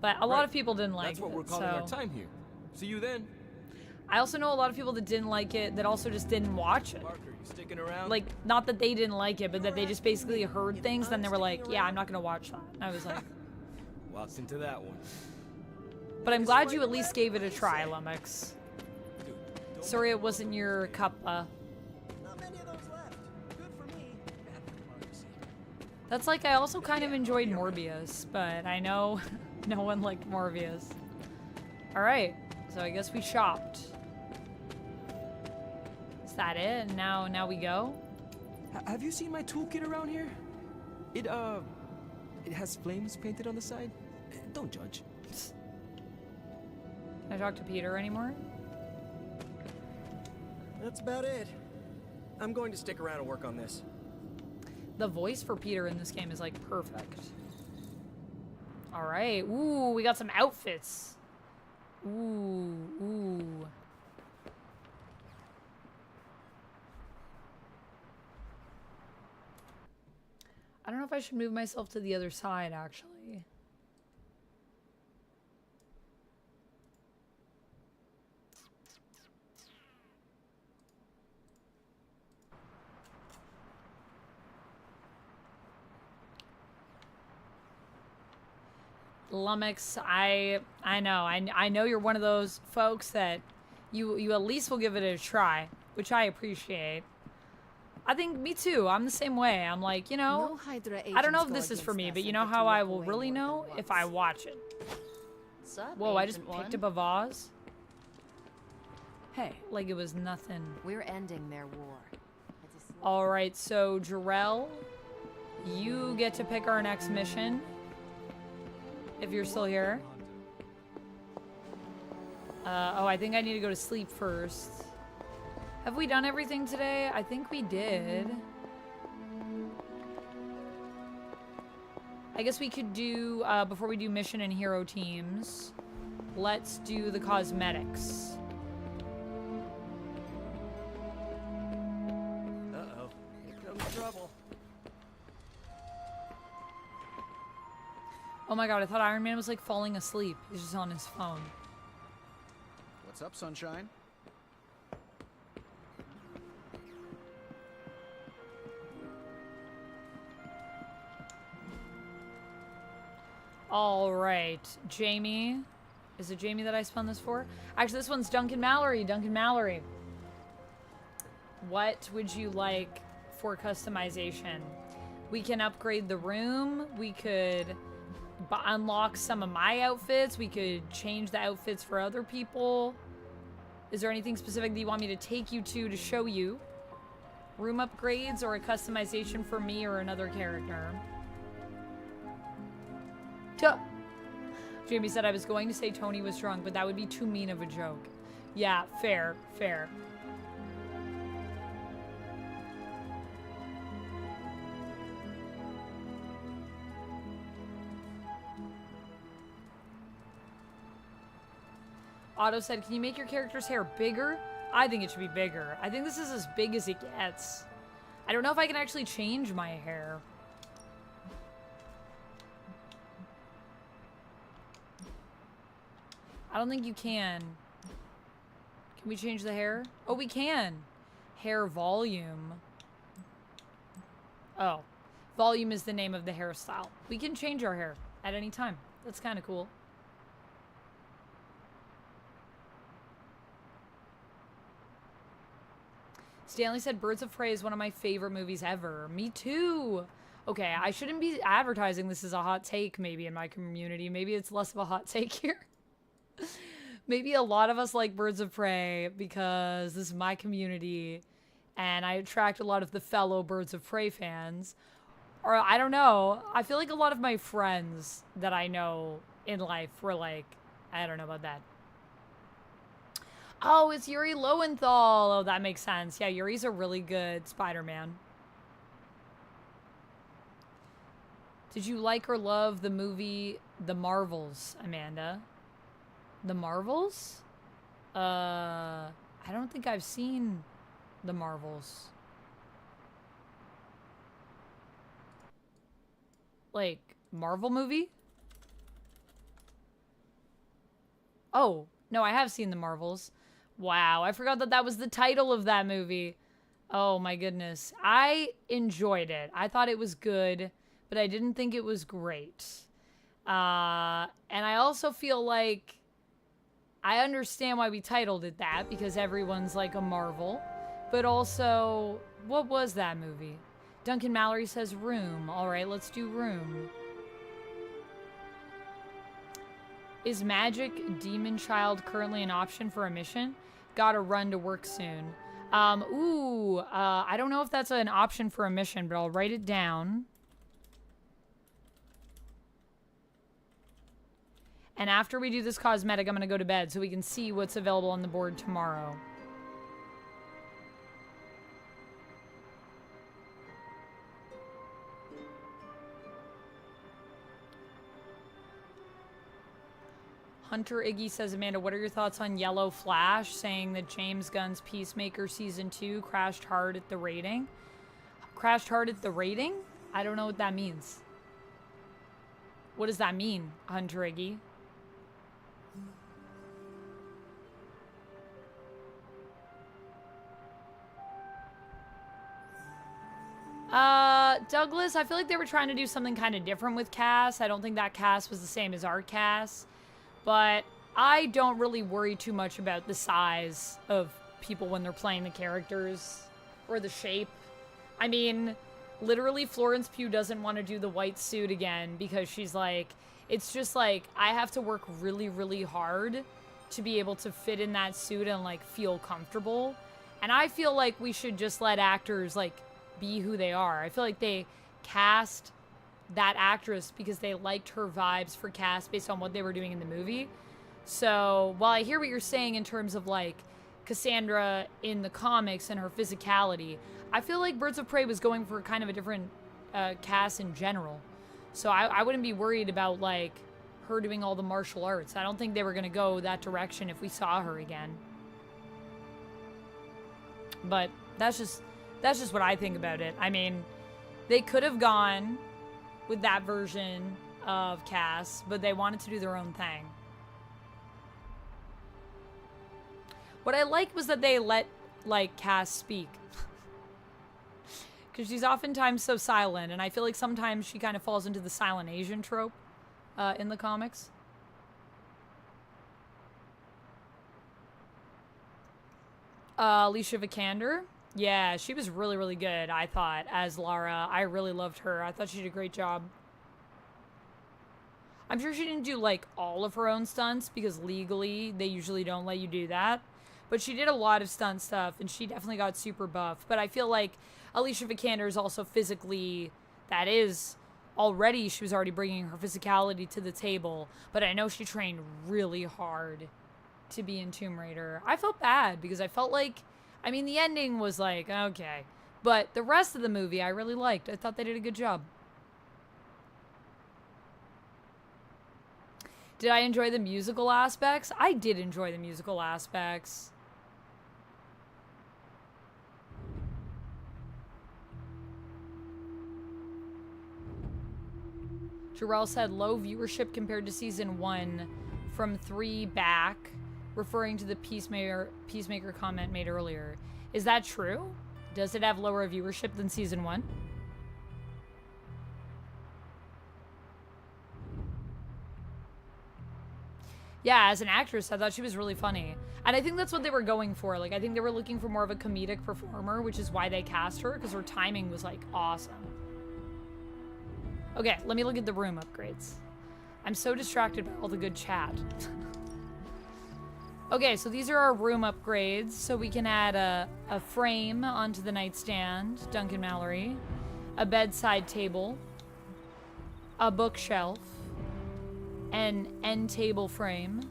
But a lot of people didn't like That's what it. we're calling so. our time here. See you then. I also know a lot of people that didn't like it that also just didn't watch it. Parker, you sticking around? Like, not that they didn't like it, but that they just basically heard things, then they were like, yeah, I'm not going to watch that. And I was like... Walks into that one. But I'm glad you at least gave it a try, Lumix. Sorry it wasn't your cup. Not many of those left. Good for me, bad for democracy. That's like, I also kind of enjoyed Morbius, but I know no one liked Morbius. Alright, so I guess we shopped. Is that it? And now we go? Have you seen my toolkit around here? It has flames painted on the side. Don't judge. Can I talk to Peter anymore? That's about it. I'm going to stick around and work on this. The voice for Peter in this game is like perfect. Alright, ooh, we got some outfits. Ooh. I don't know if I should move myself to the other side, actually. Lummox, I know. I know you're one of those folks that you at least will give it a try, which I appreciate. I think me too. I'm the same way. I'm like, you know, No Hydra I don't know agents if go this is for against me, us but you and know get to how I look will away really more than know if I once. watch it. Sup, Whoa, I just Agent picked One? up a vase. Hey, Like it was nothing. we're ending their war. All right, so Jarrell, you get to pick our next mission. If you're still here. Oh, I think I need to go to sleep first. Have we done everything today? I think we did. I guess we could do, before we do mission and hero teams, let's do the cosmetics. Uh-oh. Here comes trouble. Oh my god, I thought Iron Man was like falling asleep. He's just on his phone. What's up, sunshine? All right, Jamie. Is it Jamie that I spun this for? Actually, this one's Duncan Mallory. Duncan Mallory. What would you like for customization? We can upgrade the room. We could unlock some of my outfits. We could change the outfits for other people. Is there anything specific that you want me to take you to show you? Room upgrades or a customization for me or another character? Tuh. Jamie said I was going to say Tony was drunk, but that would be too mean of a joke. Yeah, fair, fair. Otto said, can you make your character's hair bigger? I think it should be bigger. I think this is as big as it gets. I don't know if I can actually change my hair. I don't think you can. Can we change the hair? Oh, we can. Hair volume. Oh. Volume is the name of the hairstyle. We can change our hair at any time. That's kind of cool. Stanley said Birds of Prey is one of my favorite movies ever. Me too. Okay, I shouldn't be advertising this as a hot take maybe in my community. Maybe it's less of a hot take here. Maybe a lot of us like Birds of Prey because this is my community and I attract a lot of the fellow Birds of Prey fans. Or I don't know. I feel like a lot of my friends that I know in life were like, I don't know about that. Oh, it's Yuri Lowenthal. Oh, that makes sense. Yeah, Yuri's a really good Spider-Man. Did you like or love the movie The Marvels, Amanda? The Marvels? I don't think I've seen The Marvels. Like, Marvel movie? Oh, no, I have seen The Marvels. Wow, I forgot that that was the title of that movie. Oh my goodness. I enjoyed it. I thought it was good, but I didn't think it was great. And I also feel like I understand why we titled it that, because everyone's like a Marvel. But also, what was that movie? Duncan Mallory says Room. All right, let's do Room. Is Magik Demon Child currently an option for a mission? Gotta run to work soon. I don't know if that's an option for a mission, but I'll write it down. And after we do this cosmetic, I'm gonna go to bed so we can see what's available on the board tomorrow. Hunter Iggy says, Amanda, what are your thoughts on Yellow Flash saying that James Gunn's Peacemaker Season 2 crashed hard at the rating? Crashed hard at the rating? I don't know what that means. What does that mean, Hunter Iggy? Douglas, I feel like they were trying to do something kind of different with Cass. I don't think that Cass was the same as our Cass. But I don't really worry too much about the size of people when they're playing the characters or the shape. I mean, literally Florence Pugh doesn't want to do the white suit again because she's like, it's just like, I have to work really, really hard to be able to fit in that suit and like feel comfortable. And I feel like we should just let actors like be who they are. I feel like they cast that actress because they liked her vibes for Cass based on what they were doing in the movie. So while I hear what you're saying in terms of like Cassandra in the comics and her physicality, I feel like Birds of Prey was going for kind of a different Cass in general. So I wouldn't be worried about like her doing all the martial arts. I don't think they were going to go that direction if we saw her again. But that's just what I think about it. I mean, they could have gone with that version of Cass, but they wanted to do their own thing. What I liked was that they let, like, Cass speak. Because she's oftentimes so silent, and I feel like sometimes she kind of falls into the silent Asian trope in the comics. Alicia Vikander. Yeah, she was really, really good, I thought, as Lara. I really loved her. I thought she did a great job. I'm sure she didn't do, like, all of her own stunts, because legally, they usually don't let you do that. But she did a lot of stunt stuff, and she definitely got super buff. But I feel like Alicia Vikander is also physically, that is, already, she was already bringing her physicality to the table. But I know she trained really hard to be in Tomb Raider. I felt bad, because I felt like, I mean, the ending was like, okay. But the rest of the movie I really liked. I thought they did a good job. Did I enjoy the musical aspects? I did enjoy the musical aspects. Jarrell said low viewership compared to season 1 from 3 back, referring to the Peacemaker comment made earlier. Is that true? Does it have lower viewership than season 1? Yeah, as an actress, I thought she was really funny. And I think that's what they were going for. Like, I think they were looking for more of a comedic performer, which is why they cast her, because her timing was, like, awesome. Okay, let me look at the room upgrades. I'm so distracted by all the good chat. Okay, so these are our room upgrades. So we can add a frame onto the nightstand, Duncan Mallory, a bedside table, a bookshelf, an end table frame,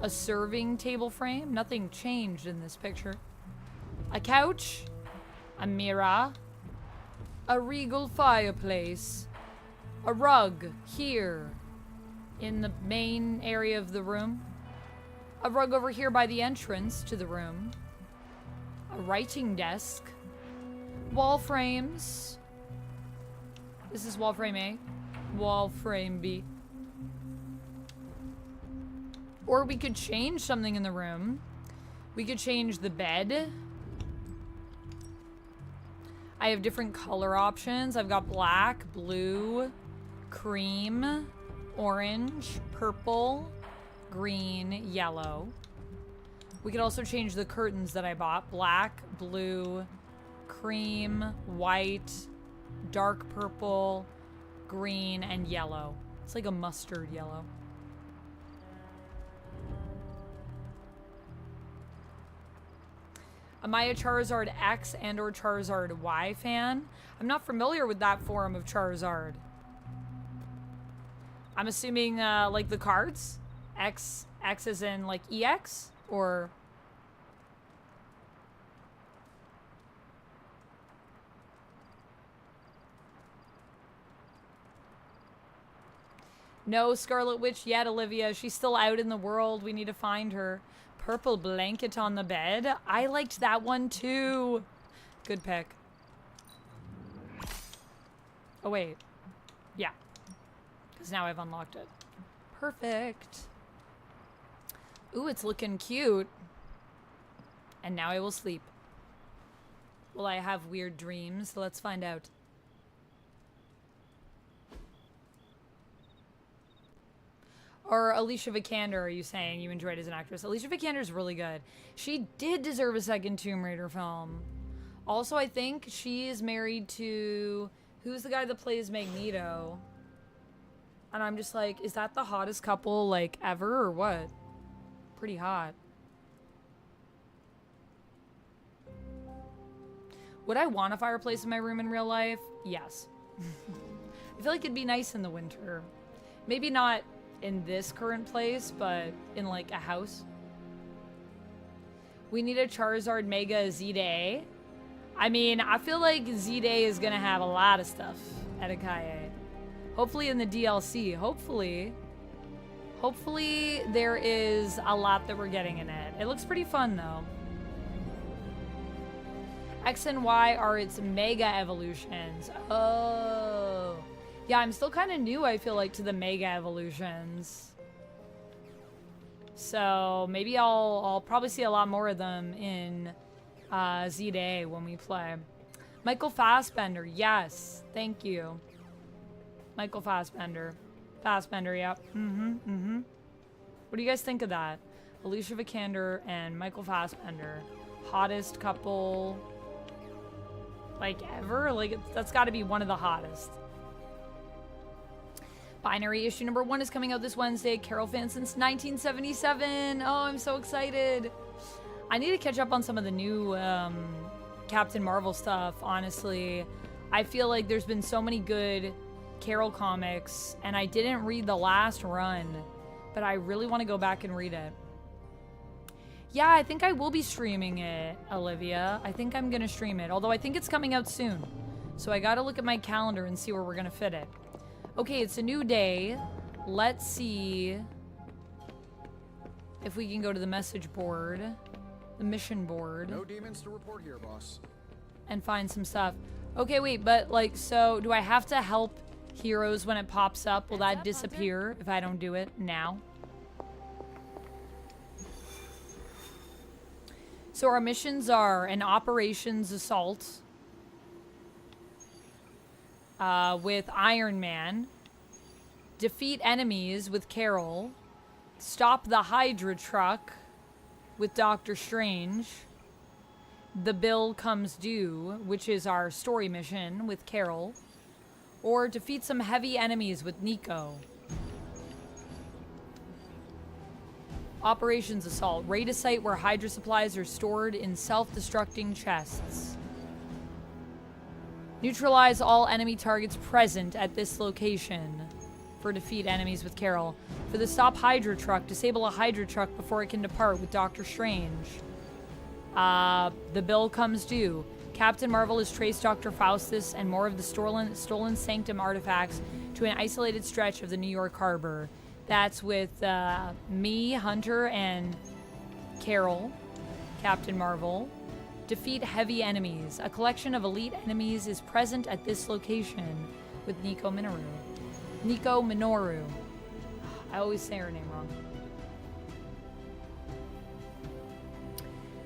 a serving table frame. Nothing changed in this picture. A couch, a mirror, a regal fireplace, a rug here in the main area of the room, a rug over here by the entrance to the room, a writing desk, wall frames. This is wall frame A, wall frame B. Or we could change something in the room. We could change the bed. I have different color options. I've got black, blue, cream, orange, purple, green, yellow. We could also change the curtains that I bought. Black, blue, cream, white, dark purple, green, and yellow. It's like a mustard yellow. Am I a Charizard X and or Charizard Y fan? I'm not familiar with that form of Charizard. I'm assuming like the cards? X as in like EX? Or... No Scarlet Witch yet, Olivia. She's still out in the world. We need to find her. Purple blanket on the bed. I liked that one too. Good pick. Oh, wait. Yeah. Because now I've unlocked it. Perfect. Ooh, it's looking cute. And now I will sleep. Will I have weird dreams? Let's find out. Or Alicia Vikander, are you saying you enjoyed as an actress? Alicia Vikander is really good. She did deserve a second Tomb Raider film. Also, I think she is married to... Who's the guy that plays Magneto? And I'm just like, is that the hottest couple, like, ever, or what? Pretty hot. Would I want a fireplace in my room in real life? Yes. I feel like it'd be nice in the winter. Maybe not in this current place, but in, like, a house. We need a Charizard Mega Z-Day. I mean, I feel like Z-Day is gonna have a lot of stuff at Akaye. Hopefully in the DLC. Hopefully there is a lot that we're getting in it. It looks pretty fun, though. X and Y are its Mega Evolutions. Oh. Yeah, I'm still kind of new, I feel like, to the Mega Evolutions. So maybe I'll probably see a lot more of them in Z-Day when we play. Michael Fassbender, yes. Thank you. Michael Fassbender. Yep. What do you guys think of that? Alicia Vikander and Michael Fassbender. Hottest couple, like, ever? Like, that's got to be one of the hottest. Binary issue number 1 is coming out this Wednesday. Carol fan since 1977. Oh, I'm so excited. I need to catch up on some of the new Captain Marvel stuff, honestly. I feel like there's been so many good Carol comics, and I didn't read the last run, but I really want to go back and read it. Yeah, I think I will be streaming it, Olivia. I think I'm going to stream it, although I think it's coming out soon. So I got to look at my calendar and see where we're going to fit it. Okay, it's a new day. Let's see if we can go to the message board, the mission board. No demons to report here, boss. And find some stuff. Okay, wait, but like, so do I have to help heroes when it pops up? Will that disappear if I don't do it now? So our missions are an operations assault with Iron Man, defeat enemies with Carol, stop the Hydra truck with Doctor Strange, The Bill Comes Due, which is our story mission with Carol, or defeat some heavy enemies with Nico. Operations Assault. Raid a site where Hydra supplies are stored in self-destructing chests. Neutralize all enemy targets present at this location. For defeat enemies with Carol. For the stop Hydra truck, disable a Hydra truck before it can depart with Doctor Strange. The Bill Comes Due. Captain Marvel has traced Dr. Faustus and more of the stolen Sanctum artifacts to an isolated stretch of the New York harbor. That's with me, Hunter, and Carol, Captain Marvel. Defeat heavy enemies. A collection of elite enemies is present at this location with Nico Minoru. Nico Minoru. I always say her name wrong.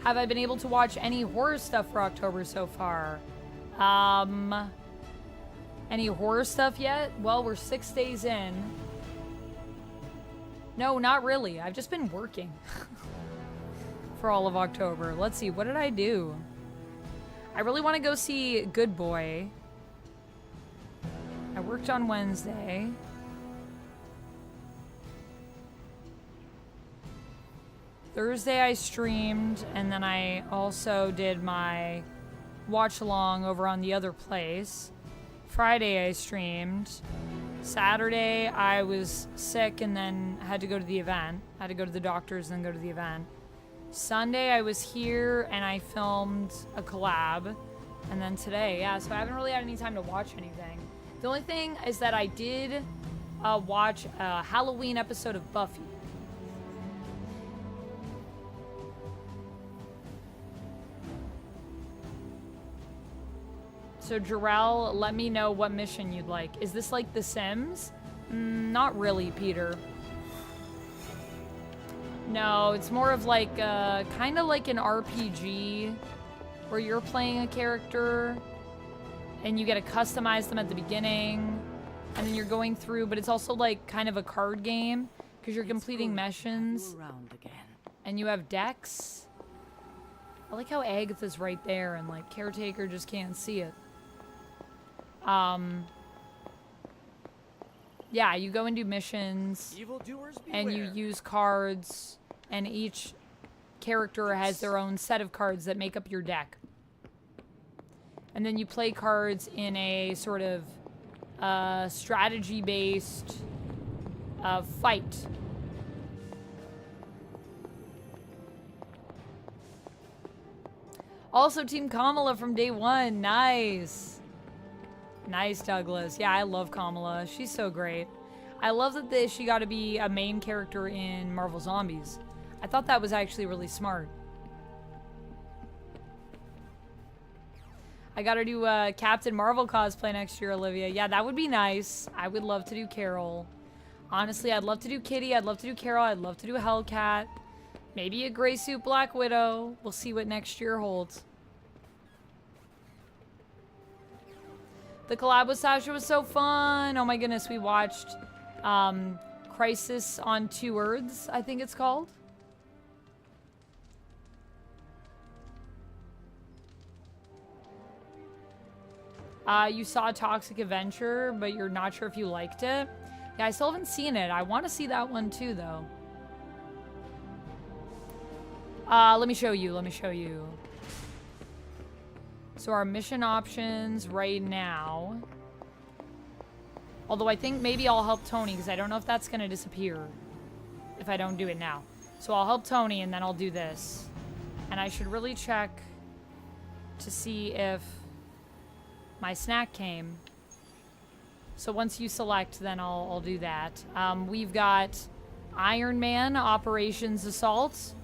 Have I been able to watch any horror stuff for October so far? Any horror stuff yet? Well, we're 6 days in. No, not really. I've just been working for all of October. Let's see, what did I do? I really want to go see Good Boy. I worked on Wednesday. Thursday I streamed, and then I also did my watch along over on the other place. Friday I streamed. Saturday I was sick and then had to go to the event. I had to go to the doctor's and then go to the event. Sunday I was here and I filmed a collab. And then today, yeah, so I haven't really had any time to watch anything. The only thing is that I did watch a Halloween episode of Buffy. So Jarrell, let me know what mission you'd like. Is this like The Sims? Not really, Peter. No, it's more of like kind of like an RPG where you're playing a character and you get to customize them at the beginning, and then you're going through, but it's also like kind of a card game because you're completing missions and you have decks. I like how Agatha's right there and like Caretaker just can't see it. Yeah, you go and do missions and you use cards, and each character has their own set of cards that make up your deck. And then you play cards in a sort of strategy-based fight. Also, Team Kamala from day one. Nice. Nice, Douglas. Yeah, I love Kamala. She's so great. I love that she got to be a main character in Marvel Zombies. I thought that was actually really smart. I gotta do Captain Marvel cosplay next year, Olivia. Yeah, that would be nice. I would love to do Carol. Honestly, I'd love to do Kitty. I'd love to do Carol. I'd love to do Hellcat. Maybe a gray suit Black Widow. We'll see what next year holds. The collab with Sasha was so fun. Oh my goodness, we watched Crisis on Two Earths, I think it's called. You saw Toxic Adventure, but you're not sure if you liked it. Yeah, I still haven't seen it. I want to see that one too, though. Let me show you. Let me show you. So our mission options right now. Although I think maybe I'll help Tony, because I don't know if that's going to disappear if I don't do it now. So I'll help Tony, and then I'll do this. And I should really check to see if my snack came. So once you select, then I'll do that. We've got Iron Man, Operations Assault.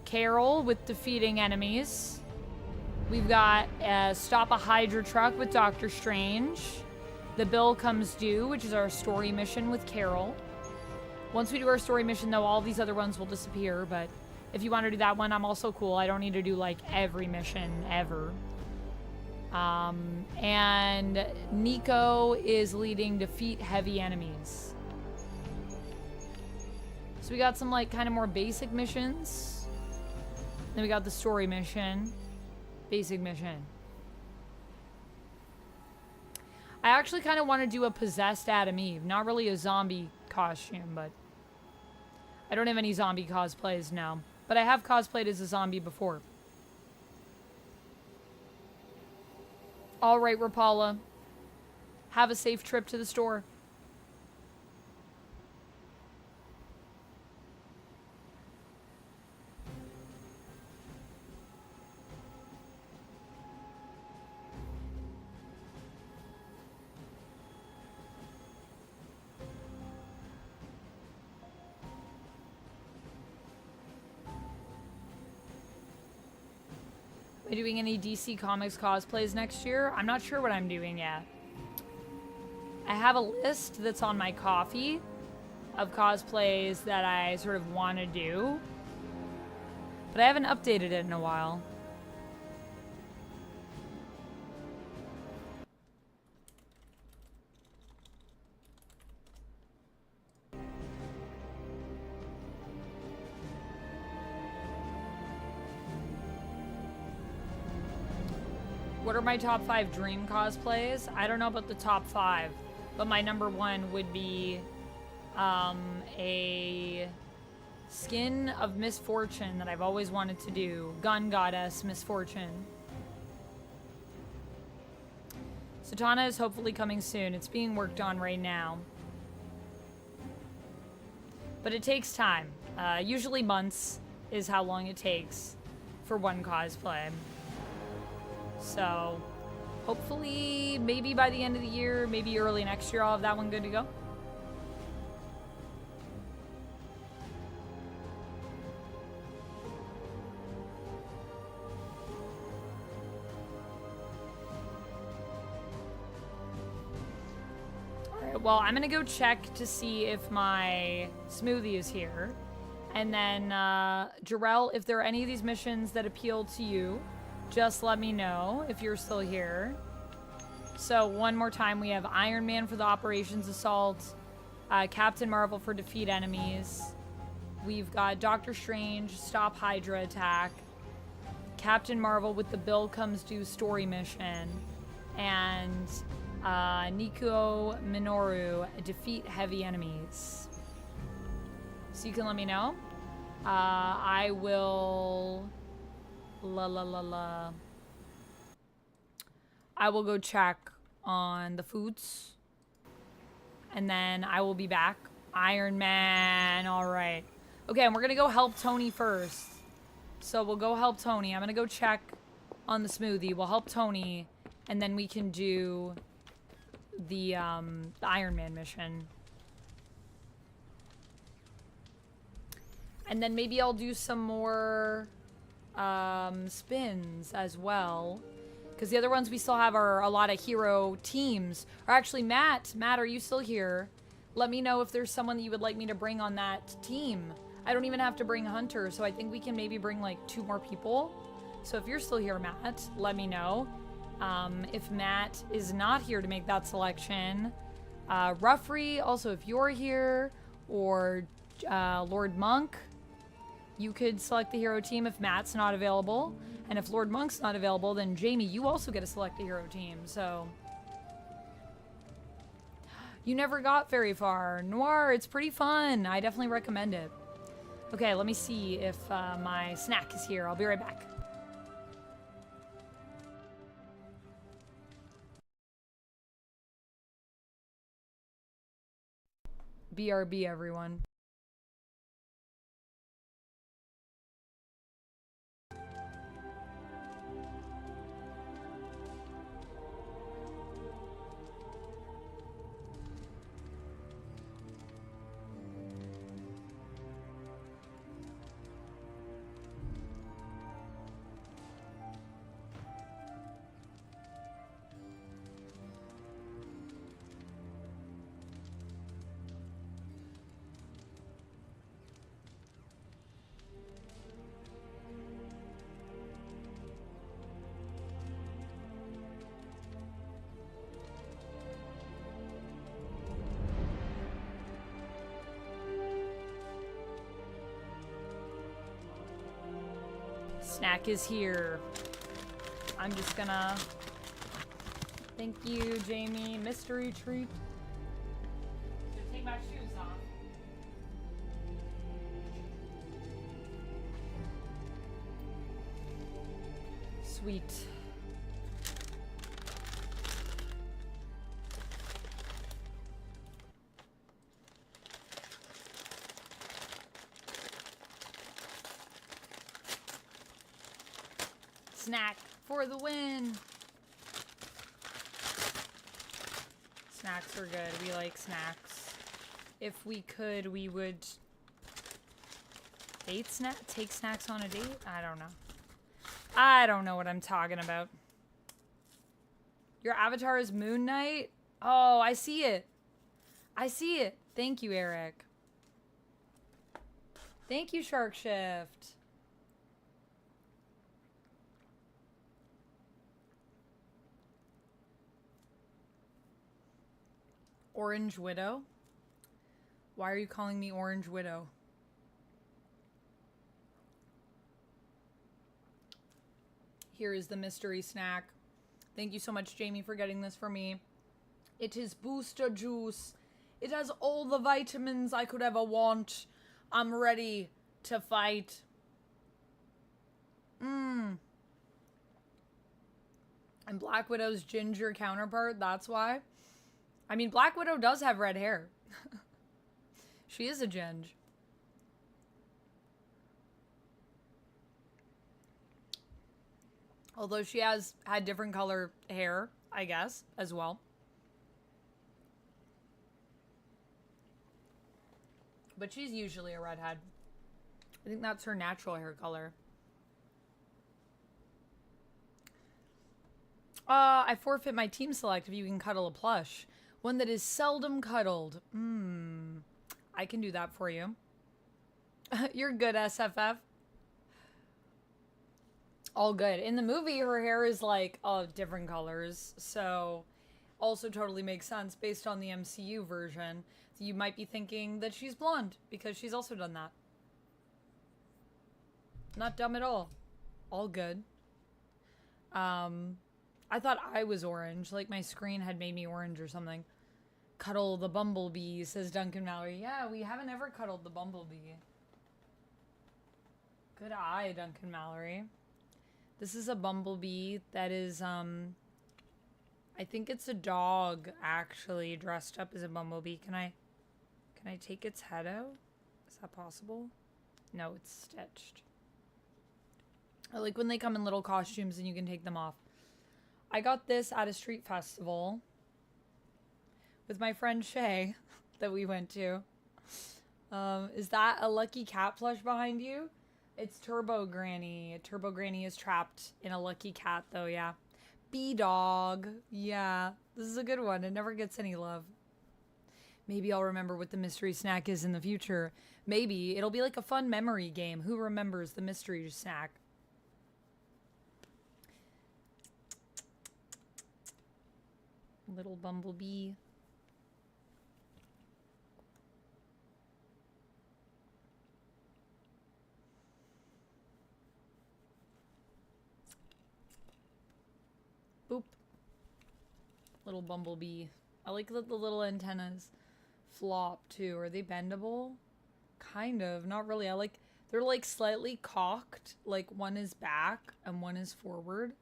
Carol with defeating enemies. We've got Stop a Hydra Truck with Doctor Strange. The Bill Comes Due, which is our story mission with Carol. Once we do our story mission, though, all these other ones will disappear. But if you want to do that one, I'm also cool. I don't need to do, like, every mission ever. And Nico is leading Defeat Heavy Enemies. So we got some, like, kind of more basic missions. Then we got the story mission. Basic mission. I actually kind of want to do a possessed Adam Eve. Not really a zombie costume, but I don't have any zombie cosplays now. But I have cosplayed as a zombie before. All right, Rapala. Have a safe trip to the store. Am I doing any DC Comics cosplays next year? I'm not sure what I'm doing yet. I have a list that's on my coffee of cosplays that I sort of want to do, but I haven't updated it in a while. What are my top 5 dream cosplays? I don't know about the top 5, but my number 1 would be a Skin of Misfortune that I've always wanted to do. Gun Goddess Misfortune. Satana is hopefully coming soon. It's being worked on right now. But it takes time. Usually months is how long it takes for one cosplay. So, hopefully, maybe by the end of the year, maybe early next year, I'll have that one good to go. Alright, well, I'm gonna go check to see if my smoothie is here. And then, Jarrell, if there are any of these missions that appeal to you, just let me know if you're still here. So one more time, we have Iron Man for the Operations Assault, Captain Marvel for defeat enemies. We've got Doctor Strange, stop Hydra attack, Captain Marvel with the Bill Comes Due story mission, and Nico Minoru, defeat heavy enemies. So you can let me know. I will... I will go check on the foods. And then I will be back. Iron Man. All right. Okay, and we're going to go help Tony first. So we'll go help Tony. I'm going to go check on the smoothie. We'll help Tony. And then we can do the Iron Man mission. And then maybe I'll do some more spins as well. Because the other ones we still have are a lot of hero teams. Or actually, Matt, are you still here? Let me know if there's someone that you would like me to bring on that team. I don't even have to bring Hunter, so I think we can maybe bring like 2 more people. So if you're still here, Matt, let me know. If Matt is not here to make that selection, Ruffrey, also if you're here, or Lord Monk, you could select the hero team if Matt's not available. And if Lord Monk's not available, then Jamie, you also get to select a hero team, so... You never got very far. Noir, it's pretty fun. I definitely recommend it. Okay, let me see if my snack is here. I'll be right back. BRB, everyone. Snack is here. I'm just gonna... Thank you, Jamie. Mystery treat. Should take my shoes off. Sweet. Snack for the win. Snacks are good. We like snacks. If we could, we would take snacks on a date? I don't know. I don't know what I'm talking about. Your avatar is Moon Knight? Oh, I see it. I see it. Thank you, Eric. Thank you, Shark Shift. Orange Widow? Why are you calling me Orange Widow? Here is the mystery snack. Thank you so much, Jamie, for getting this for me. It is booster juice. It has all the vitamins I could ever want. I'm ready to fight. And Black Widow's ginger counterpart, that's why. I mean, Black Widow does have red hair. She is a ginge. Although she has had different color hair, I guess, as well. But she's usually a redhead. I think that's her natural hair color. I forfeit my team select if you can cuddle a plush. One that is seldom cuddled. I can do that for you. You're good, SFF. All good. In the movie, her hair is like of different colors, so also totally makes sense based on the MCU version. So you might be thinking that she's blonde because she's also done that. Not dumb at all. All good. I thought I was orange, like my screen had made me orange or something. Cuddle the bumblebee, says Duncan Mallory. Yeah, we haven't ever cuddled the bumblebee. Good eye, Duncan Mallory. This is a bumblebee that is, I think it's a dog, actually, dressed up as a bumblebee. Can I take its head out? Is that possible? No, it's stitched. I like when they come in little costumes and you can take them off. I got this at a street festival with my friend Shay that we went to. Is that a Lucky Cat plush behind you? It's Turbo Granny. Turbo Granny is trapped in a Lucky Cat, though, yeah. B-Dog. Yeah, this is a good one. It never gets any love. Maybe I'll remember what the mystery snack is in the future. Maybe. It'll be like a fun memory game. Who remembers the mystery snack? Little bumblebee. Boop. Little bumblebee. I like that the little antennas flop too. Are they bendable? Kind of. Not really. They're like slightly cocked. Like one is back and one is forward.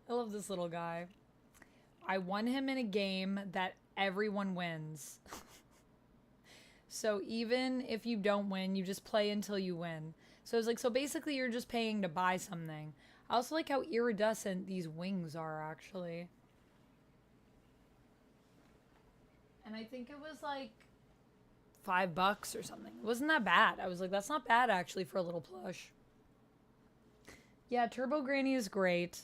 I love this little guy. I won him in a game that everyone wins. So even if you don't win, you just play until you win. So it's like, so basically you're just paying to buy something. I also like how iridescent these wings are, actually. And I think it was like $5 or something. It wasn't that bad. I was like, that's not bad actually for a little plush. Yeah, Turbo Granny is great.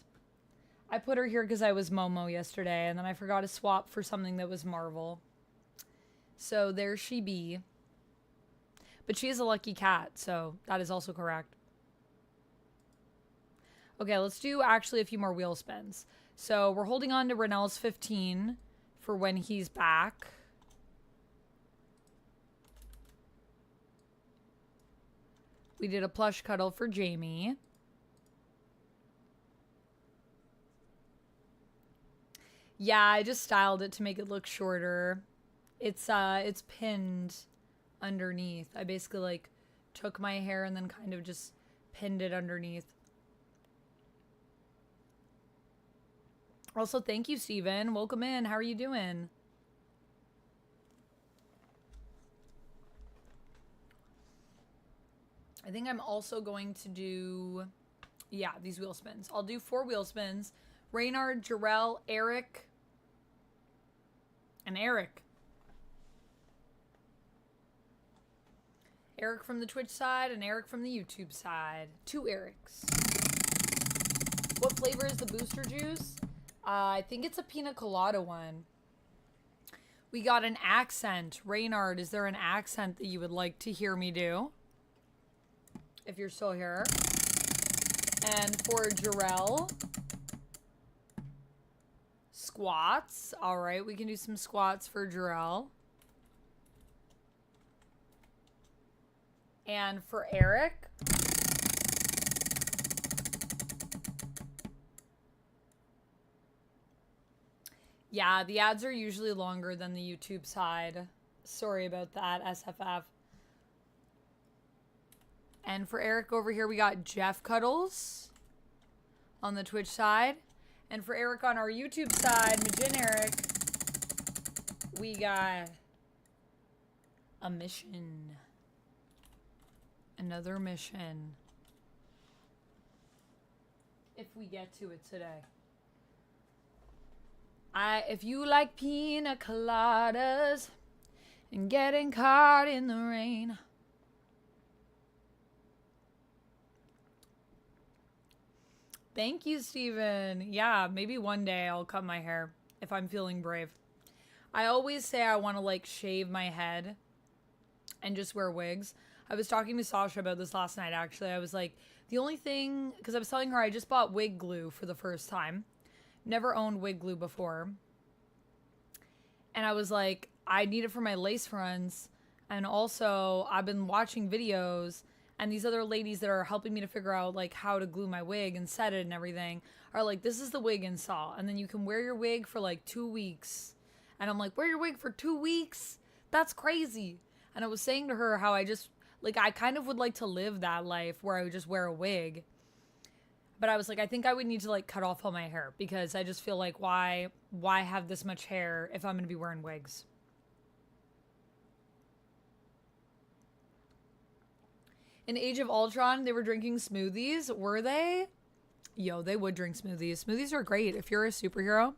I put her here because I was Momo yesterday, and then I forgot to swap for something that was Marvel. So there she be. But she is a lucky cat, so that is also correct. Okay, let's do actually a few more wheel spins. So we're holding on to Renell's 15 for when he's back. We did a plush cuddle for Jamie. Yeah, I just styled it to make it look shorter. It's pinned underneath. I basically like took my hair and then kind of just pinned it underneath. Also, thank you, Steven. Welcome in. How are you doing? I think I'm also going to do, yeah, these wheel spins. I'll do 4 wheel spins. Reynard, Jarrell, Eric, and Eric. Eric from the Twitch side and Eric from the YouTube side. 2 Erics. What flavor is the booster juice? I think it's a pina colada one. We got an accent. Reynard, is there an accent that you would like to hear me do? If you're still here. And for Jarrell, squats. All right, we can do some squats for Jarrell. And for Eric, yeah, the ads are usually longer than the YouTube side. Sorry about that, SFF. And for Eric over here, we got Jeff Cuddles on the Twitch side. And for Eric on our YouTube side, Majin Eric, we got a mission. Another mission. If we get to it today. If you like pina coladas and getting caught in the rain. Thank you, Steven. Yeah, maybe one day I'll cut my hair if I'm feeling brave. I always say I want to like shave my head and just wear wigs. I was talking to Sasha about this last night, actually. I was like, the only thing, because I was telling her I just bought wig glue for the first time. Never owned wig glue before. And I was like, I need it for my lace fronts. And also, I've been watching videos, and these other ladies that are helping me to figure out like how to glue my wig and set it and everything are like, this is the wig install. And then you can wear your wig for like 2 weeks. And I'm like, wear your wig for 2 weeks? That's crazy. And I was saying to her how I just, like, I kind of would like to live that life where I would just wear a wig. But I was like, I think I would need to like cut off all my hair, because I just feel like why have this much hair if I'm going to be wearing wigs? In Age of Ultron, they were drinking smoothies. Were they? Yo, they would drink smoothies. Smoothies are great if you're a superhero.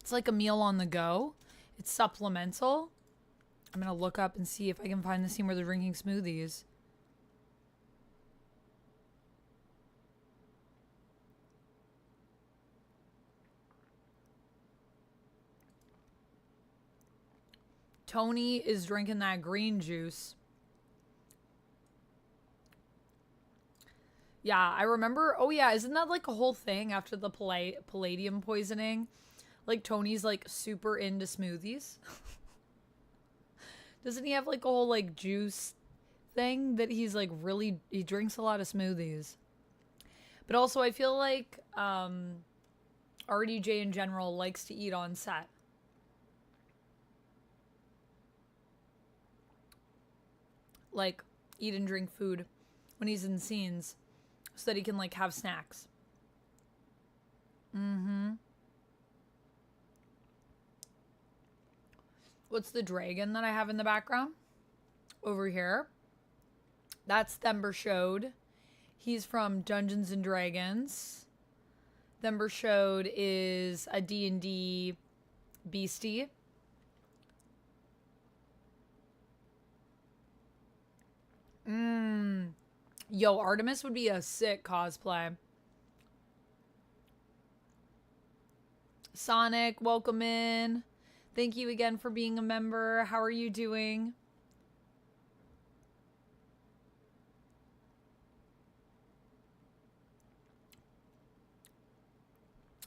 It's like a meal on the go. It's supplemental. I'm going to look up and see if I can find the scene where they're drinking smoothies. Tony is drinking that green juice. Yeah, I remember. Oh, yeah. Isn't that like a whole thing after the palladium poisoning? Like, Tony's like super into smoothies. Doesn't he have like a whole like juice thing that he's like really, he drinks a lot of smoothies. But also, I feel like RDJ in general likes to eat on set. Like, eat and drink food when he's in scenes so that he can like have snacks. What's the dragon that I have in the background? Over here. That's Thember Shode. He's from Dungeons and Dragons. Thember Shode is a D&D beastie. Yo, Artemis would be a sick cosplay. Sonic, welcome in. Thank you again for being a member. How are you doing?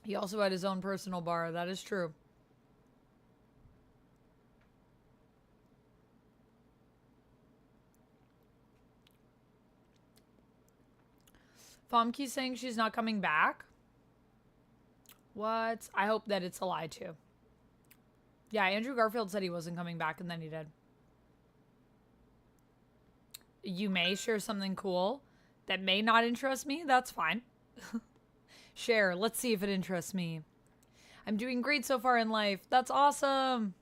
He also had his own personal bar. That is true. Fomke's saying she's not coming back. What? I hope that it's a lie too. Yeah, Andrew Garfield said he wasn't coming back, and then he did. You may share something cool that may not interest me. That's fine. Share. Let's see if it interests me. I'm doing great so far in life. That's awesome.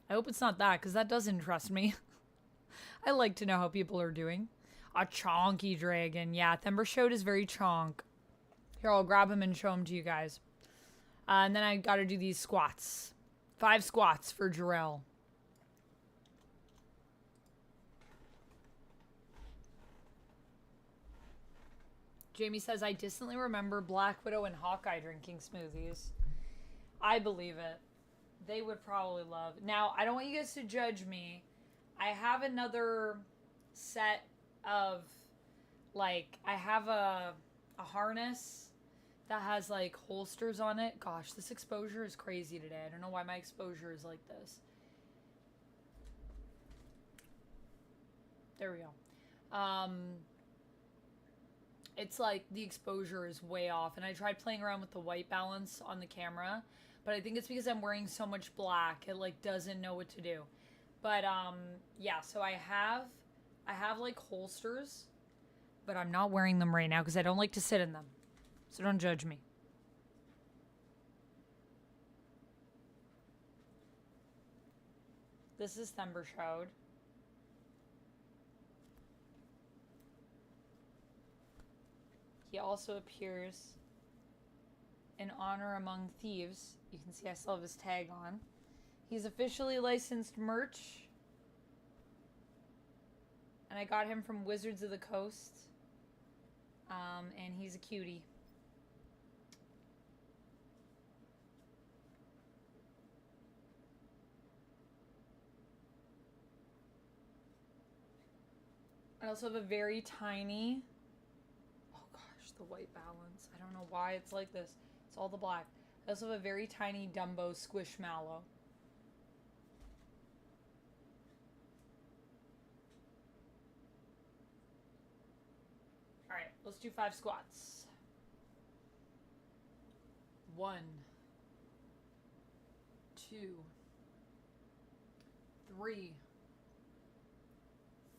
I hope it's not that, because that does interest me. I like to know how people are doing. A chonky dragon. Yeah, Thember Shode is very chonk. Here, I'll grab him and show him to you guys. And then I gotta do these squats. 5 squats for Jarrell. Jamie says, I distantly remember Black Widow and Hawkeye drinking smoothies. I believe it. They would probably love. Now, I don't want you guys to judge me. I have another set of, like, I have a harness that has like holsters on it. Gosh, this exposure is crazy today. I don't know why my exposure is like this. There we go. It's like the exposure is way off, and I tried playing around with the white balance on the camera, but I think it's because I'm wearing so much black, it like doesn't know what to do. But yeah, so I have like holsters, but I'm not wearing them right now because I don't like to sit in them. So don't judge me. This is Thember Shode. He also appears in Honor Among Thieves. You can see I still have his tag on. He's officially licensed merch. And I got him from Wizards of the Coast. And he's a cutie. I also have a very tiny, oh gosh, the white balance. I don't know why it's like this. It's all the black. I also have a very tiny Dumbo Squishmallow. Alright, let's do 5 squats. 1, 2, 3,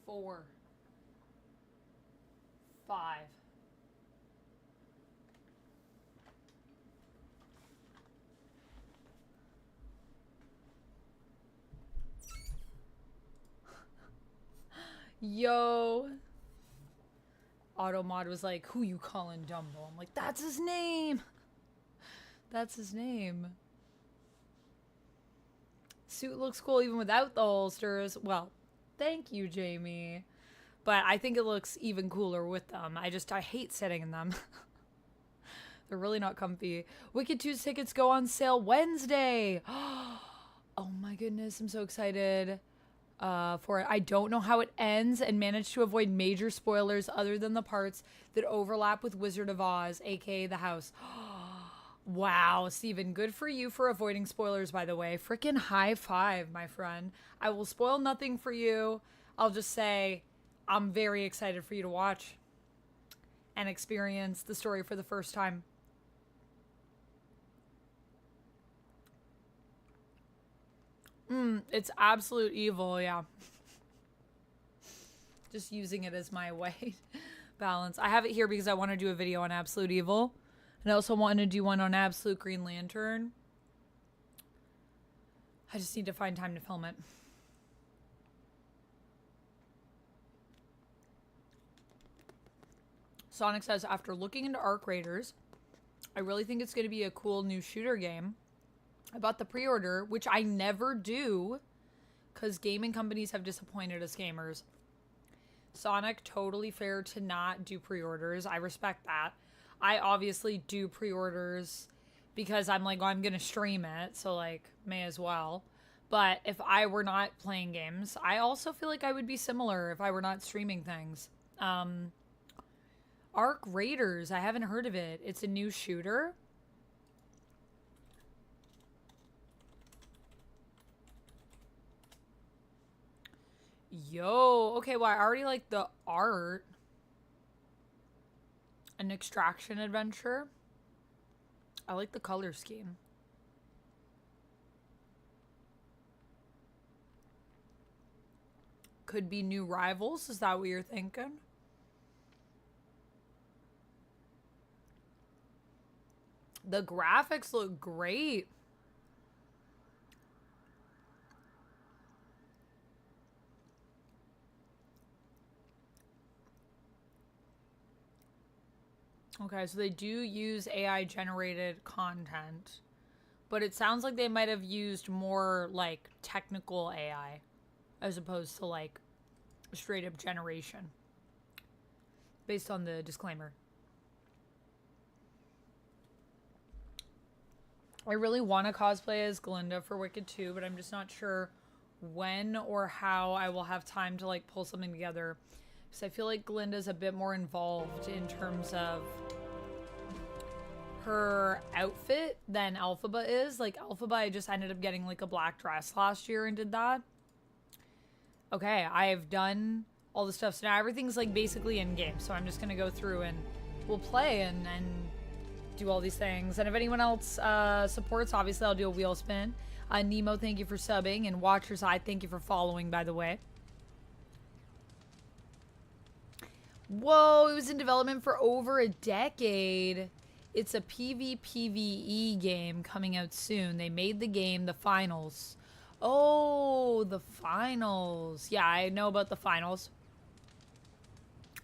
4, 5. Yo. Automod was like, who you calling Dumbo? I'm like, that's his name. That's his name. Suit looks cool even without the holsters. Well, thank you, Jamie. But I think it looks even cooler with them. I hate sitting in them. They're really not comfy. Wicked 2's tickets go on sale Wednesday. Oh my goodness, I'm so excited for it. I don't know how it ends and managed to avoid major spoilers other than the parts that overlap with Wizard of Oz, aka the house. Wow, Steven, good for you for avoiding spoilers, by the way. Freaking high five, my friend. I will spoil nothing for you. I'll just say I'm very excited for you to watch and experience the story for the first time. It's absolute evil, yeah. Just using it as my white balance. I have it here because I want to do a video on Absolute Evil. And I also want to do one on Absolute Green Lantern. I just need to find time to film it. Sonic says, after looking into Arc Raiders, I really think it's going to be a cool new shooter game. I bought the pre-order, which I never do because gaming companies have disappointed us gamers. Sonic, totally fair to not do pre-orders. I respect that. I obviously do pre-orders because I'm like, well, I'm going to stream it, so like, may as well. But if I were not playing games, I also feel like I would be similar if I were not streaming things. Arc Raiders, I haven't heard of it. It's a new shooter. Yo, okay, well, I already like the art. An extraction adventure. I like the color scheme. Could be new rivals, is that what you're thinking? The graphics look great. Okay, so they do use AI generated content, but it sounds like they might have used more like technical AI as opposed to like straight up generation based on the disclaimer. I really want to cosplay as Glinda for Wicked 2, but I'm just not sure when or how I will have time to like pull something together. Because I feel like Glinda's a bit more involved in terms of her outfit than Elphaba is. Like, Elphaba, I just ended up getting like a black dress last year and did that. Okay, I've done all the stuff. So now everything's like basically in game. So I'm just going to go through and we'll play and do all these things. And if anyone else supports, obviously I'll do a wheel spin. Nemo, thank you for subbing. And Watcher's Eye, thank you for following, by the way. Whoa, it was in development for over a decade. It's a PvPvE game coming out soon. They made the game, the finals. Oh, the finals. Yeah, I know about the finals.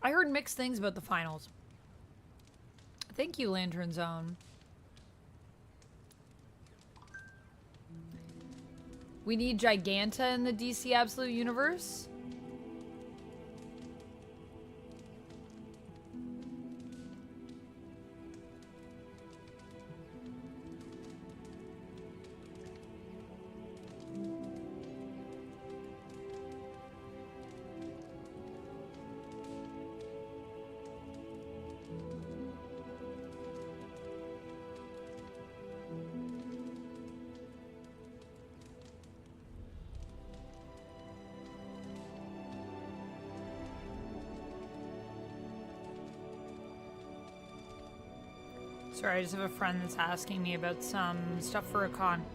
I heard mixed things about the finals. Thank you, Lantern Zone. We need Giganta in the DC Absolute Universe. Sorry, I just have a friend that's asking me about some stuff for a con.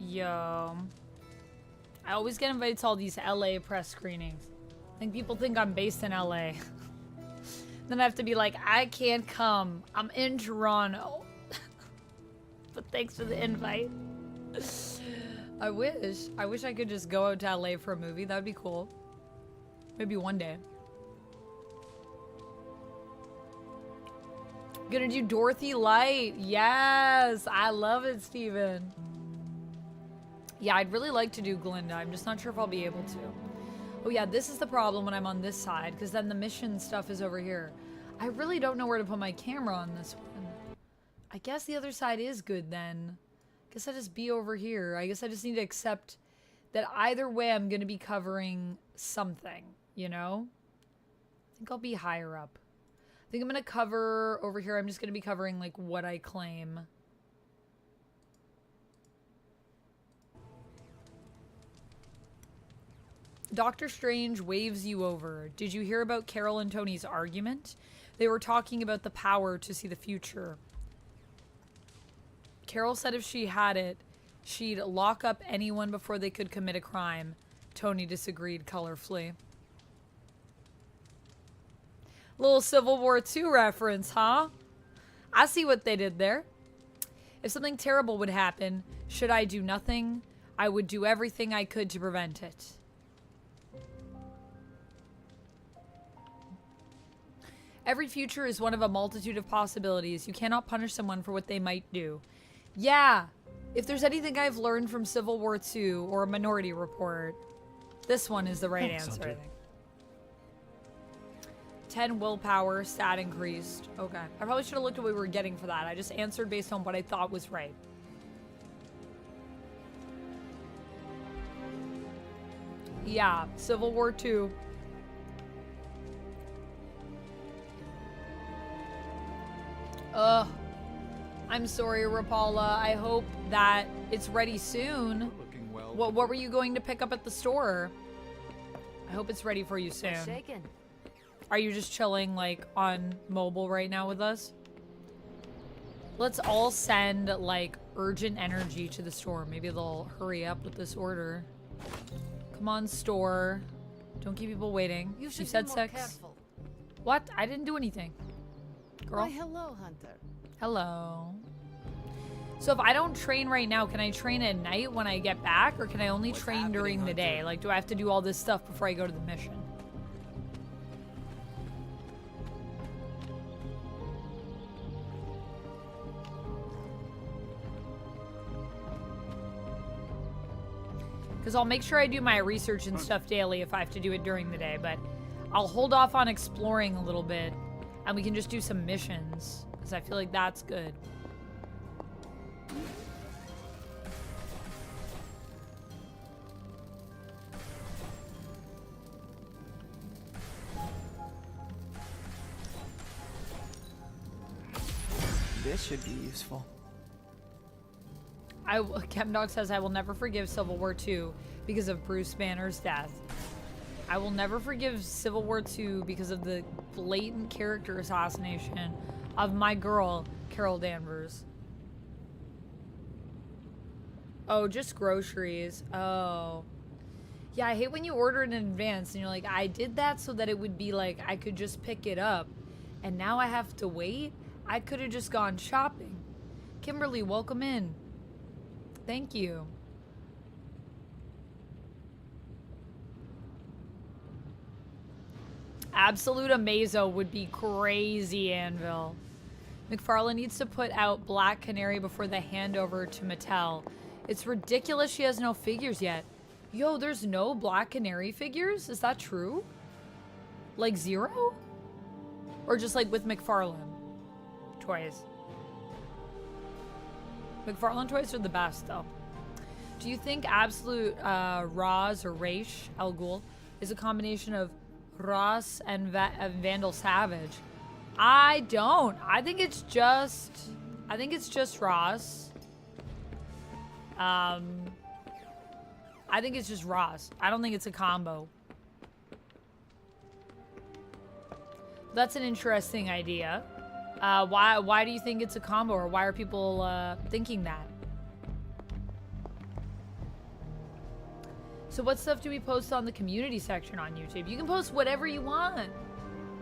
Yo. I always get invited to all these LA press screenings. I think people think I'm based in LA. Then I have to be like, I can't come. I'm in Toronto. But thanks for the invite. I wish I could just go out to LA for a movie. That would be cool. Maybe one day. Gonna do Dorothy Light. Yes, I love it, Steven. Yeah, I'd really like to do Glinda. I'm just not sure if I'll be able to. Oh yeah, this is the problem when I'm on this side, because then the mission stuff is over here. I really don't know where to put my camera on this one. I guess the other side is good then. Guess I just be over here. I guess I just need to accept that either way I'm going to be covering something, you know? I think I'll be higher up. I think I'm going to cover over here. I'm just going to be covering like what I claim. Doctor Strange waves you over. Did you hear about Carol and Tony's argument? They were talking about the power to see the future. Carol said if she had it, she'd lock up anyone before they could commit a crime. Tony disagreed colorfully. Little Civil War II reference, huh? I see what they did there. If something terrible would happen, should I do nothing? I would do everything I could to prevent it. Every future is one of a multitude of possibilities. You cannot punish someone for what they might do. Yeah, if there's anything I've learned from Civil War II or a Minority Report, this one is the right answer, I think. 10 willpower, stat increased. Okay. I probably should have looked at what we were getting for that. I just answered based on what I thought was right. Yeah, Civil War II. Ugh. I'm sorry, Rapala. I hope that it's ready soon. Well. What were you going to pick up at the store? I hope it's ready for you soon. Are you just chilling, like, on mobile right now with us? Let's all send, like, urgent energy to the store. Maybe they'll hurry up with this order. Come on, store. Don't keep people waiting. You said sex. Careful. What? I didn't do anything. Girl. Why, hello, Hunter. Hello. So if I don't train right now, can I train at night when I get back? Or can I only train during the day? Like, do I have to do all this stuff before I go to the mission? Because I'll make sure I do my research and stuff daily if I have to do it during the day. But I'll hold off on exploring a little bit. And we can just do some missions. Because I feel like that's good. This should be useful. Chemdog says, I will never forgive Civil War II because of Bruce Banner's death. I will never forgive Civil War II because of the blatant character assassination of my girl, Carol Danvers. Oh, just groceries. Oh. Yeah, I hate when you order it in advance and you're like, I did that so that it would be like, I could just pick it up. And now I have to wait? I could have just gone shopping. Kimberly, welcome in. Thank you. Absolute Amazo would be crazy, Anvil. McFarlane needs to put out Black Canary before the handover to Mattel. It's ridiculous she has no figures yet. Yo, there's no Black Canary figures? Is that true? Like 0? Or just like with McFarlane toys? McFarlane toys are the best, though. Do you think Absolute Roz or Raish Al Ghul is a combination of Ross and Vandal Savage? I don't. I think it's just Ross. I think it's just Ross. I don't think it's a combo. That's an interesting idea. Why do you think it's a combo, or why are people thinking that? So what stuff do we post on the community section on YouTube? You can post whatever you want.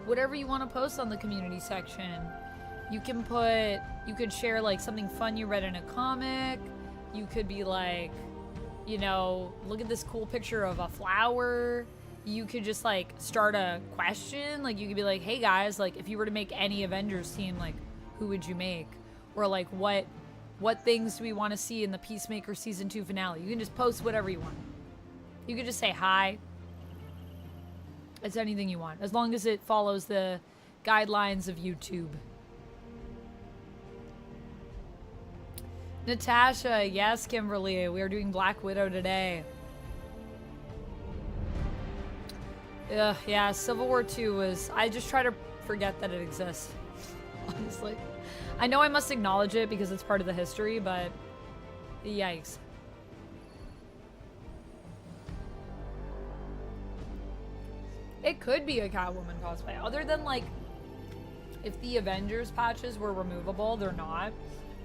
Whatever you want to post on the community section. You could share like something fun you read in a comic. You could be like, you know, look at this cool picture of a flower. You could just like start a question. Like you could be like, hey guys, like if you were to make any Avengers team, like who would you make? Or like what things do we want to see in the Peacemaker season 2 finale? You can just post whatever you want. You could just say hi. It's anything you want, as long as it follows the guidelines of YouTube. Natasha, yes, Kimberly, we are doing Black Widow today. Ugh, yeah, Civil War II was... I just try to forget that it exists, honestly. I know I must acknowledge it because it's part of the history, but yikes. It could be a Catwoman cosplay. Other than, like, if the Avengers patches were removable, they're not.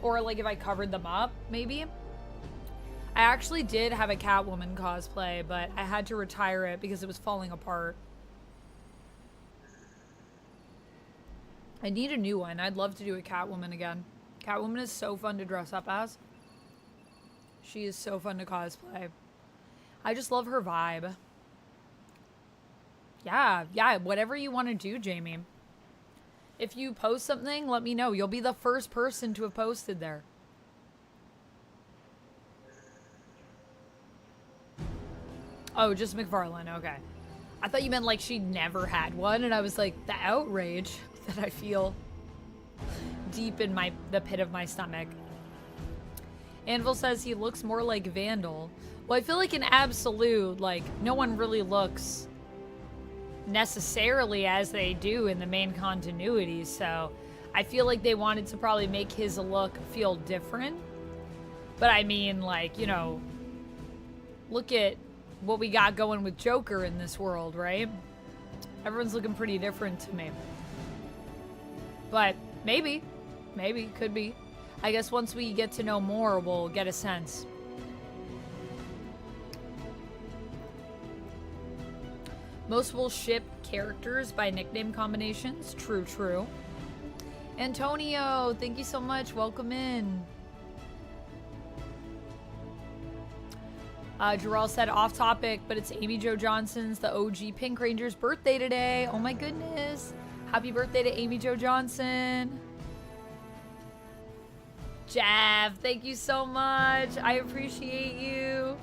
Or, like, if I covered them up, maybe. I actually did have a Catwoman cosplay, but I had to retire it because it was falling apart. I need a new one. I'd love to do a Catwoman again. Catwoman is so fun to dress up as. She is so fun to cosplay. I just love her vibe. Yeah, whatever you want to do, Jamie. If you post something, let me know. You'll be the first person to have posted there. Oh, just McFarlane, okay. I thought you meant like she never had one, and I was like, the outrage that I feel deep in the pit of my stomach. Anvil says he looks more like Vandal. Well, I feel like in Absolute, like, no one really looks necessarily as they do in the main continuity, so I feel like they wanted to probably make his look feel different. But I mean, like, you know, look at what we got going with Joker in this world, right? Everyone's looking pretty different to me. But maybe, could be. I guess once we get to know more, we'll get a sense. Most will ship characters by nickname combinations. True. Antonio, thank you so much. Welcome in. Jarrell said off topic, but it's Amy Jo Johnson's, the OG Pink Ranger's birthday today. Oh my goodness. Happy birthday to Amy Jo Johnson. Jav, thank you so much. I appreciate you.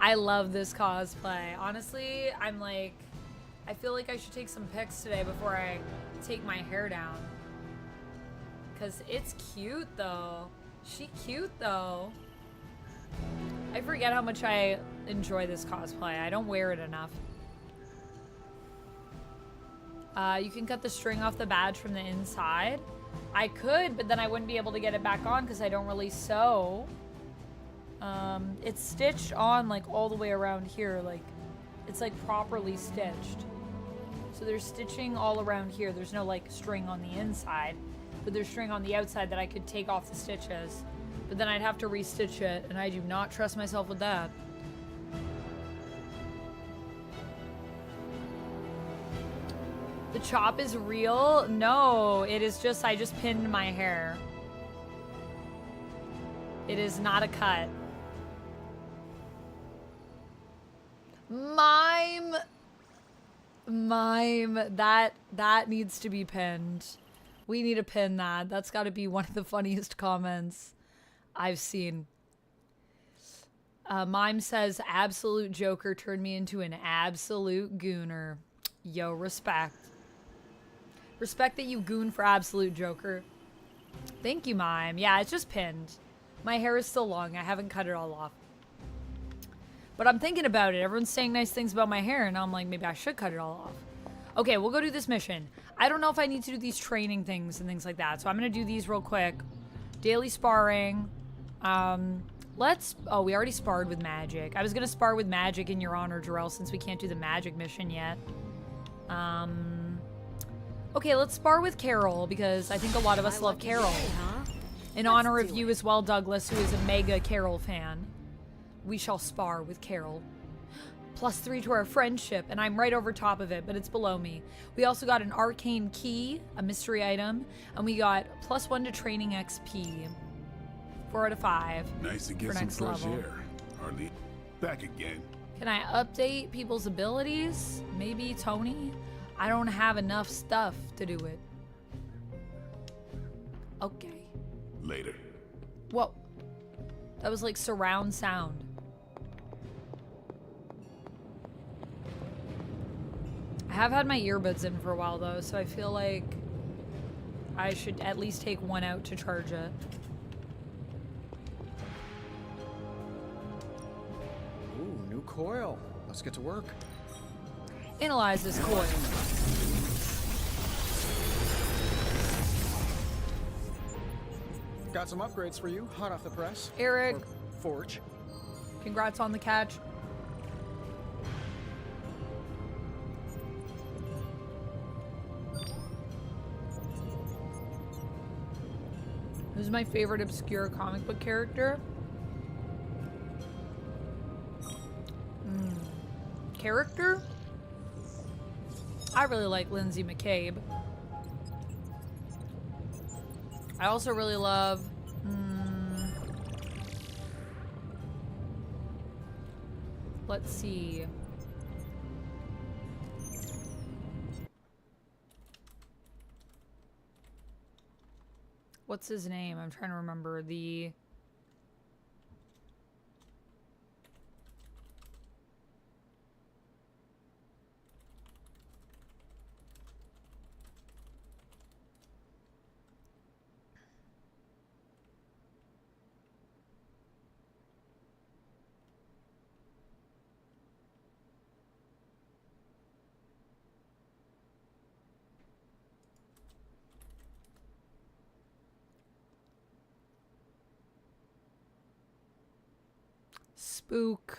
I love this cosplay. Honestly, I'm like, I feel like I should take some pics today before I take my hair down. Because it's cute, though. She cute, though. I forget how much I enjoy this cosplay. I don't wear it enough. You can cut the string off the badge from the inside. I could, but then I wouldn't be able to get it back on because I don't really sew. It's stitched on like all the way around here. Like, it's like properly stitched. So there's stitching all around here. There's no like string on the inside, but there's string on the outside that I could take off the stitches. But then I'd have to restitch it, and I do not trust myself with that. The chop is real? No, it is just, I just pinned my hair. It is not a cut. Mime, that needs to be pinned. We need to pin that. That's got to be one of the funniest comments I've seen. Mime says, absolute Joker turned me into an absolute gooner. Yo, respect. Respect that you goon for absolute Joker. Thank you, Mime. Yeah, it's just pinned. My hair is still long. I haven't cut it all off. But I'm thinking about it. Everyone's saying nice things about my hair, and I'm like, maybe I should cut it all off. Okay, we'll go do this mission. I don't know if I need to do these training things and things like that, so I'm going to do these real quick. Daily sparring. Oh, we already sparred with Magik. I was going to spar with Magik in your honor, Jarrell, since we can't do the Magik mission yet. Okay, let's spar with Carol, because I think a lot of us love Carol. In honor of you as well, Douglas, who is a mega Carol fan. We shall spar with Carol. +3 to our friendship, and I'm right over top of it, but it's below me. We also got an arcane key, a mystery item, and we got +1 to training XP. 4 out of 5. Nice to get for some next fresh level. air. Hardly back again. Can I update people's abilities? Maybe Tony? I don't have enough stuff to do it. Okay. Later. Whoa. That was like surround sound. I have had my earbuds in for a while though, so I feel like I should at least take one out to charge it. Ooh, new coil. Let's get to work. Analyze this coil. Got some upgrades for you, hot off the press. Eric. Or forge. Congrats on the catch. Who's my favorite obscure comic book character? Character? I really like Lindsay McCabe. I also really love... let's see. What's his name? I'm trying to remember the... Spook.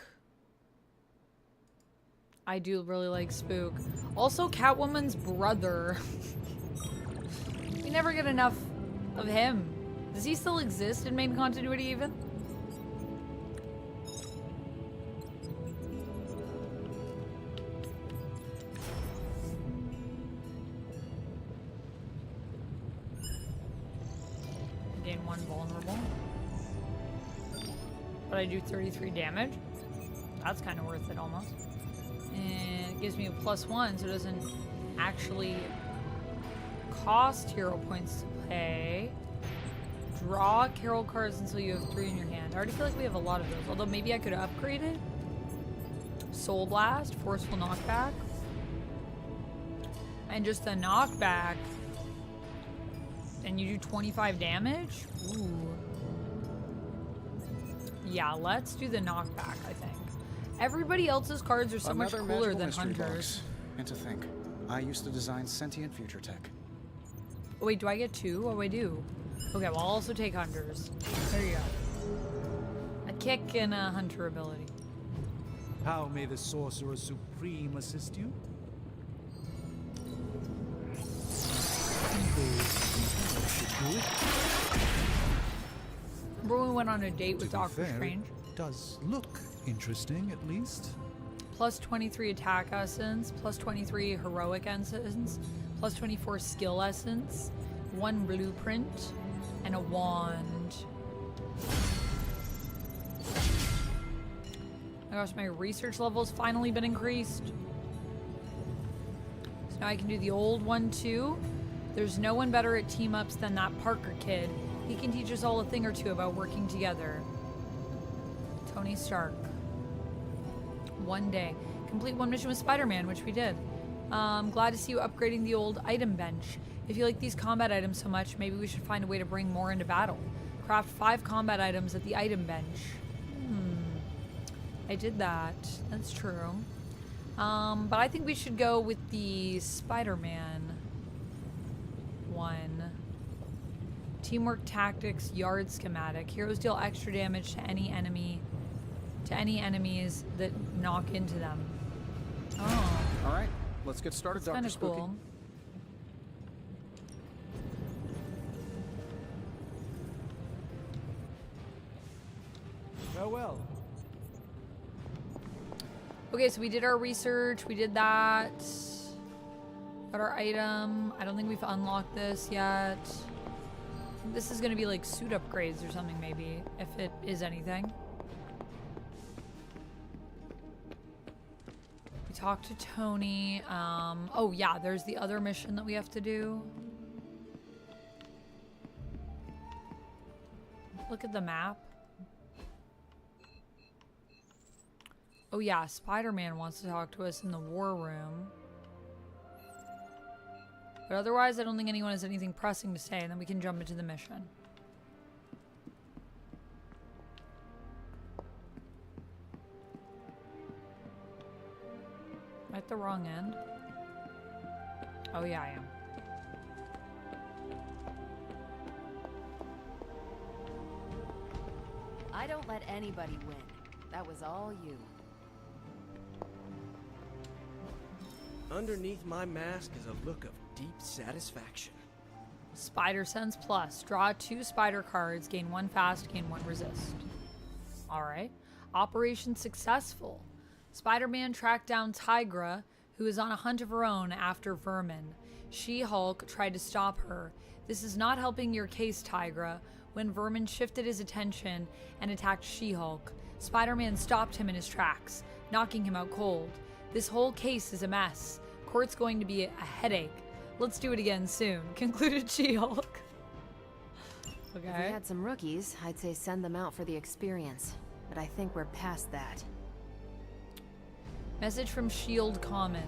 I do really like Spook. Also, Catwoman's brother. We never get enough of him. Does he still exist in main continuity even? Gain 1 vulnerable. But I do 33 damage. That's kind of worth it almost. And it gives me a +1, so it doesn't actually cost hero points to pay. Draw Carol cards until you have 3 in your hand. I already feel like we have a lot of those, although maybe I could upgrade it. Soul Blast, Forceful Knockback. And just a knockback. And you do 25 damage? Ooh. Yeah, let's do the knockback, I think. Everybody else's cards are so much cooler than Hunter's. And to think, I used to design sentient future tech. Oh, wait, do I get 2? Oh, I do. Okay, well, I'll also take Hunter's. There you go. A kick and a Hunter ability. How may the Sorcerer Supreme assist you? Remember when we went on a date with Doctor Strange? Does look interesting, at least. +23 attack essence, +23 heroic essence, +24 skill essence, 1 blueprint, and a wand. Oh my gosh, my research level's finally been increased. So now I can do the old one too. There's no one better at team-ups than that Parker kid. He can teach us all a thing or two about working together. Tony Stark. One day. Complete 1 mission with Spider-Man, which we did. Glad to see you upgrading the old item bench. If you like these combat items so much, maybe we should find a way to bring more into battle. Craft 5 combat items at the item bench. I did that. That's true. But I think we should go with the Spider-Man one. Teamwork tactics, yard schematic. Heroes deal extra damage to any enemies that knock into them. Oh. All right, let's get started, That's Dr. kind of Spooky. cool. Farewell. Okay, so we did our research. We did that. Got our item. I don't think we've unlocked this yet. This is gonna be like suit upgrades or something, maybe, if it is anything. We talked to Tony. Oh yeah, there's the other mission that we have to do. Look at the map. Oh yeah, Spider-Man wants to talk to us in the war room. But otherwise, I don't think anyone has anything pressing to say, and then we can jump into the mission. Am I at the wrong end? Oh yeah, I am. I don't let anybody win. That was all you. Underneath my mask is a look of deep satisfaction. Spider Sense Plus. Draw 2 spider cards. Gain 1 fast, gain 1 resist. Alright. Operation successful. Spider-Man tracked down Tigra, who is on a hunt of her own after vermin. She-Hulk tried to stop her. This is not helping your case, Tigra. When vermin shifted his attention and attacked She-Hulk, Spider-Man stopped him in his tracks, knocking him out cold. This whole case is a mess. Court's going to be a headache. Let's do it again soon, concluded She-Hulk. Okay. If we had some rookies, I'd say send them out for the experience. But I think we're past that. Message from S.H.I.E.L.D. Common.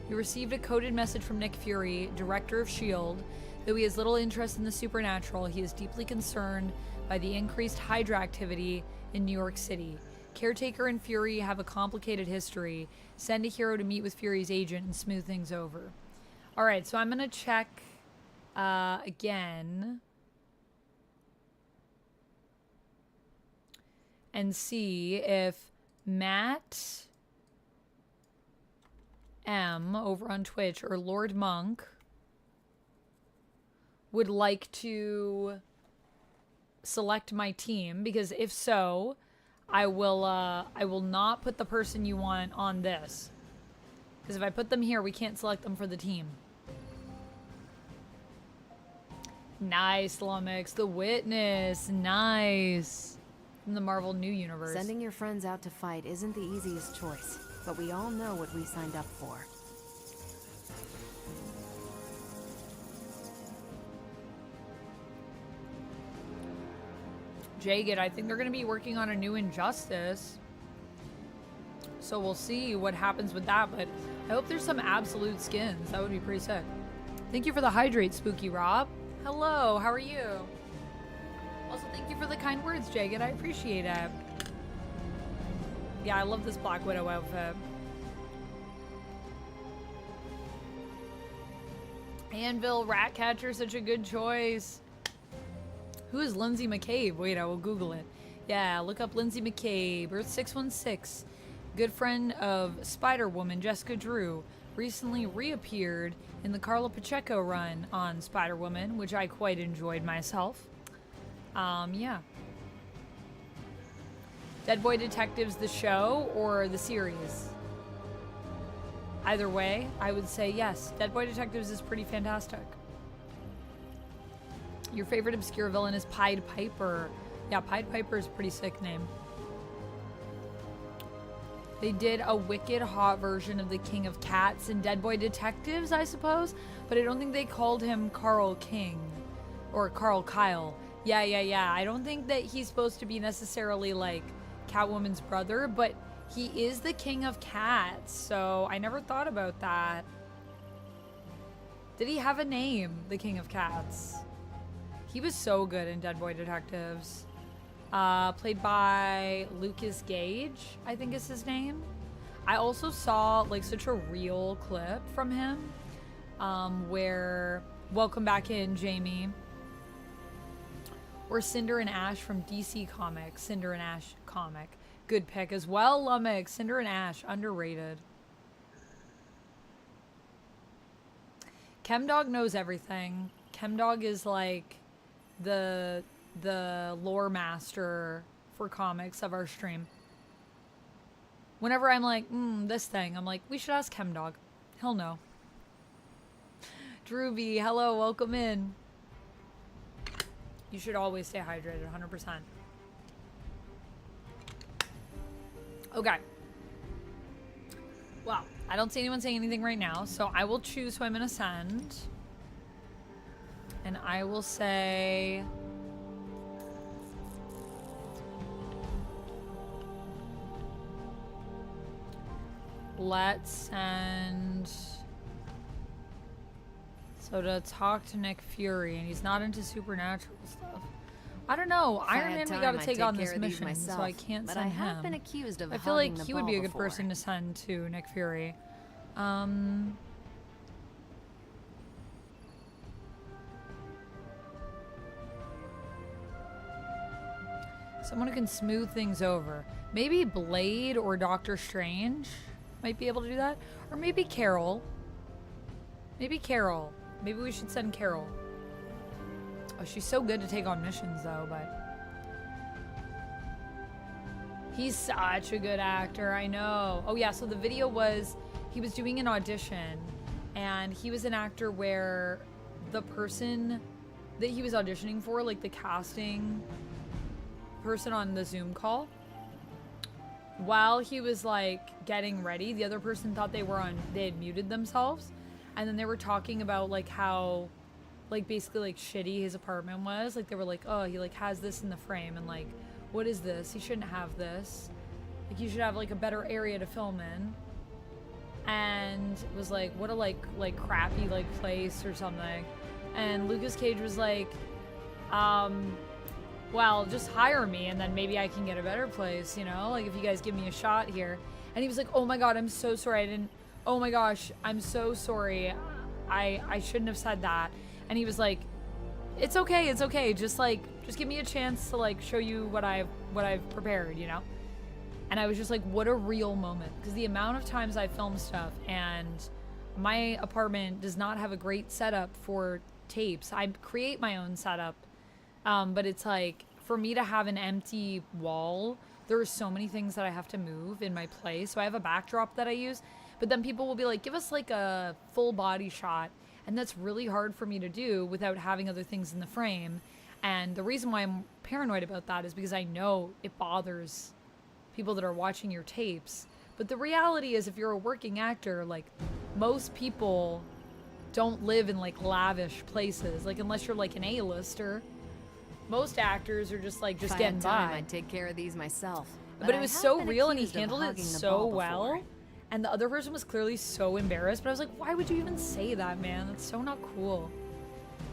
We received a coded message from Nick Fury, director of S.H.I.E.L.D. Though he has little interest in the supernatural, he is deeply concerned by the increased Hydra activity in New York City. Caretaker and Fury have a complicated history. Send a hero to meet with Fury's agent and smooth things over. Alright, so I'm gonna check again and see if Matt M over on Twitch or Lord Monk would like to select my team, because if so, I will not put the person you want on this, because if I put them here, we can't select them for the team. Nice, Lumix. The Witness. Nice. From the Marvel New Universe. Sending your friends out to fight isn't the easiest choice, but we all know what we signed up for. Jagged, I think they're going to be working on a new Injustice. So we'll see what happens with that, but I hope there's some absolute skins. That would be pretty sick. Thank you for the hydrate, Spooky Rob. Hello, how are you? Also, thank you for the kind words, Jagged. I appreciate it. Yeah, I love this Black Widow outfit. Anvil, Ratcatcher, such a good choice. Who is Lindsay McCabe? Wait, I will Google it. Yeah, look up Lindsay McCabe. Earth 616. Good friend of Spider-Woman, Jessica Drew. Recently reappeared in the Carla Pacheco run on Spider-Woman, which I quite enjoyed myself. Yeah. Dead Boy Detectives, the show or the series? Either way, I would say yes. Dead Boy Detectives is pretty fantastic. Your favorite obscure villain is Pied Piper. Yeah, Pied Piper is a pretty sick name. They did a wicked hot version of the King of Cats in Dead Boy Detectives, I suppose, but I don't think they called him Carl King or Carl Kyle. Yeah. I don't think that he's supposed to be necessarily like Catwoman's brother, but he is the King of Cats, so I never thought about that. Did he have a name, the King of Cats? He was so good in Dead Boy Detectives. Played by Lucas Gage, I think is his name. I also saw like such a real clip from him where, welcome back in, Jamie. Or Cinder and Ash from DC Comics. Cinder and Ash comic. Good pick as well, Lummox. Cinder and Ash, underrated. Chemdog knows everything. Chemdog is like the lore master for comics of our stream. Whenever I'm like, this thing, I'm like, we should ask Chemdog. He'll know. Drewby, hello, welcome in. You should always stay hydrated, 100%. Okay. Well, I don't see anyone saying anything right now, so I will choose who I'm gonna send. And I will say... Let's send... So to talk to Nick Fury, and he's not into supernatural stuff. I don't know. Iron Man, we gotta take on this mission, so I can't send him. But I have been accused of I feel like hogging the he would be a ball good before. person to send to Nick Fury. Someone who can smooth things over. Maybe Blade or Doctor Strange might be able to do that. Or maybe Carol. Maybe Carol. Maybe we should send Carol. Oh, she's so good to take on missions, though, but... He's such a good actor, I know. Oh, yeah, so the video was... He was doing an audition, and he was an actor where the person that he was auditioning for, like the casting person on the Zoom call, while he was, like, getting ready, the other person thought they had muted themselves. And then they were talking about, like, how, like, basically, like, shitty his apartment was. Like, they were like, oh, he, like, has this in the frame. And, like, what is this? He shouldn't have this. Like, you should have, like, a better area to film in. And it was like, what a, like, crappy, like, place or something. And Lucas Cage was like, well, just hire me and then maybe I can get a better place, you know? Like, if you guys give me a shot here. And he was like, oh, my God, I'm so sorry. I didn't... Oh my gosh, I'm so sorry. I shouldn't have said that. And he was like, it's okay, it's okay. Just give me a chance to like show you what I've prepared, you know? And I was just like, what a real moment. Because the amount of times I filmed stuff and my apartment does not have a great setup for tapes. I create my own setup. But it's like, for me to have an empty wall, there are so many things that I have to move in my place. So I have a backdrop that I use. But then people will be like, give us like a full body shot. And that's really hard for me to do without having other things in the frame. And the reason why I'm paranoid about that is because I know it bothers people that are watching your tapes. But the reality is, if you're a working actor, like, most people don't live in like lavish places. Like, unless you're like an A-lister, most actors are just like, just getting by. I'd take care of these myself. But it was so real and he handled it so well. And the other person was clearly so embarrassed. But I was like, why would you even say that, man? That's so not cool.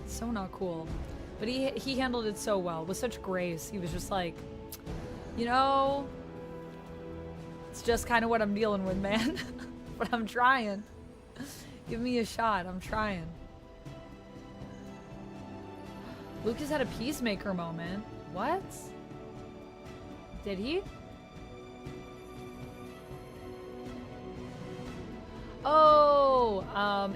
So not cool. But he handled it so well, with such grace. He was just like, you know, it's just kind of what I'm dealing with, man. But I'm trying. Give me a shot. I'm trying. Lucas had a peacemaker moment. What? Did he? Oh,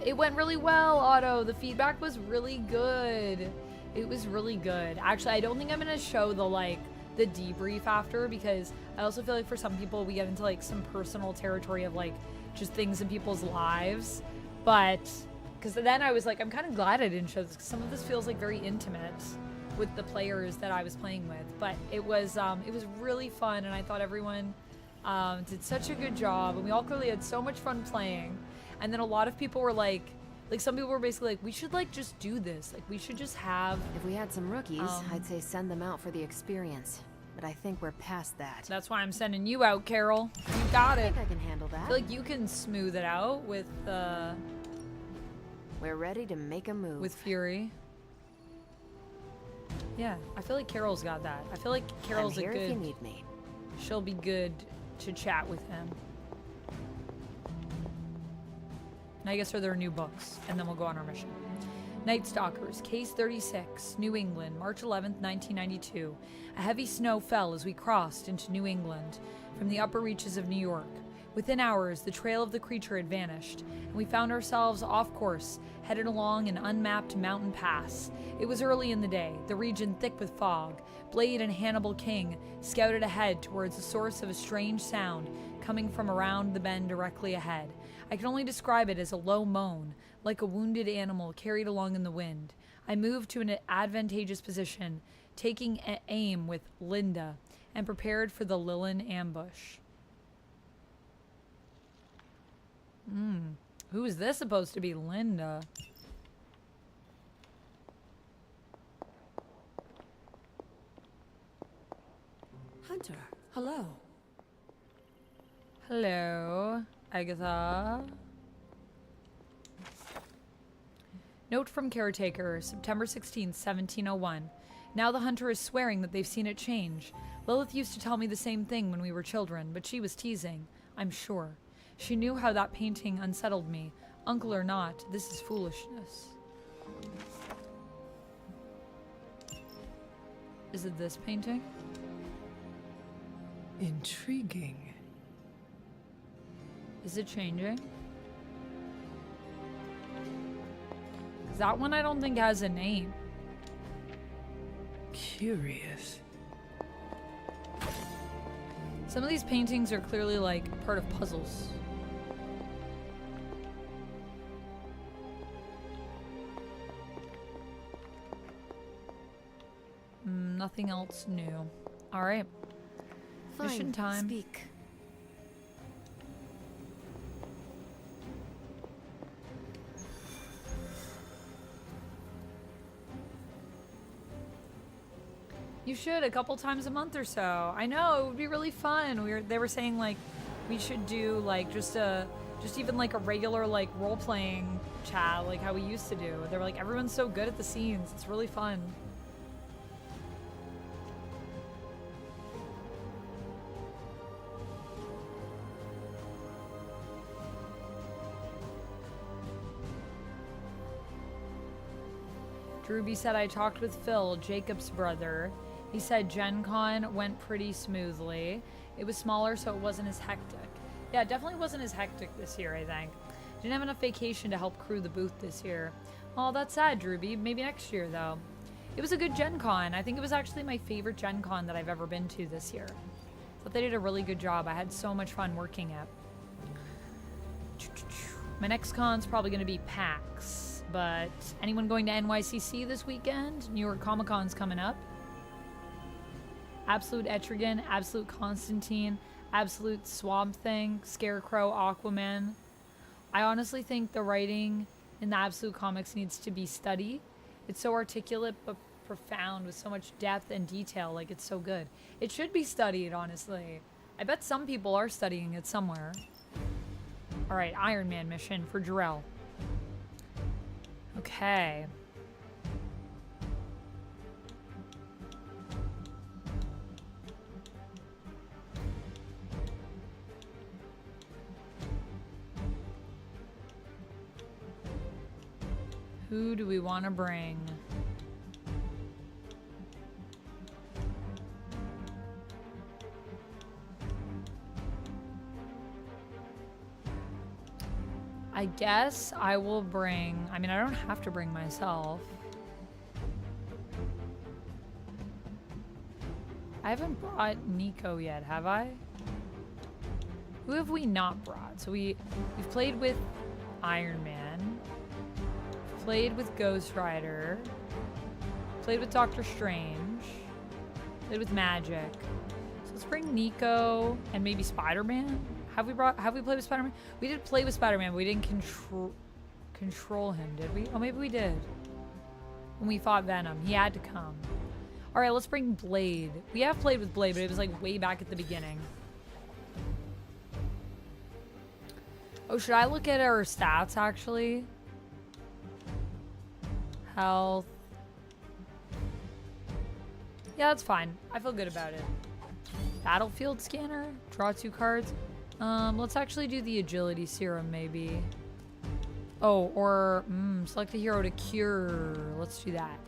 it went really well, Otto. The feedback was really good. It was really good. Actually, I don't think I'm gonna show the debrief after, because I also feel like for some people we get into like some personal territory of like just things in people's lives. But because then I was like, I'm kind of glad I didn't show this, because some of this feels like very intimate with the players that I was playing with. But it was really fun, and I thought everyone did such a good job, and we all clearly had so much fun playing. And then a lot of people were like some people were basically like, we should like just do this, like we should just have. If we had some rookies, I'd say send them out for the experience. But I think we're past that. That's why I'm sending you out, Carol. You got it. I think I can handle that. I feel like you can smooth it out with We're ready to make a move. with Fury. Yeah, I feel like Carol's got that. I feel like Carol's I'm here a good... if you need me. She'll be good to chat with him. And I guess are there new books, and then we'll go on our mission. Night Stalkers, Case 36, New England, March 11th, 1992. A heavy snow fell as we crossed into New England from the upper reaches of New York. Within hours, the trail of the creature had vanished, and we found ourselves off course, headed along an unmapped mountain pass. It was early in the day, the region thick with fog. Blade and Hannibal King scouted ahead towards the source of a strange sound coming from around the bend directly ahead. I can only describe it as a low moan, like a wounded animal carried along in the wind. I moved to an advantageous position, taking aim with Linda, and prepared for the Lilin ambush. Who is this supposed to be, Linda? Hunter, hello. Hello, Agatha. Note from Caretaker, September 16th, 1701. Now the hunter is swearing that they've seen it change. Lilith used to tell me the same thing when we were children, but she was teasing, I'm sure. She knew how that painting unsettled me. Uncle or not, this is foolishness. Is it this painting? Intriguing. Is it changing? That one I don't think has a name. Curious. Some of these paintings are clearly like part of puzzles. Nothing else new. All right. Fine, Mission time. Speak. You should a couple times a month or so. I know it would be really fun. They were saying like we should do like just even like a regular like role playing chat like how we used to do. They were like everyone's so good at the scenes. It's really fun. Ruby said I talked with Phil, Jacob's brother. He said Gen Con went pretty smoothly. It was smaller, so it wasn't as hectic. Yeah, it definitely wasn't as hectic this year, I think. Didn't have enough vacation to help crew the booth this year. Oh, that's sad, Ruby. Maybe next year, though. It was a good Gen Con. I think it was actually my favorite Gen Con that I've ever been to this year. Thought they did a really good job. I had so much fun working it. My next con's probably going to be PAX. But anyone going to NYCC this weekend? New York Comic Con's coming up. Absolute Etrigan, Absolute Constantine, Absolute Swamp Thing, Scarecrow, Aquaman. I honestly think the writing in the Absolute Comics needs to be studied. It's so articulate but profound with so much depth and detail. Like, it's so good. It should be studied, honestly. I bet some people are studying it somewhere. Alright, Iron Man mission for Jarrell. Okay. Who do we want to bring? I guess I will bring... I mean, I don't have to bring myself. I haven't brought Nico yet, have I? Who have we not brought? So we've played with Iron Man. Played with Ghost Rider. Played with Doctor Strange. Played with Magik. So let's bring Nico and maybe Spider-Man. Have we played with Spider-Man? We did play with Spider-Man, but we didn't control him, did we? Oh, maybe we did. When we fought Venom. He had to come. Alright, let's bring Blade. We have played with Blade, but it was like way back at the beginning. Oh, should I look at our stats, actually? Health. Yeah, that's fine. I feel good about it. Battlefield scanner. Draw 2 cards. Let's actually do the agility serum, maybe. Oh, or select a hero to cure. Let's do that.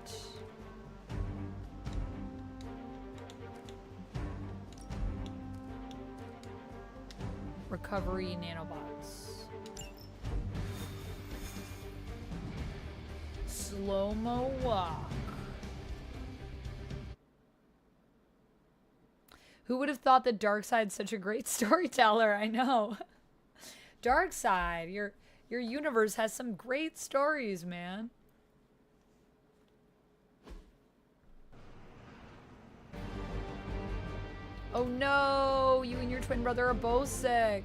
Recovery nanobots. Slow-mo walk. Who would have thought that Darkseid's such a great storyteller? I know. Darkseid, your universe has some great stories, man. Oh no, you and your twin brother are both sick.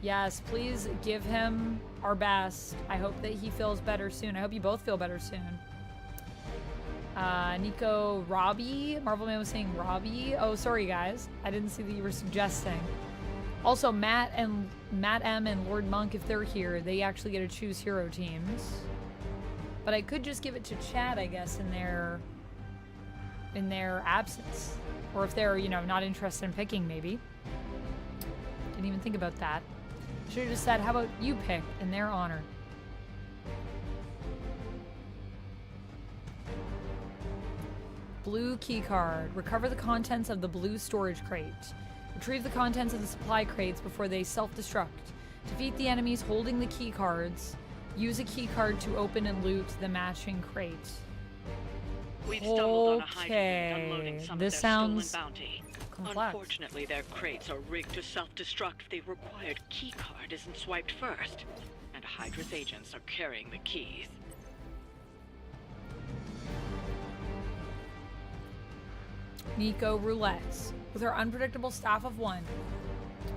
Yes, please give him our best. I hope that he feels better soon. I hope you both feel better soon. Nico, Robbie. Marvel Man was saying Robbie. Oh, sorry guys. I didn't see that you were suggesting. Also, Matt M and Lord Monk, if they're here, they actually get to choose hero teams. But I could just give it to Chad, I guess, in their absence. Or if they're, you know, not interested in picking, maybe. Didn't even think about that. Should have just said, how about you pick in their honor? Blue key card. Recover the contents of the blue storage crate. Retrieve the contents of the supply crates before they self-destruct. Defeat the enemies holding the key cards. Use a key card to open and loot the matching crate. We've stumbled on a Hydra unloading some this of their sounds stolen bounty. complex. Unfortunately, their crates are rigged to self-destruct if the required key card isn't swiped first. And Hydra's agents are carrying the keys. Nico Roulettes. With her unpredictable staff of 1,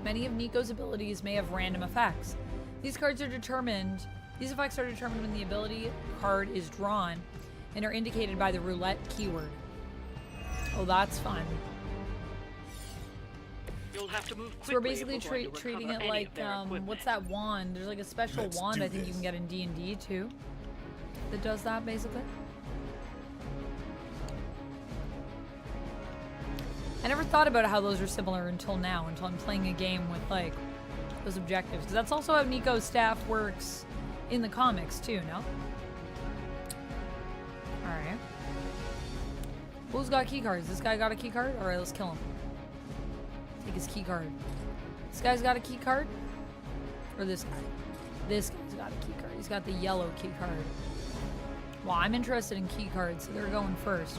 many of Nico's abilities may have random effects. These effects are determined when the ability card is drawn and are indicated by the roulette keyword. Oh, that's fun. You'll have to move quickly. So we're basically treating it like, what's that wand? There's like a special wand I think you can get in D&D too that does that, basically. I never thought about how those are similar until now, until I'm playing a game with, like, those objectives. Because that's also how Nico's staff works in the comics, too, no? Alright. Who's got key cards? This guy got a key card? Alright, let's kill him. Take his key card. This guy's got a key card? Or this guy? This guy's got a key card. He's got the yellow key card. Well, I'm interested in key cards, so they're going first.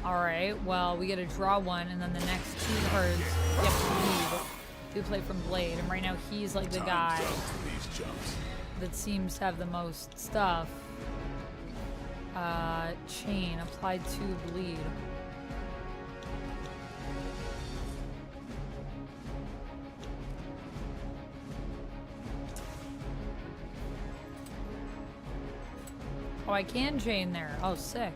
Alright, well, we get to draw one, and then the next 2 cards get Blade. Do play from Blade, and right now he's like the guy that seems to have the most stuff. Chain, applied to bleed. Oh, I can chain there. Oh, sick.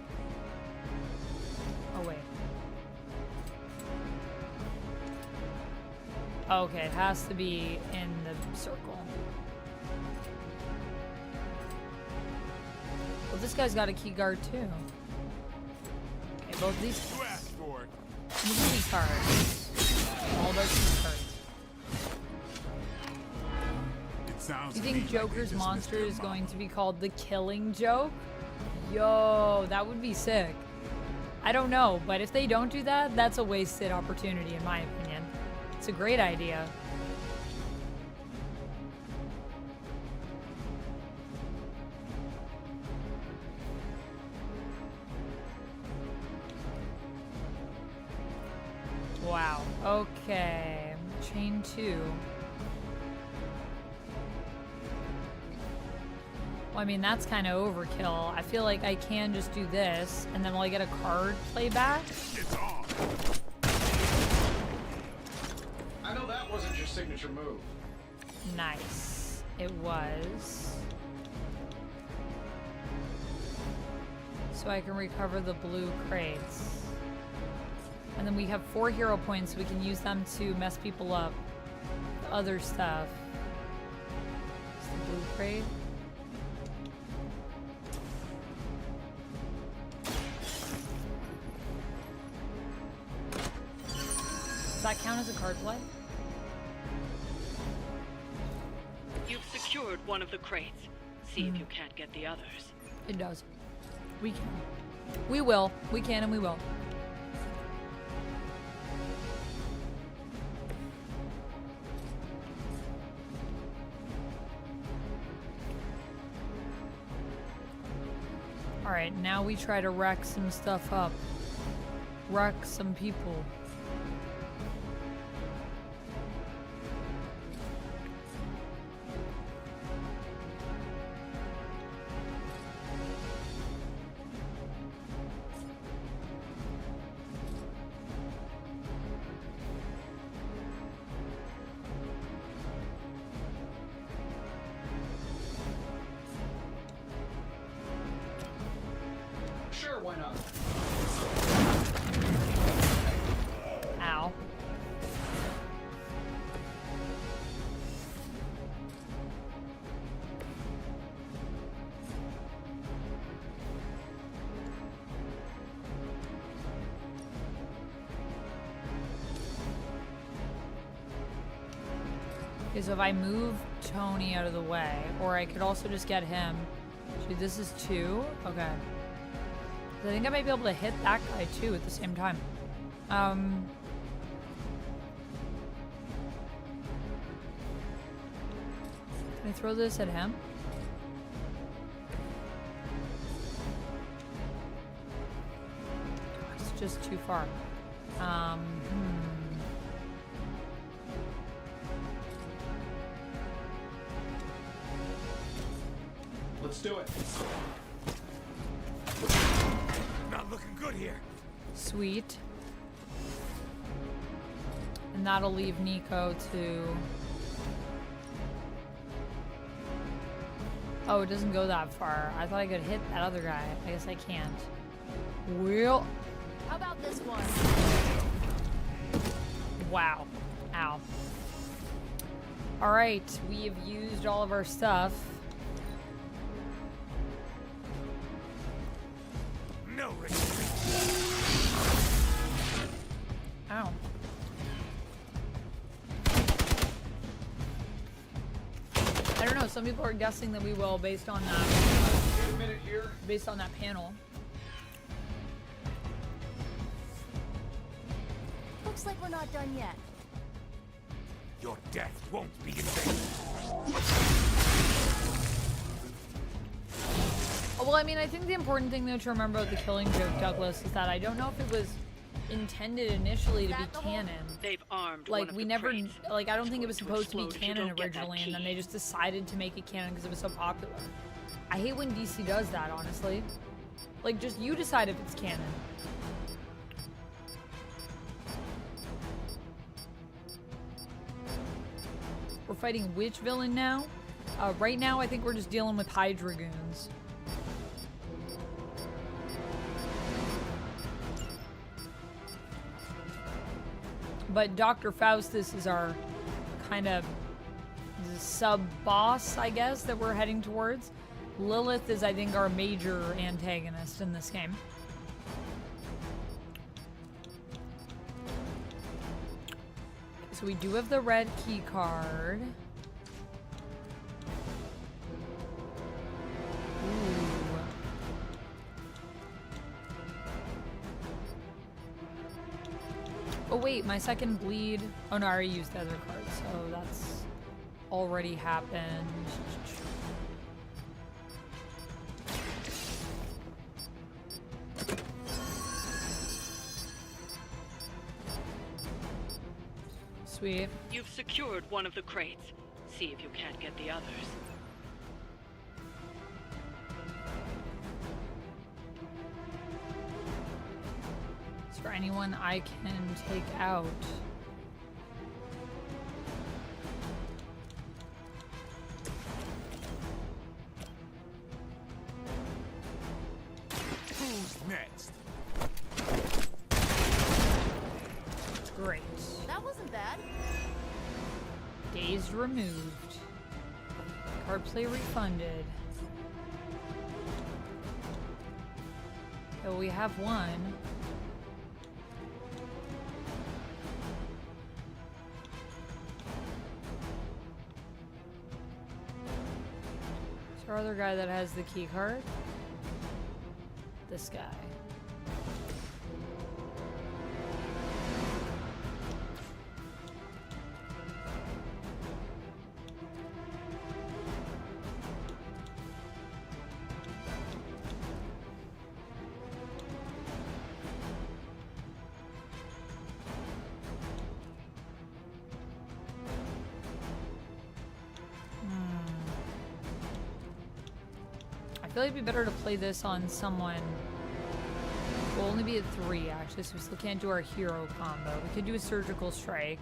Oh, wait. Okay, it has to be in the circle. Well, this guy's got a key guard, too. Okay, both these key cards. All about key cards. Do you think Joker's monster is going to be called the Killing Joke? Yo, that would be sick. I don't know, but if they don't do that, that's a wasted opportunity in my opinion. It's a great idea. Wow. Okay. Chain 2. Well, I mean, that's kind of overkill. I feel like I can just do this, and then will I get a card playback? It's on. I know that wasn't your signature move. Nice. It was. So I can recover the blue crates. And then we have 4 hero points, so we can use them to mess people up. Other stuff. It's the blue crate. Does that count as a card play? You've secured one of the crates. See if you can't get the others. It does. We can. We will. We can and we will. Alright, now we try to wreck some stuff up. Wreck some people. Sure, why not? Ow. Okay, so if I move Tony out of the way, or I could also just get him. Dude, this is 2? Okay. I think I might be able to hit that guy too at the same time. Can I throw this at him? It's just too far. Let's do it. Not looking good here. Sweet. And that'll leave Nico to... Oh, it doesn't go that far. I thought I could hit that other guy. I guess I can't. Well... How about this one? Wow. Ow. Alright, we have used all of our stuff. No retreat. Ow. I don't know, some people are guessing that we will based on that. Wait a minute here. Based on that panel. Looks like we're not done yet. Your death won't be in vain. Well, I mean, I think the important thing though to remember about the Killing Joke, Douglas, is that I don't know if it was intended initially to be canon. They've armed Like, one of we the never, crates. like, I don't think it was To supposed to be explode if you canon don't get that originally, and then key. they just decided to make it canon because it was so popular. I hate when DC does that, honestly. Like, just you decide if it's canon. We're fighting which villain now? Right now, I think we're just dealing with Hydra goons. But Dr. Faustus is our kind of sub-boss, I guess, that we're heading towards. Lilith is, I think, our major antagonist in this game. So we do have the red key card. Ooh. Oh wait, my second bleed. Oh no, I already used the other card, so that's already happened. Sweet. You've secured one of the crates. See if you can't get the others. Is there anyone I can take out? Who's next? Dazed removed. Card play refunded. So we have one. Is our other guy that has the key card? This guy. I feel like it'd be better to play this on someone. We'll only be at 3 actually, so we still can't do our hero combo. We could do a surgical strike,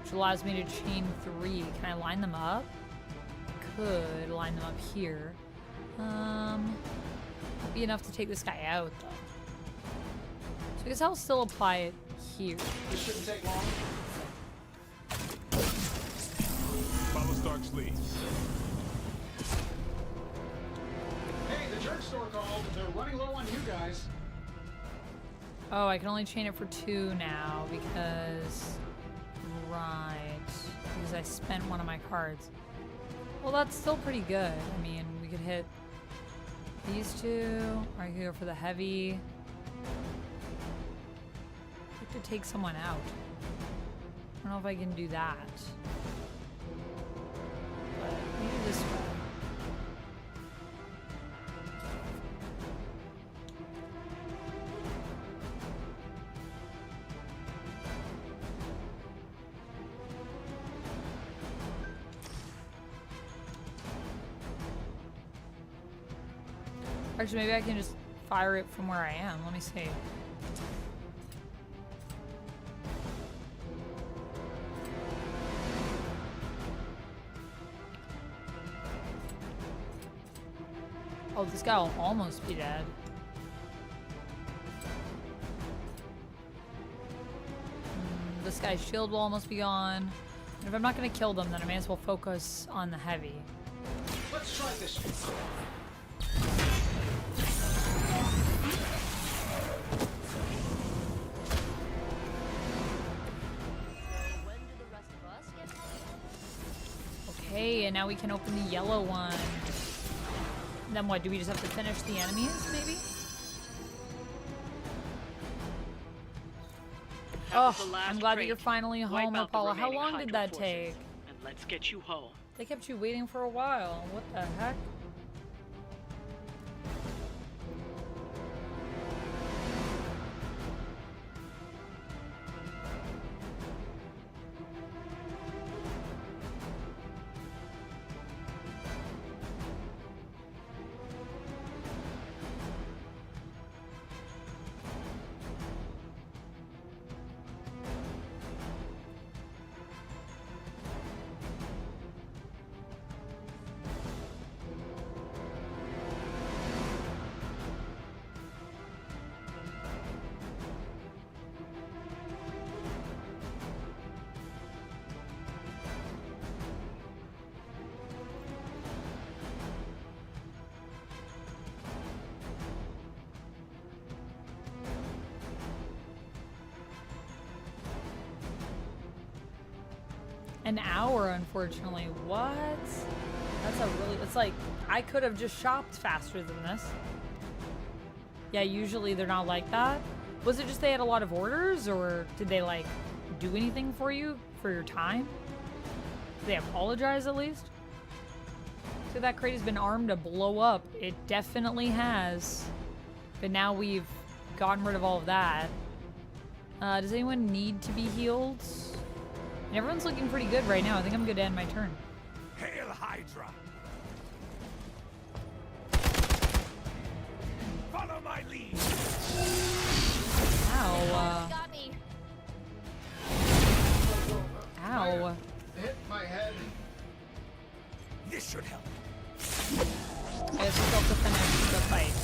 which allows me to chain 3. Can I line them up? Could line them up here. Won't be enough to take this guy out though. So I guess I'll still apply it here. This shouldn't take long. Follow Stark's lead. Hey, the jerk store called. They're running low on you guys. Oh, I can only chain it for 2 now because... Right. Because I spent one of my cards. Well, that's still pretty good. I mean, we could hit these 2. Or I could go for the heavy. I have to take someone out. I don't know if I can do that. But maybe this way. Actually, maybe I can just fire it from where I am. Let me see. Oh, this guy will almost be dead. This guy's shield will almost be gone. And if I'm not going to kill them, then I may as well focus on the heavy. Let's try this. Okay, and now we can open the yellow one. Then what, do we just have to finish the enemies, maybe? Oh, I'm glad that you're finally home, Apollo. How long did that take? And let's get you home. They kept you waiting for a while. What the heck? An hour, unfortunately. What? That's a really... It's like, I could have just shopped faster than this. Yeah, usually they're not like that. Was it just they had a lot of orders, or did they, like, do anything for you for your time? Did they apologize, at least? So that crate has been armed to blow up. It definitely has. But now we've gotten rid of all of that. Does anyone need to be healed? And everyone's looking pretty good right now. I think I'm good to end my turn. Hail Hydra! Follow my lead! Ow. Ow. Hit my head. This should help. I guess we still have to finish the fight.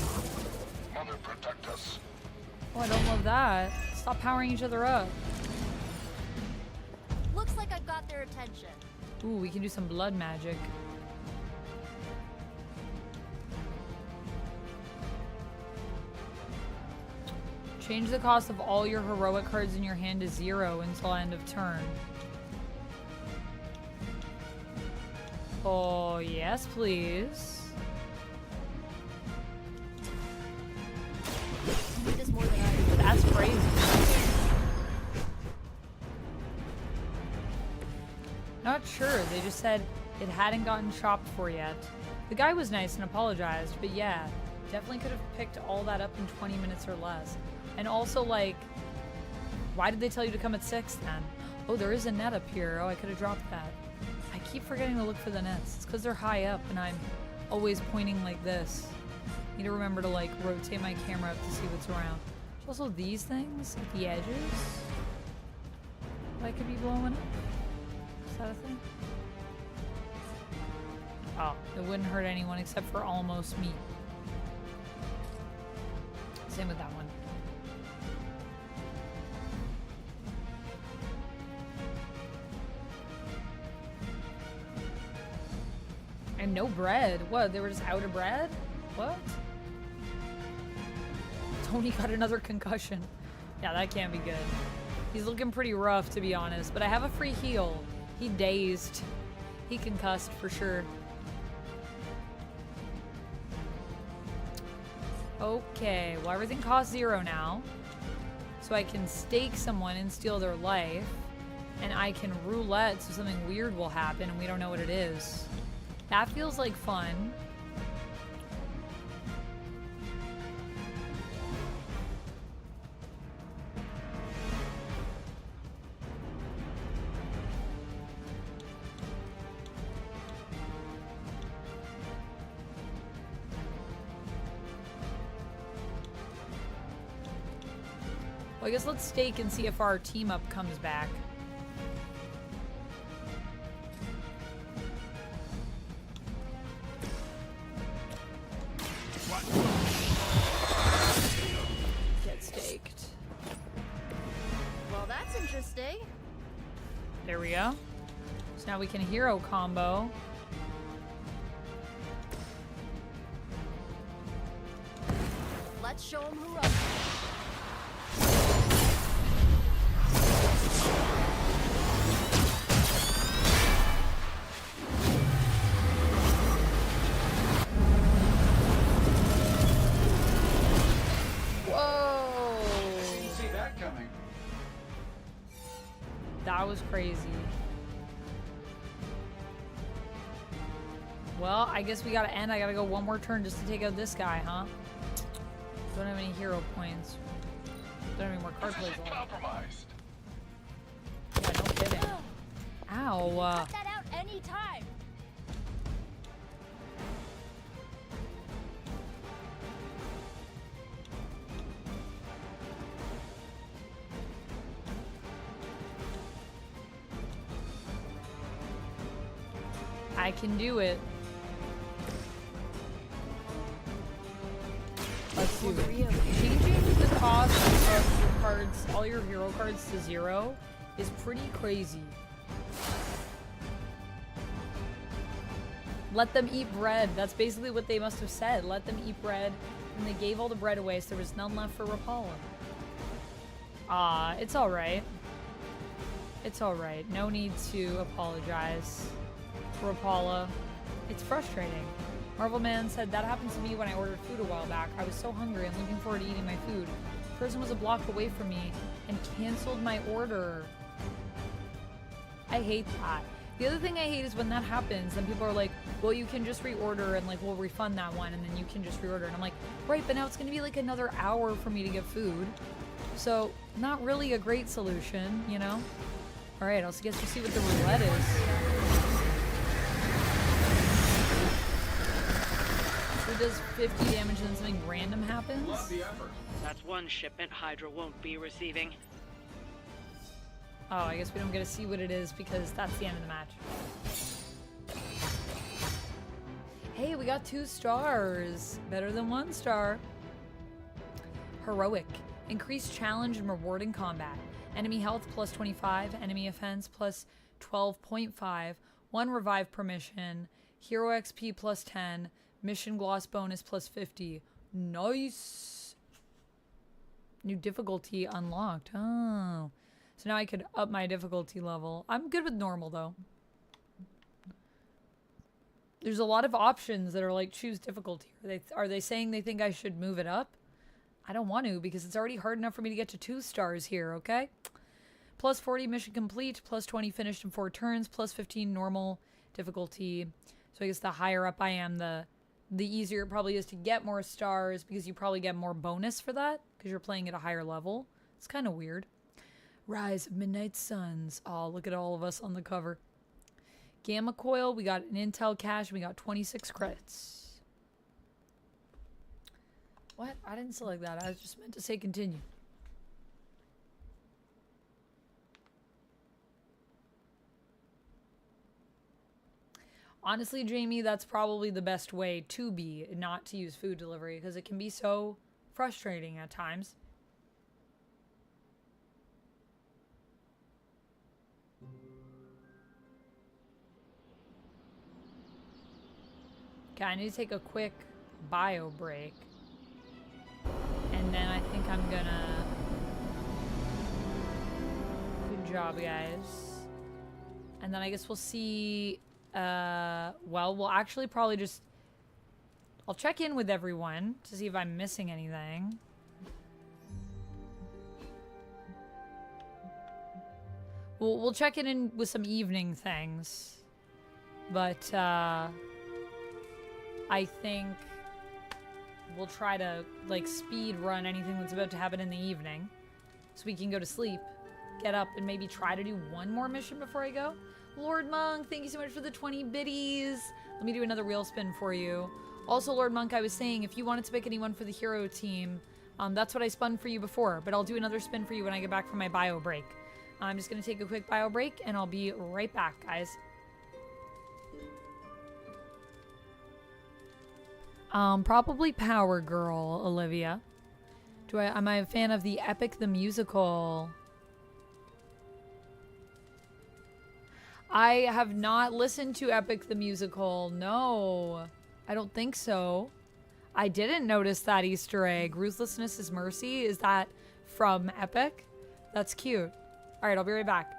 Mother, protect us. Oh, I don't love that. Stop powering each other up. Looks like I've got their attention. Ooh, we can do some blood magic. Change the cost of all your heroic cards in your hand to 0 until end of turn. Oh, yes, please. This more than I do. That's crazy. Not sure. They just said it hadn't gotten shopped for yet. The guy was nice and apologized, but yeah, definitely could have picked all that up in 20 minutes or less. And also, like, why did they tell you to come at 6 then? Oh, there is a net up here. Oh, I could have dropped that. I keep forgetting to look for the nets. It's because they're high up and I'm always pointing like this. Need to remember to, like, rotate my camera up to see what's around. There's also these things at the edges that I could be blowing up. Is that a thing? Oh, it wouldn't hurt anyone except for almost me. Same with that one. And no bread. What? They were just out of bread? What? Tony got another concussion. Yeah, that can't be good. He's looking pretty rough, to be honest. But I have a free heal. He dazed. He concussed for sure. Okay, well, everything costs 0 now. So I can stake someone and steal their life. And I can roulette so something weird will happen and we don't know what it is. That feels like fun. Well, I guess let's stake and see if our team up comes back. Get staked. Well, that's interesting. There we go. So now we can hero combo. Let's show them who runs. That was crazy. Well, I guess we gotta end. I gotta go one more turn just to take out this guy, huh? Don't have any hero points. Don't have any more card plays left. Compromised. Yeah, no kidding. Ow. Cut that out anytime. I can do it. Let's do it. Changing the cost of your cards, all your hero cards to 0 is pretty crazy. Let them eat bread. That's basically what they must have said. Let them eat bread. And they gave all the bread away, so there was none left for Rapala. It's alright. It's alright. No need to apologize. Rapala. It's frustrating. Marvel Man said, that happened to me when I ordered food a while back. I was so hungry and looking forward to eating my food. The person was a block away from me and canceled my order. I hate that. The other thing I hate is when that happens, then people are like, well, you can just reorder and like we'll refund that one and then you can just reorder. And I'm like, right, but now it's gonna be like another hour for me to get food. So not really a great solution, you know? Alright, I'll guess we'll see what the roulette is. Does 50 damage and then something random happens? Love the effort. That's one shipment Hydra won't be receiving. Oh, I guess we don't get to see what it is because that's the end of the match. Hey, we got 2 stars. Better than 1 star. Heroic. Increased challenge and reward in combat. Enemy health plus 25. Enemy offense plus 12.5. 1 revive per mission, hero XP plus 10, mission gloss bonus plus 50. Nice. New difficulty unlocked. Oh. So now I could up my difficulty level. I'm good with normal though. There's a lot of options that are like choose difficulty. Are they saying they think I should move it up? I don't want to because it's already hard enough for me to get to 2 stars here, okay? Plus 40 mission complete, plus 20 finished in 4 turns, plus 15 normal difficulty. So I guess the higher up I am, the easier it probably is to get more stars because you probably get more bonus for that because you're playing at a higher level. It's kind of weird. Rise of Midnight Suns. Oh, look at all of us on the cover. Gamma Coil, we got an Intel cache, we got 26 credits. What? I didn't select that. I was just meant to say continue. Honestly, Jamie, that's probably the best way to be, not to use food delivery, because it can be so frustrating at times. Okay, I need to take a quick bio break. And then I think I'm gonna... Good job, guys. And then I guess we'll see... well, we'll actually probably just... I'll check in with everyone to see if I'm missing anything. We'll check in with some evening things. But, I think we'll try to, like, speed run anything that's about to happen in the evening. So we can go to sleep, get up, and maybe try to do one more mission before I go. Lord Monk, thank you so much for the 20 biddies. Let me do another real spin for you. Also, Lord Monk, I was saying, if you wanted to pick anyone for the hero team, that's what I spun for you before, but I'll do another spin for you when I get back from my bio break. I'm just going to take a quick bio break, and I'll be right back, guys. Probably Power Girl, Olivia. Am I a fan of the Epic the Musical? I have not listened to Epic the Musical. No, I don't think so. I didn't notice that Easter egg. Ruthlessness is Mercy. Is that from Epic? That's cute. All right, I'll be right back.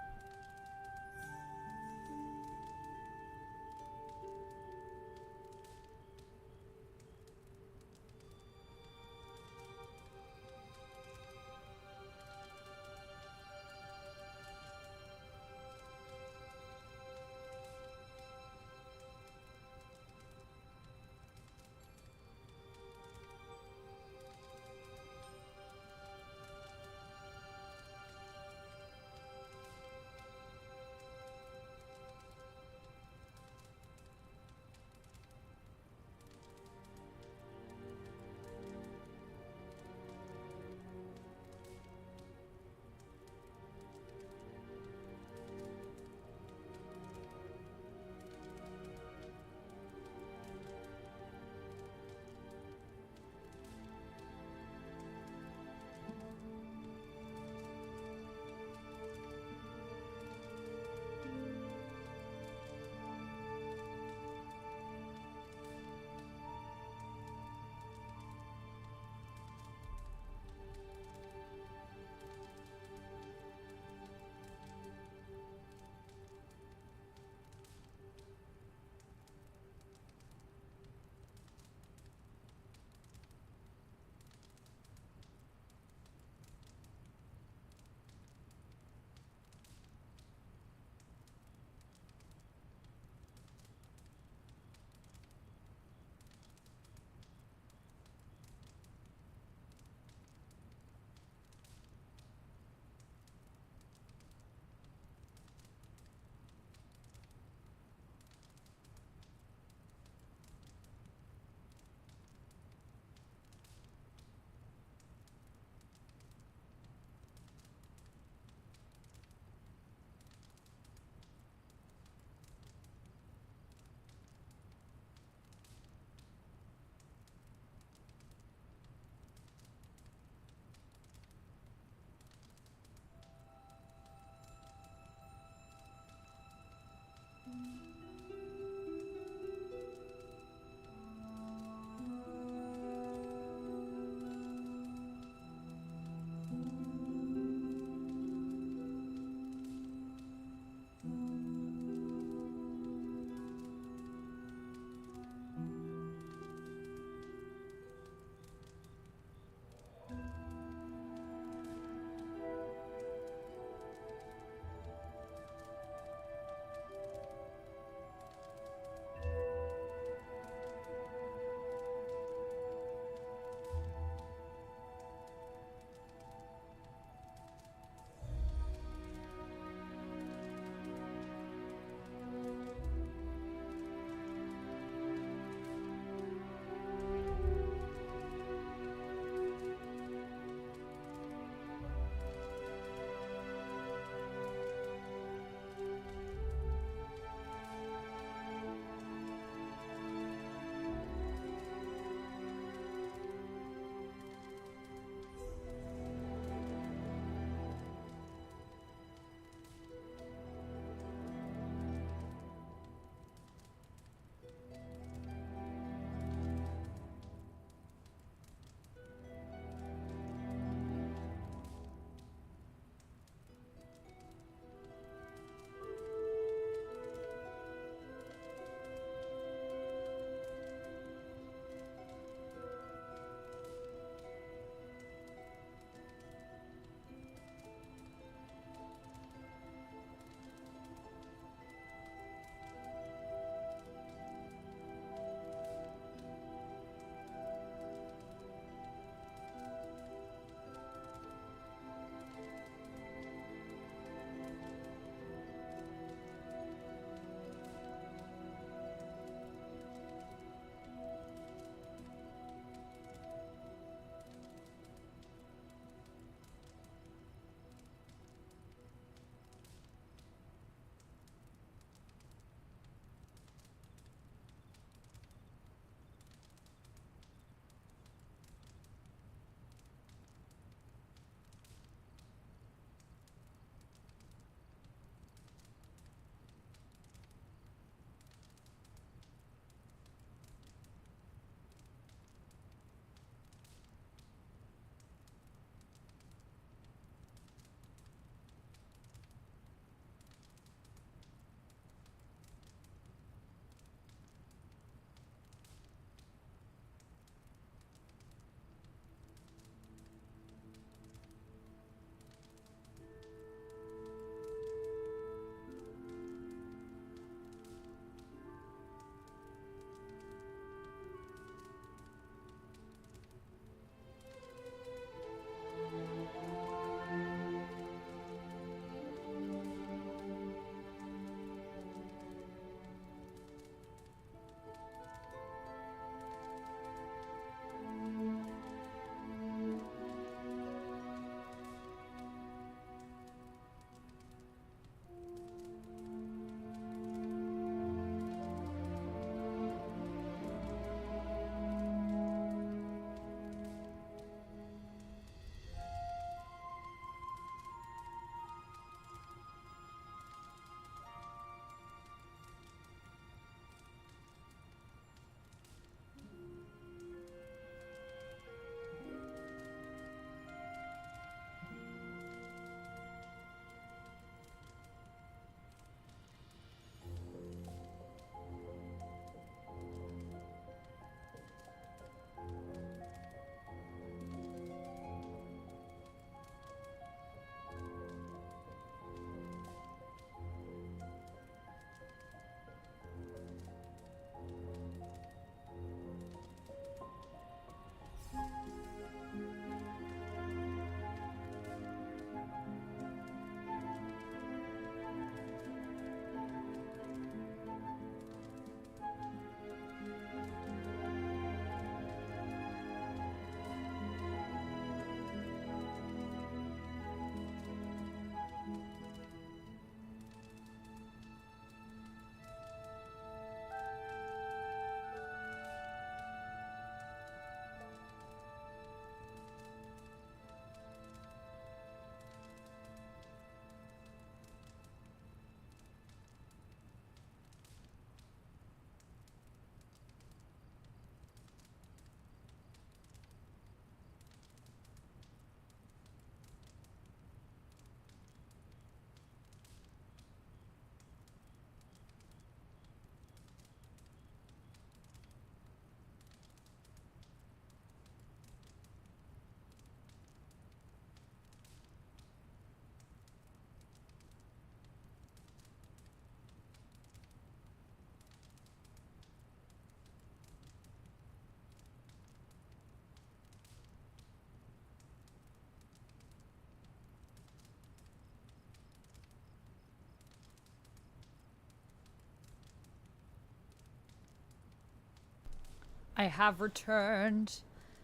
I have returned.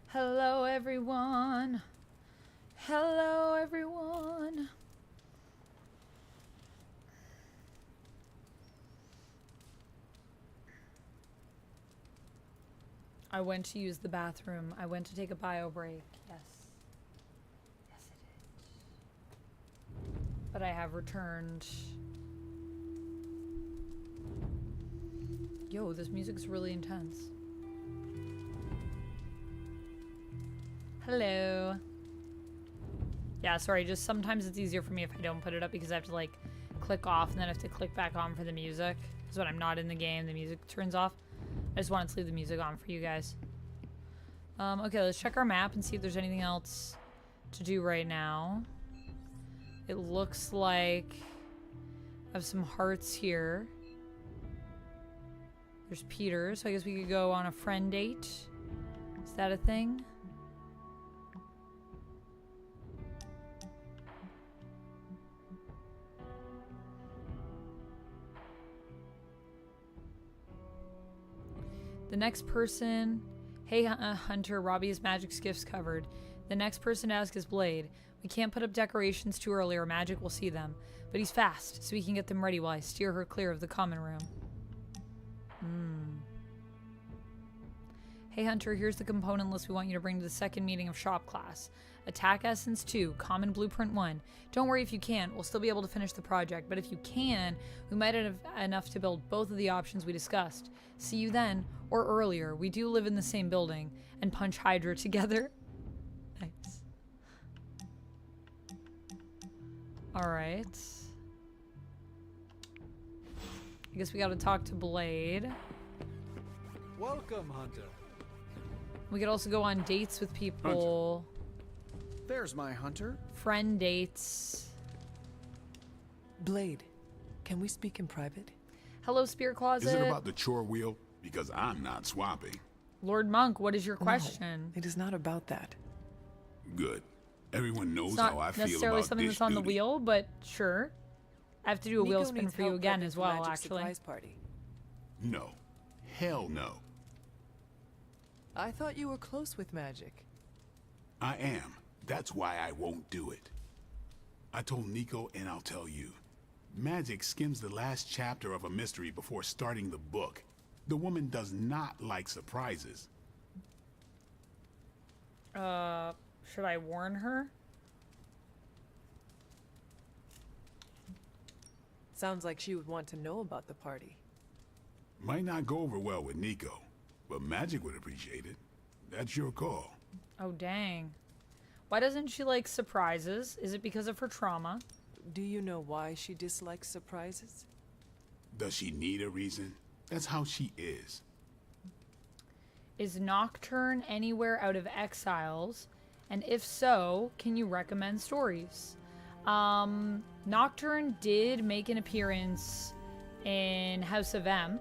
Hello, everyone. Hello, everyone. I went to use the bathroom. I went to take a bio break. Yes. Yes, I did. But I have returned. Yo, this music's really intense. Hello. Yeah, sorry, just sometimes it's easier for me if I don't put it up because I have to like click off and then I have to click back on for the music. Because when I'm not in the game, the music turns off. I just wanted to leave the music on for you guys. Okay, let's check our map and see if there's anything else to do right now. It looks like I have some hearts here. There's Peter, so I guess we could go on a friend date. Is that a thing? The next person... Hey, Hunter, Robbie has Magik's gifts covered. The next person to ask is Blade. We can't put up decorations too early or Magik will see them. But he's fast, so we can get them ready while I steer her clear of the common room. Hey, Hunter, here's the component list we want you to bring to the second meeting of shop class. Attack Essence 2, Common Blueprint 1. Don't worry if you can't, we'll still be able to finish the project, but if you can, we might have enough to build both of the options we discussed. See you then, or earlier. We do live in the same building, and punch Hydra together. Nice. Alright. I guess we gotta talk to Blade. Welcome, Hunter. We could also go on dates with people. Hunter. There's my Hunter. Friend dates. Blade, can we speak in private? Hello, Spear Closet. Is it about the chore wheel? Because I'm not swapping. Lord Monk, what is your question? No, it is not about that. Good. Everyone knows It's not how I feel necessarily about something dish that's on the duty. wheel, but sure. I have to do a wheel Nico spin needs for you help again prepping as for well, Magik's actually. surprise party. No. Hell no. I thought you were close with Magik. I am. That's why I won't do it. I told Nico and I'll tell you. Magik skims the last chapter of a mystery before starting the book. The woman does not like surprises. Should I warn her? Sounds like she would want to know about the party. Might not go over well with Nico, but Magik would appreciate it. That's your call. Oh, dang. Why doesn't she like surprises? Is it because of her trauma? Do you know why she dislikes surprises? Does she need a reason? That's how she is. Is Nocturne anywhere out of Exiles? And if so, can you recommend stories? Nocturne did make an appearance in House of M,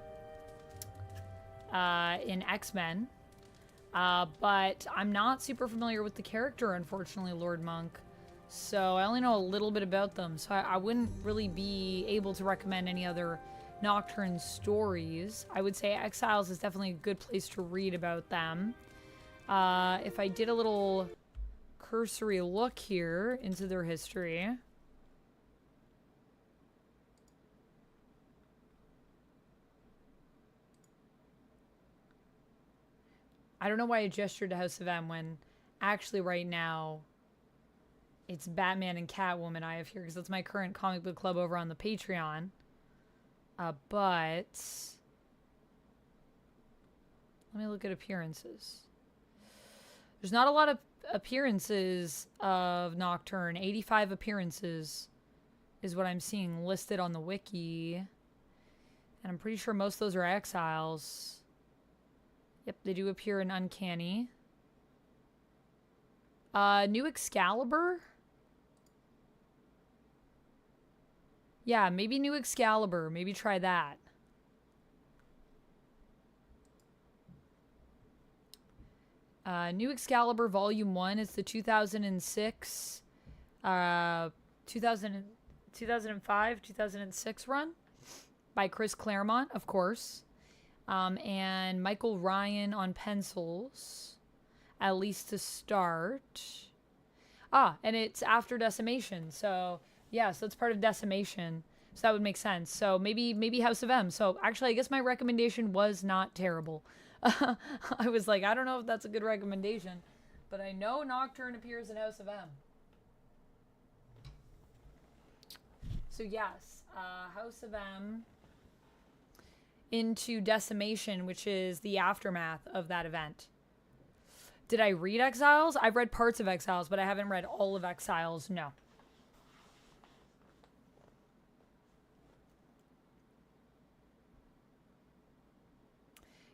in X-Men, but I'm not super familiar with the character, unfortunately, Lord Monk. So I only know a little bit about them, so I wouldn't really be able to recommend any other Nocturne stories. I would say Exiles is definitely a good place to read about them. If I did a little cursory look here into their history. I don't know why I gestured to House of M when actually right now it's Batman and Catwoman I have here because that's my current comic book club over on the Patreon. But let me look at appearances. There's not a lot of appearances of Nocturne. 85 appearances is what I'm seeing listed on the wiki. And I'm pretty sure most of those are Exiles. Yep, they do appear in Uncanny. New Excalibur? Yeah, maybe New Excalibur. Maybe try that. New Excalibur Volume 1 is the 2006, 2005, 2006 run by Chris Claremont, of course. And Michael Ryan on pencils, at least to start. And it's after Decimation, so yeah, so it's part of Decimation, so that would make sense. So maybe House of M. So actually, I guess my recommendation was not terrible. I was like, I don't know if that's a good recommendation, but I know Nocturne appears in House of M. So yes, House of M into Decimation, which is the aftermath of that event. Did I read Exiles? I've read parts of Exiles, but I haven't read all of Exiles, no.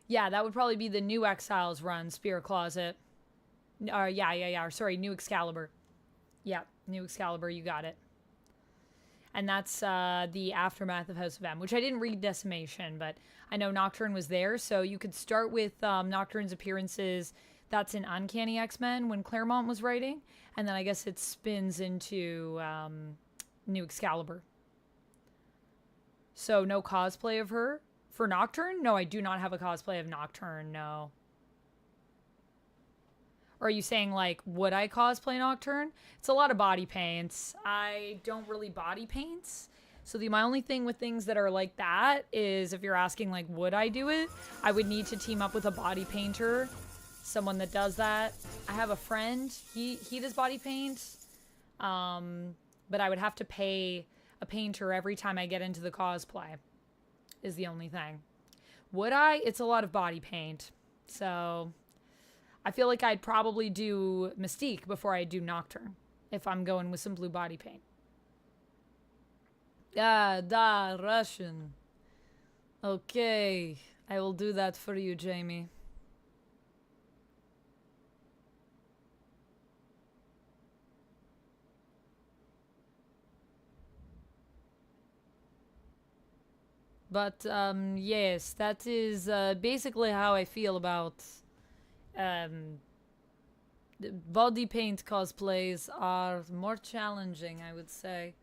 Yeah, that would probably be the new Exiles run, Spear Closet. Sorry, New Excalibur. Yeah, New Excalibur, you got it. And that's the aftermath of House of M, which I didn't read Decimation, but I know Nocturne was there, so you could start with Nocturne's appearances. That's in Uncanny X-Men when Claremont was writing, and then I guess it spins into New Excalibur. So no cosplay of her for Nocturne? No, I do not have a cosplay of Nocturne, no. Or are you saying, like, would I cosplay Nocturne? It's a lot of body paints. I don't really body paint. So my only thing with things that are like that is if you're asking, like, would I do it? I would need to team up with a body painter. Someone that does that. I have a friend. He does body paint. But I would have to pay a painter every time I get into the cosplay. Is the only thing. Would I? It's a lot of body paint. So I feel like I'd probably do Mystique before I do Nocturne, if I'm going with some blue body paint. Russian. Okay, I will do that for you, Jamie. But, yes, that is basically how I feel about the body paint cosplays are more challenging, I would say.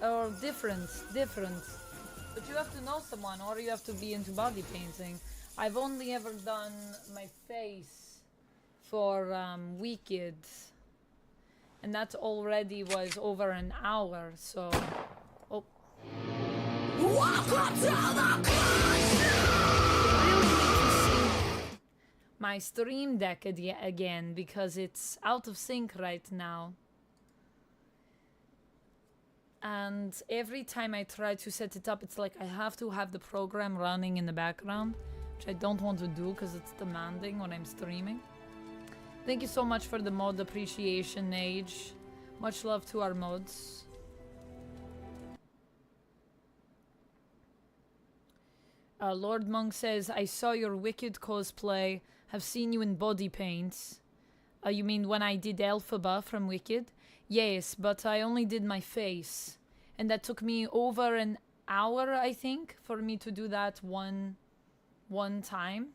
Or different. But you have to know someone, or you have to be into body painting. I've only ever done my face for Wicked. And that already was over an hour, so... Oh. Welcome to the my Stream Deck again, because it's out of sync right now. And every time I try to set it up, it's like I have to have the program running in the background, which I don't want to do because it's demanding when I'm streaming. Thank you so much for the mod appreciation, Age. Much love to our mods. Lord Monk says, I saw your Wicked cosplay, have seen you in body paints. You mean when I did Elphaba from Wicked? Yes, but I only did my face. And that took me over an hour, I think, for me to do that one time.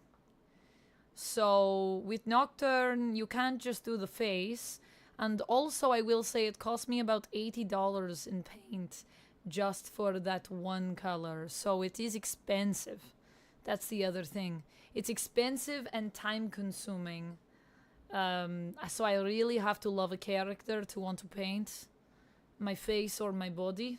So with Nocturne, you can't just do the face. And also, I will say it cost me about $80 in paint just for that one color. So it is expensive. That's the other thing. It's expensive and time consuming. So I really have to love a character to want to paint my face or my body.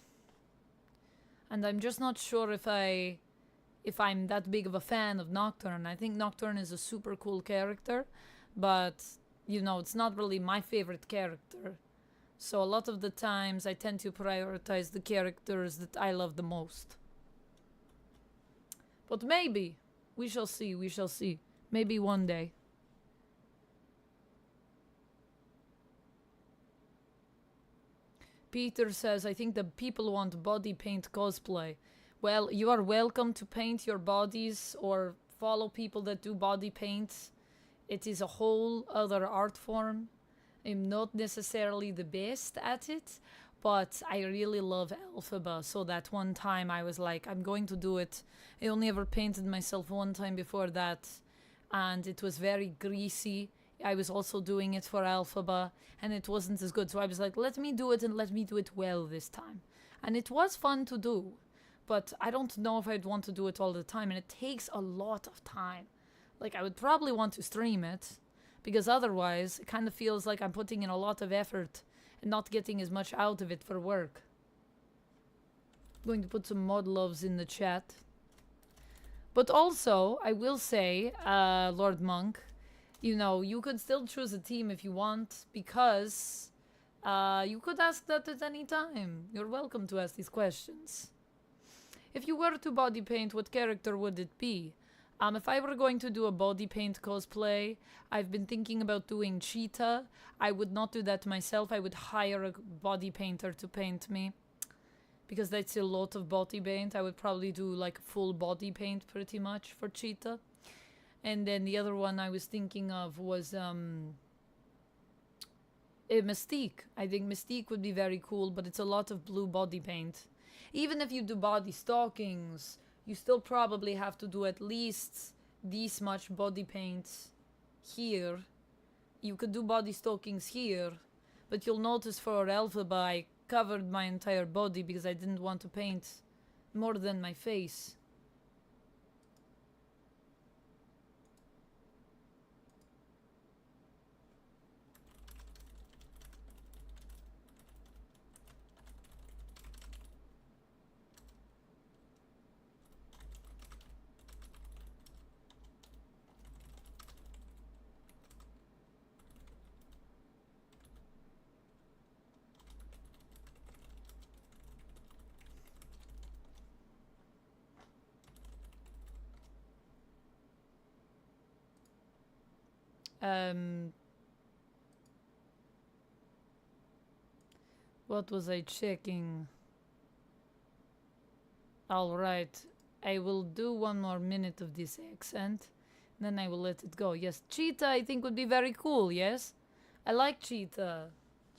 And I'm just not sure if I'm that big of a fan of Nocturne. I think Nocturne is a super cool character, but you know, it's not really my favorite character. So a lot of the times I tend to prioritize the characters that I love the most. But maybe. We shall see, we shall see. Maybe one day. Peter says, I think the people want body paint cosplay. Well, you are welcome to paint your bodies or follow people that do body paint. It is a whole other art form. I'm not necessarily the best at it, but I really love Elphaba. So that one time I was like, I'm going to do it. I only ever painted myself one time before that, and it was very greasy. I was also doing it for Elphaba, and it wasn't as good. So I was like, let me do it, and let me do it well this time. And it was fun to do, but I don't know if I'd want to do it all the time, and it takes a lot of time. Like, I would probably want to stream it, because otherwise it kind of feels like I'm putting in a lot of effort and not getting as much out of it for work. I'm going to put some mod loves in the chat. But also, I will say, Lord Monk, you know, you could still choose a team if you want, because you could ask that at any time. You're welcome to ask these questions. If you were to body paint, what character would it be? If I were going to do a body paint cosplay, I've been thinking about doing Cheetah. I would not do that myself. I would hire a body painter to paint me, because that's a lot of body paint. I would probably do like full body paint pretty much for Cheetah. And then the other one I was thinking of was Mystique. I think Mystique would be very cool, but it's a lot of blue body paint. Even if you do body stockings, you still probably have to do at least this much body paint here. You could do body stockings here, but you'll notice for Elphaba I covered my entire body because I didn't want to paint more than my face. What was I checking? Alright, I will do one more minute of this accent, then I will let it go. Yes, Cheetah I think would be very cool, yes? I like Cheetah.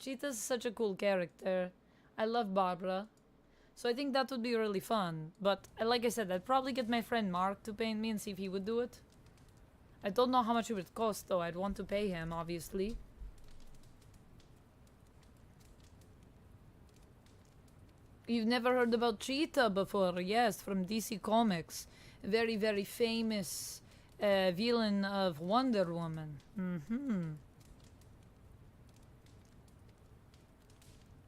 Cheetah's such a cool character. I love Barbara. So I think that would be really fun. But like I said, I'd probably get my friend Mark to paint me and see if he would do it. I don't know how much it would cost though. I'd want to pay him, obviously. You've never heard about Cheetah before? Yes, from DC Comics. A very, very famous villain of Wonder Woman.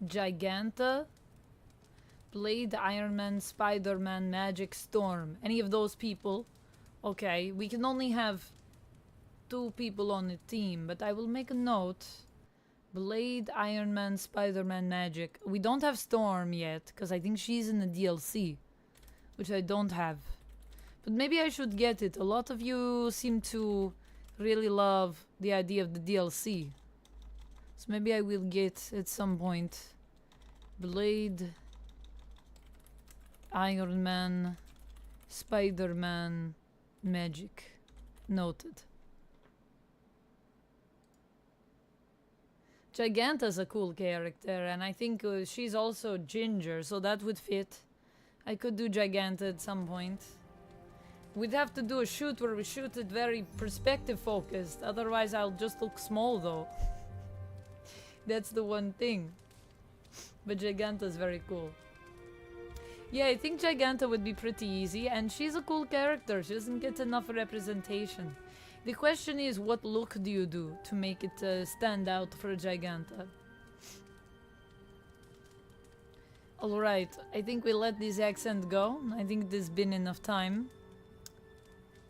Giganta, Blade, Iron Man, Spider-Man, Magik, Storm. Any of those people. Okay, we can only have 2 people on the team, but I will make a note. Blade, Iron Man, Spider-Man, Magik. We don't have Storm yet, because I think she's in the DLC, which I don't have. But maybe I should get it. A lot of you seem to really love the idea of the DLC. So maybe I will get at some point Blade, Iron Man, Spider-Man, Magik. Noted. Giganta's a cool character, and I think she's also ginger, so that would fit. I could do Giganta at some point. We'd have to do a shoot where we shoot it very perspective focused, otherwise I'll just look small though. That's the one thing. But Giganta's very cool. Yeah, I think Giganta would be pretty easy, and she's a cool character. She doesn't get enough representation. The question is, what look do you do to make it stand out for Giganta? Alright, I think we let this accent go. I think there's been enough time.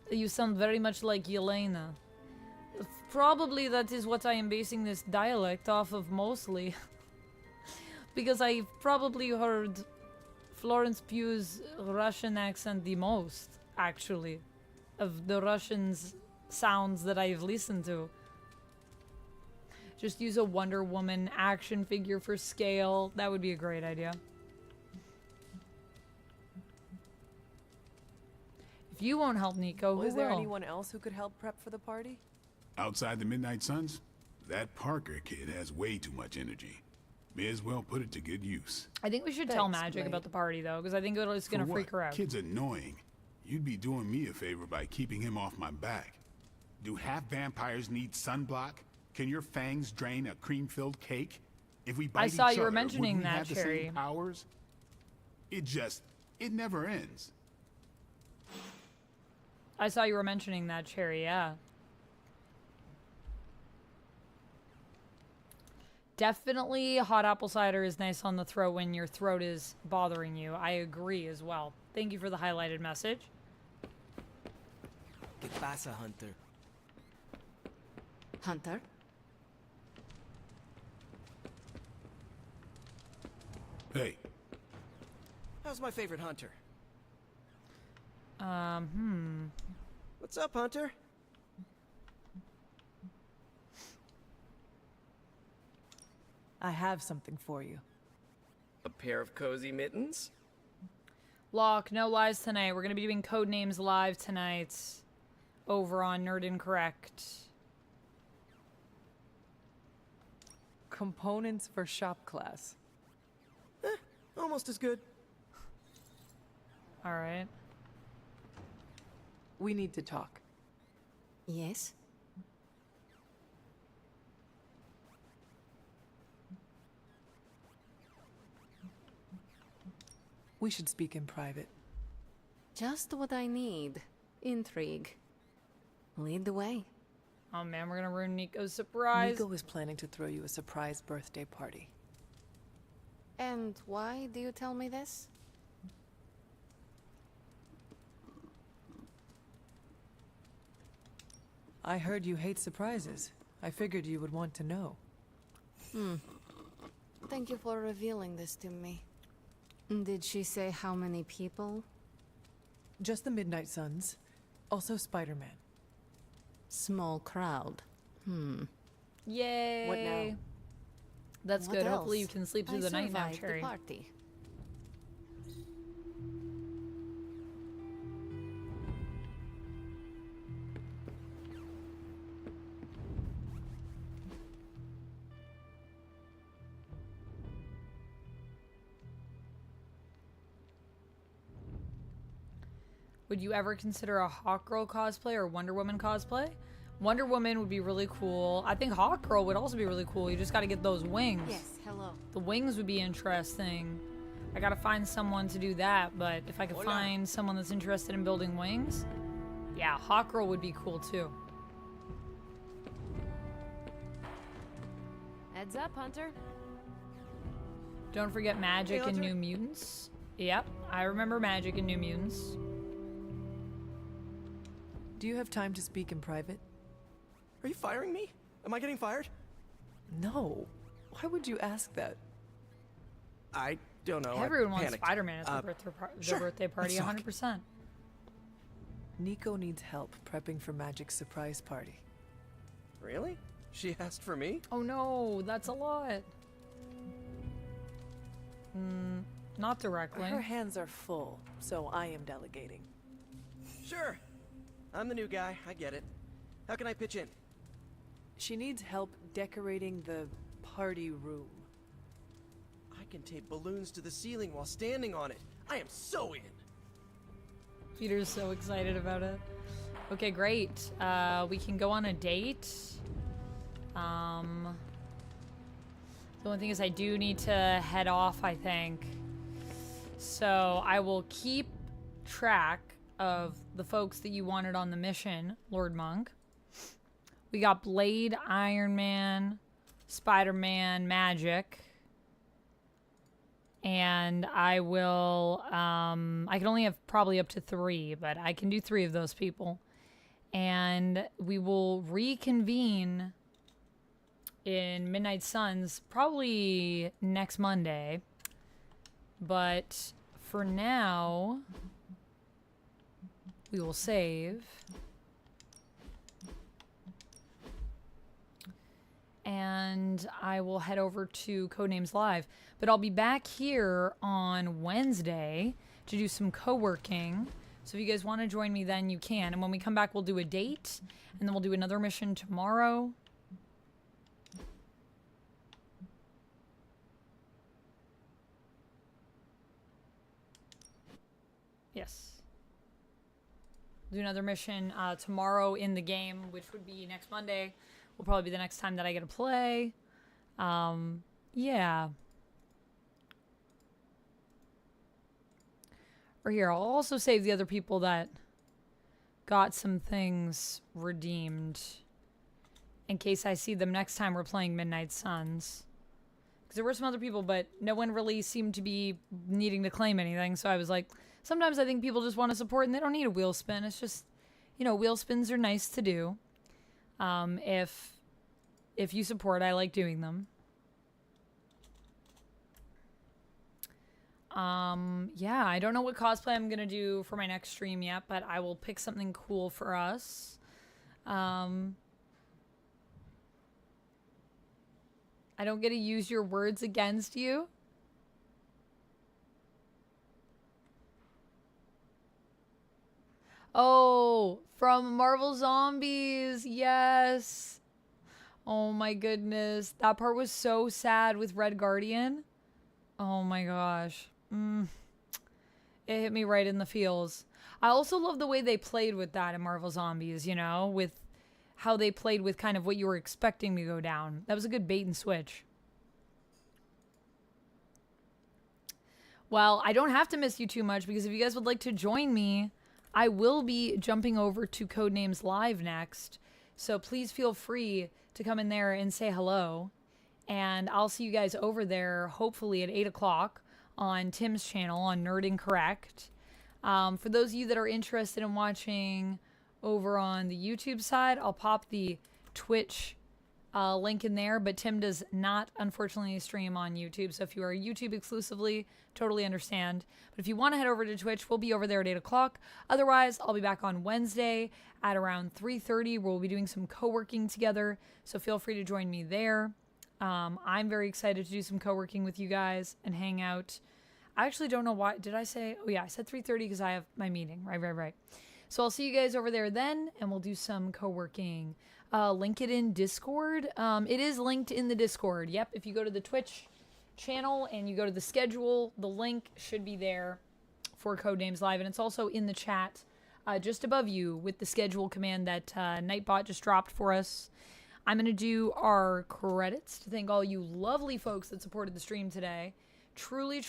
You sound very much like Yelena. Probably that is what I am basing this dialect off of mostly. Because I've probably heard Florence Pugh's Russian accent the most, actually, of the Russians sounds that I've listened to. Just use a Wonder Woman action figure for scale. That would be a great idea. If you won't help Nico, who Was there will? anyone else who could help prep for the party? Outside the Midnight Suns, that Parker kid has way too much energy. May as well put it to good use. I think we should tell Magik about the party, though, because I think it's going to freak her out. Kid's annoying. You'd be doing me a favor by keeping him off my back. Do half vampires need sunblock? Can your fangs drain a cream-filled cake? If we bite I saw each you were other, mentioning would we that, have the Cherry. same powers? It It never ends. I saw you were mentioning that, Cherry, yeah. Definitely hot apple cider is nice on the throat when your throat is bothering you. I agree as well. Thank you for the highlighted message. ¿Qué pasa, Hunter? Hunter? Hey, How's my favorite hunter? Hmm. What's up, Hunter? I have something for you. A pair of cozy mittens? Locke, no lies tonight. We're going to be doing Codenames live tonight over on Nerd Incorrect. Components for shop class. Almost as good. All right. We need to talk. Yes? We should speak in private. Just what I need. Intrigue. Lead the way. Oh man, we're going to ruin Nico's surprise. Nico is planning to throw you a surprise birthday party. And why do you tell me this? I heard you hate surprises. I figured you would want to know. Thank you for revealing this to me. Did she say how many people? Just the Midnight Suns. Also Spider-Man. Small crowd. Yay. What now? That's What good. else? Hopefully you can sleep through the night now, survived Cherry. the party. Would you ever consider a Hawkgirl cosplay or Wonder Woman cosplay? Wonder Woman would be really cool. I think Hawkgirl would also be really cool. You just got to get those wings. Yes, hello. The wings would be interesting. I got to find someone to do that, but if I could find someone that's interested in building wings, yeah, Hawkgirl would be cool too. Heads up, Hunter. Don't forget Magik and Hunter. New Mutants. Yep, I remember Magik and New Mutants. Do you have time to speak in private? Are you firing me? Am I getting fired? No. Why would you ask that? I don't know. Everyone I wants panicked. Spider-Man at the sure. birthday party, Let's talk. 100%. Nico needs help prepping for Magik's surprise party. Really? She asked for me? Oh no, that's a lot. Not directly. Her hands are full, so I am delegating. Sure. I'm the new guy. I get it. How can I pitch in? She needs help decorating the party room. I can tape balloons to the ceiling while standing on it. I am so in. Peter's so excited about it. Okay, great. We can go on a date. The only thing is I do need to head off, I think. So I will keep track of the folks that you wanted on the mission, Lord Monk. We got Blade, Iron Man, Spider-Man, Magik. And I will, I can only have probably up to 3, but I can do 3 of those people. And we will reconvene in Midnight Suns probably next Monday. But for now, we will save. And I will head over to Codenames Live. But I'll be back here on Wednesday to do some co-working. So if you guys want to join me, then you can. And when we come back, we'll do a date. And then we'll do another mission tomorrow. Yes. Do another mission tomorrow in the game, which would be next Monday. Will probably be the next time that I get to play. Yeah. Or here, I'll also save the other people that got some things redeemed in case I see them next time we're playing Midnight Suns. Because there were some other people, but no one really seemed to be needing to claim anything. So I was like, sometimes I think people just want to support and they don't need a wheel spin. It's just, you know, wheel spins are nice to do. If you support, I like doing them. Yeah, I don't know what cosplay I'm gonna do for my next stream yet, but I will pick something cool for us. I don't get to use your words against you. Oh, from Marvel Zombies. Yes. Oh my goodness. That part was so sad with Red Guardian. Oh my gosh. It hit me right in the feels. I also love the way they played with that in Marvel Zombies, you know, with how they played with kind of what you were expecting to go down. That was a good bait and switch. Well, I don't have to miss you too much because if you guys would like to join me, I will be jumping over to Codenames Live next. So please feel free to come in there and say hello. And I'll see you guys over there, hopefully at 8 o'clock on Tim's channel on Nerd Incorrect. For those of you that are interested in watching over on the YouTube side, I'll pop the Twitch link in there. But Tim does not, unfortunately, stream on YouTube. So if you are YouTube exclusively, totally understand. But if you want to head over to Twitch, we'll be over there at 8 o'clock. Otherwise, I'll be back on Wednesday at around 3:30. We'll be doing some co-working together. So feel free to join me there. I'm very excited to do some co-working with you guys and hang out. I actually don't know why. Did I say? Oh, yeah, I said 3:30 because I have my meeting. Right. So I'll see you guys over there then, and we'll do some co-working. Link it in Discord. It is linked in the Discord. Yep, if you go to the Twitch channel and you go to the schedule, the link should be there for Codenames Live. And it's also in the chat just above you with the schedule command that Nightbot just dropped for us. I'm going to do our credits to thank all you lovely folks that supported the stream today. Truly,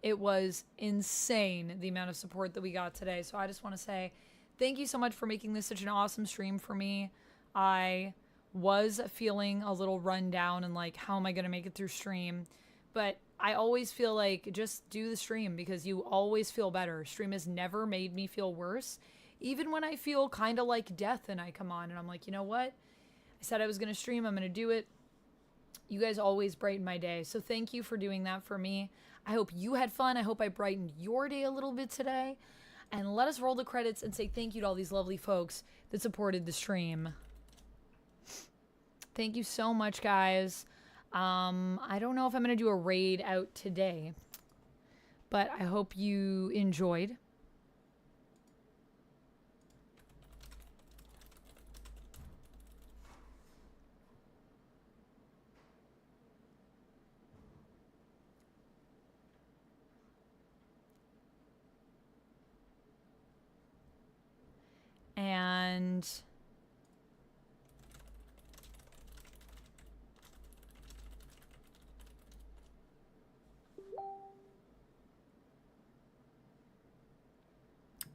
it was insane the amount of support that we got today. So I just want to say thank you so much for making this such an awesome stream for me. I was feeling a little run down and like, how am I going to make it through stream? But I always feel like just do the stream because you always feel better. Stream has never made me feel worse. Even when I feel kind of like death and I come on and I'm like, you know what? I said I was going to stream. I'm going to do it. You guys always brighten my day. So thank you for doing that for me. I hope you had fun. I hope I brightened your day a little bit today. And let us roll the credits and say thank you to all these lovely folks that supported the stream. Thank you so much, guys. I don't know if I'm going to do a raid out today, but I hope you enjoyed.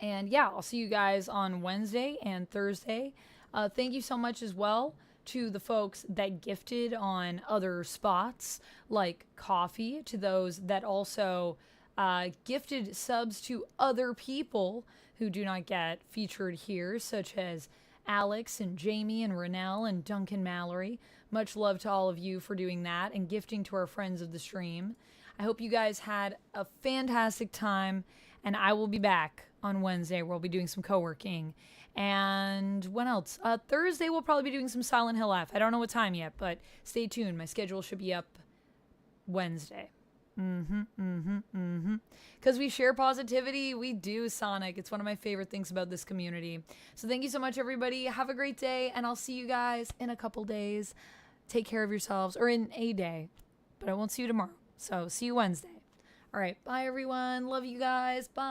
And yeah, I'll see you guys on Wednesday and Thursday. Thank you so much as well to the folks that gifted on other spots like coffee, to those that also gifted subs to other people who do not get featured here, such as Alex and Jamie and Renelle and Duncan Mallory. Much love to all of you for doing that and gifting to our friends of the stream. I hope you guys had a fantastic time, and I will be back on Wednesday where we'll be doing some co-working. And what else? Thursday we'll probably be doing some Silent Hill F. I don't know what time yet, but stay tuned. My schedule should be up Wednesday. Because we share positivity. We do, Sonic. It's one of my favorite things about this community. So thank you so much, everybody. Have a great day, and I'll see you guys in a couple days. Take care of yourselves, or in a day, but I won't see you tomorrow. So see you Wednesday. All right, bye, everyone. Love you guys. Bye.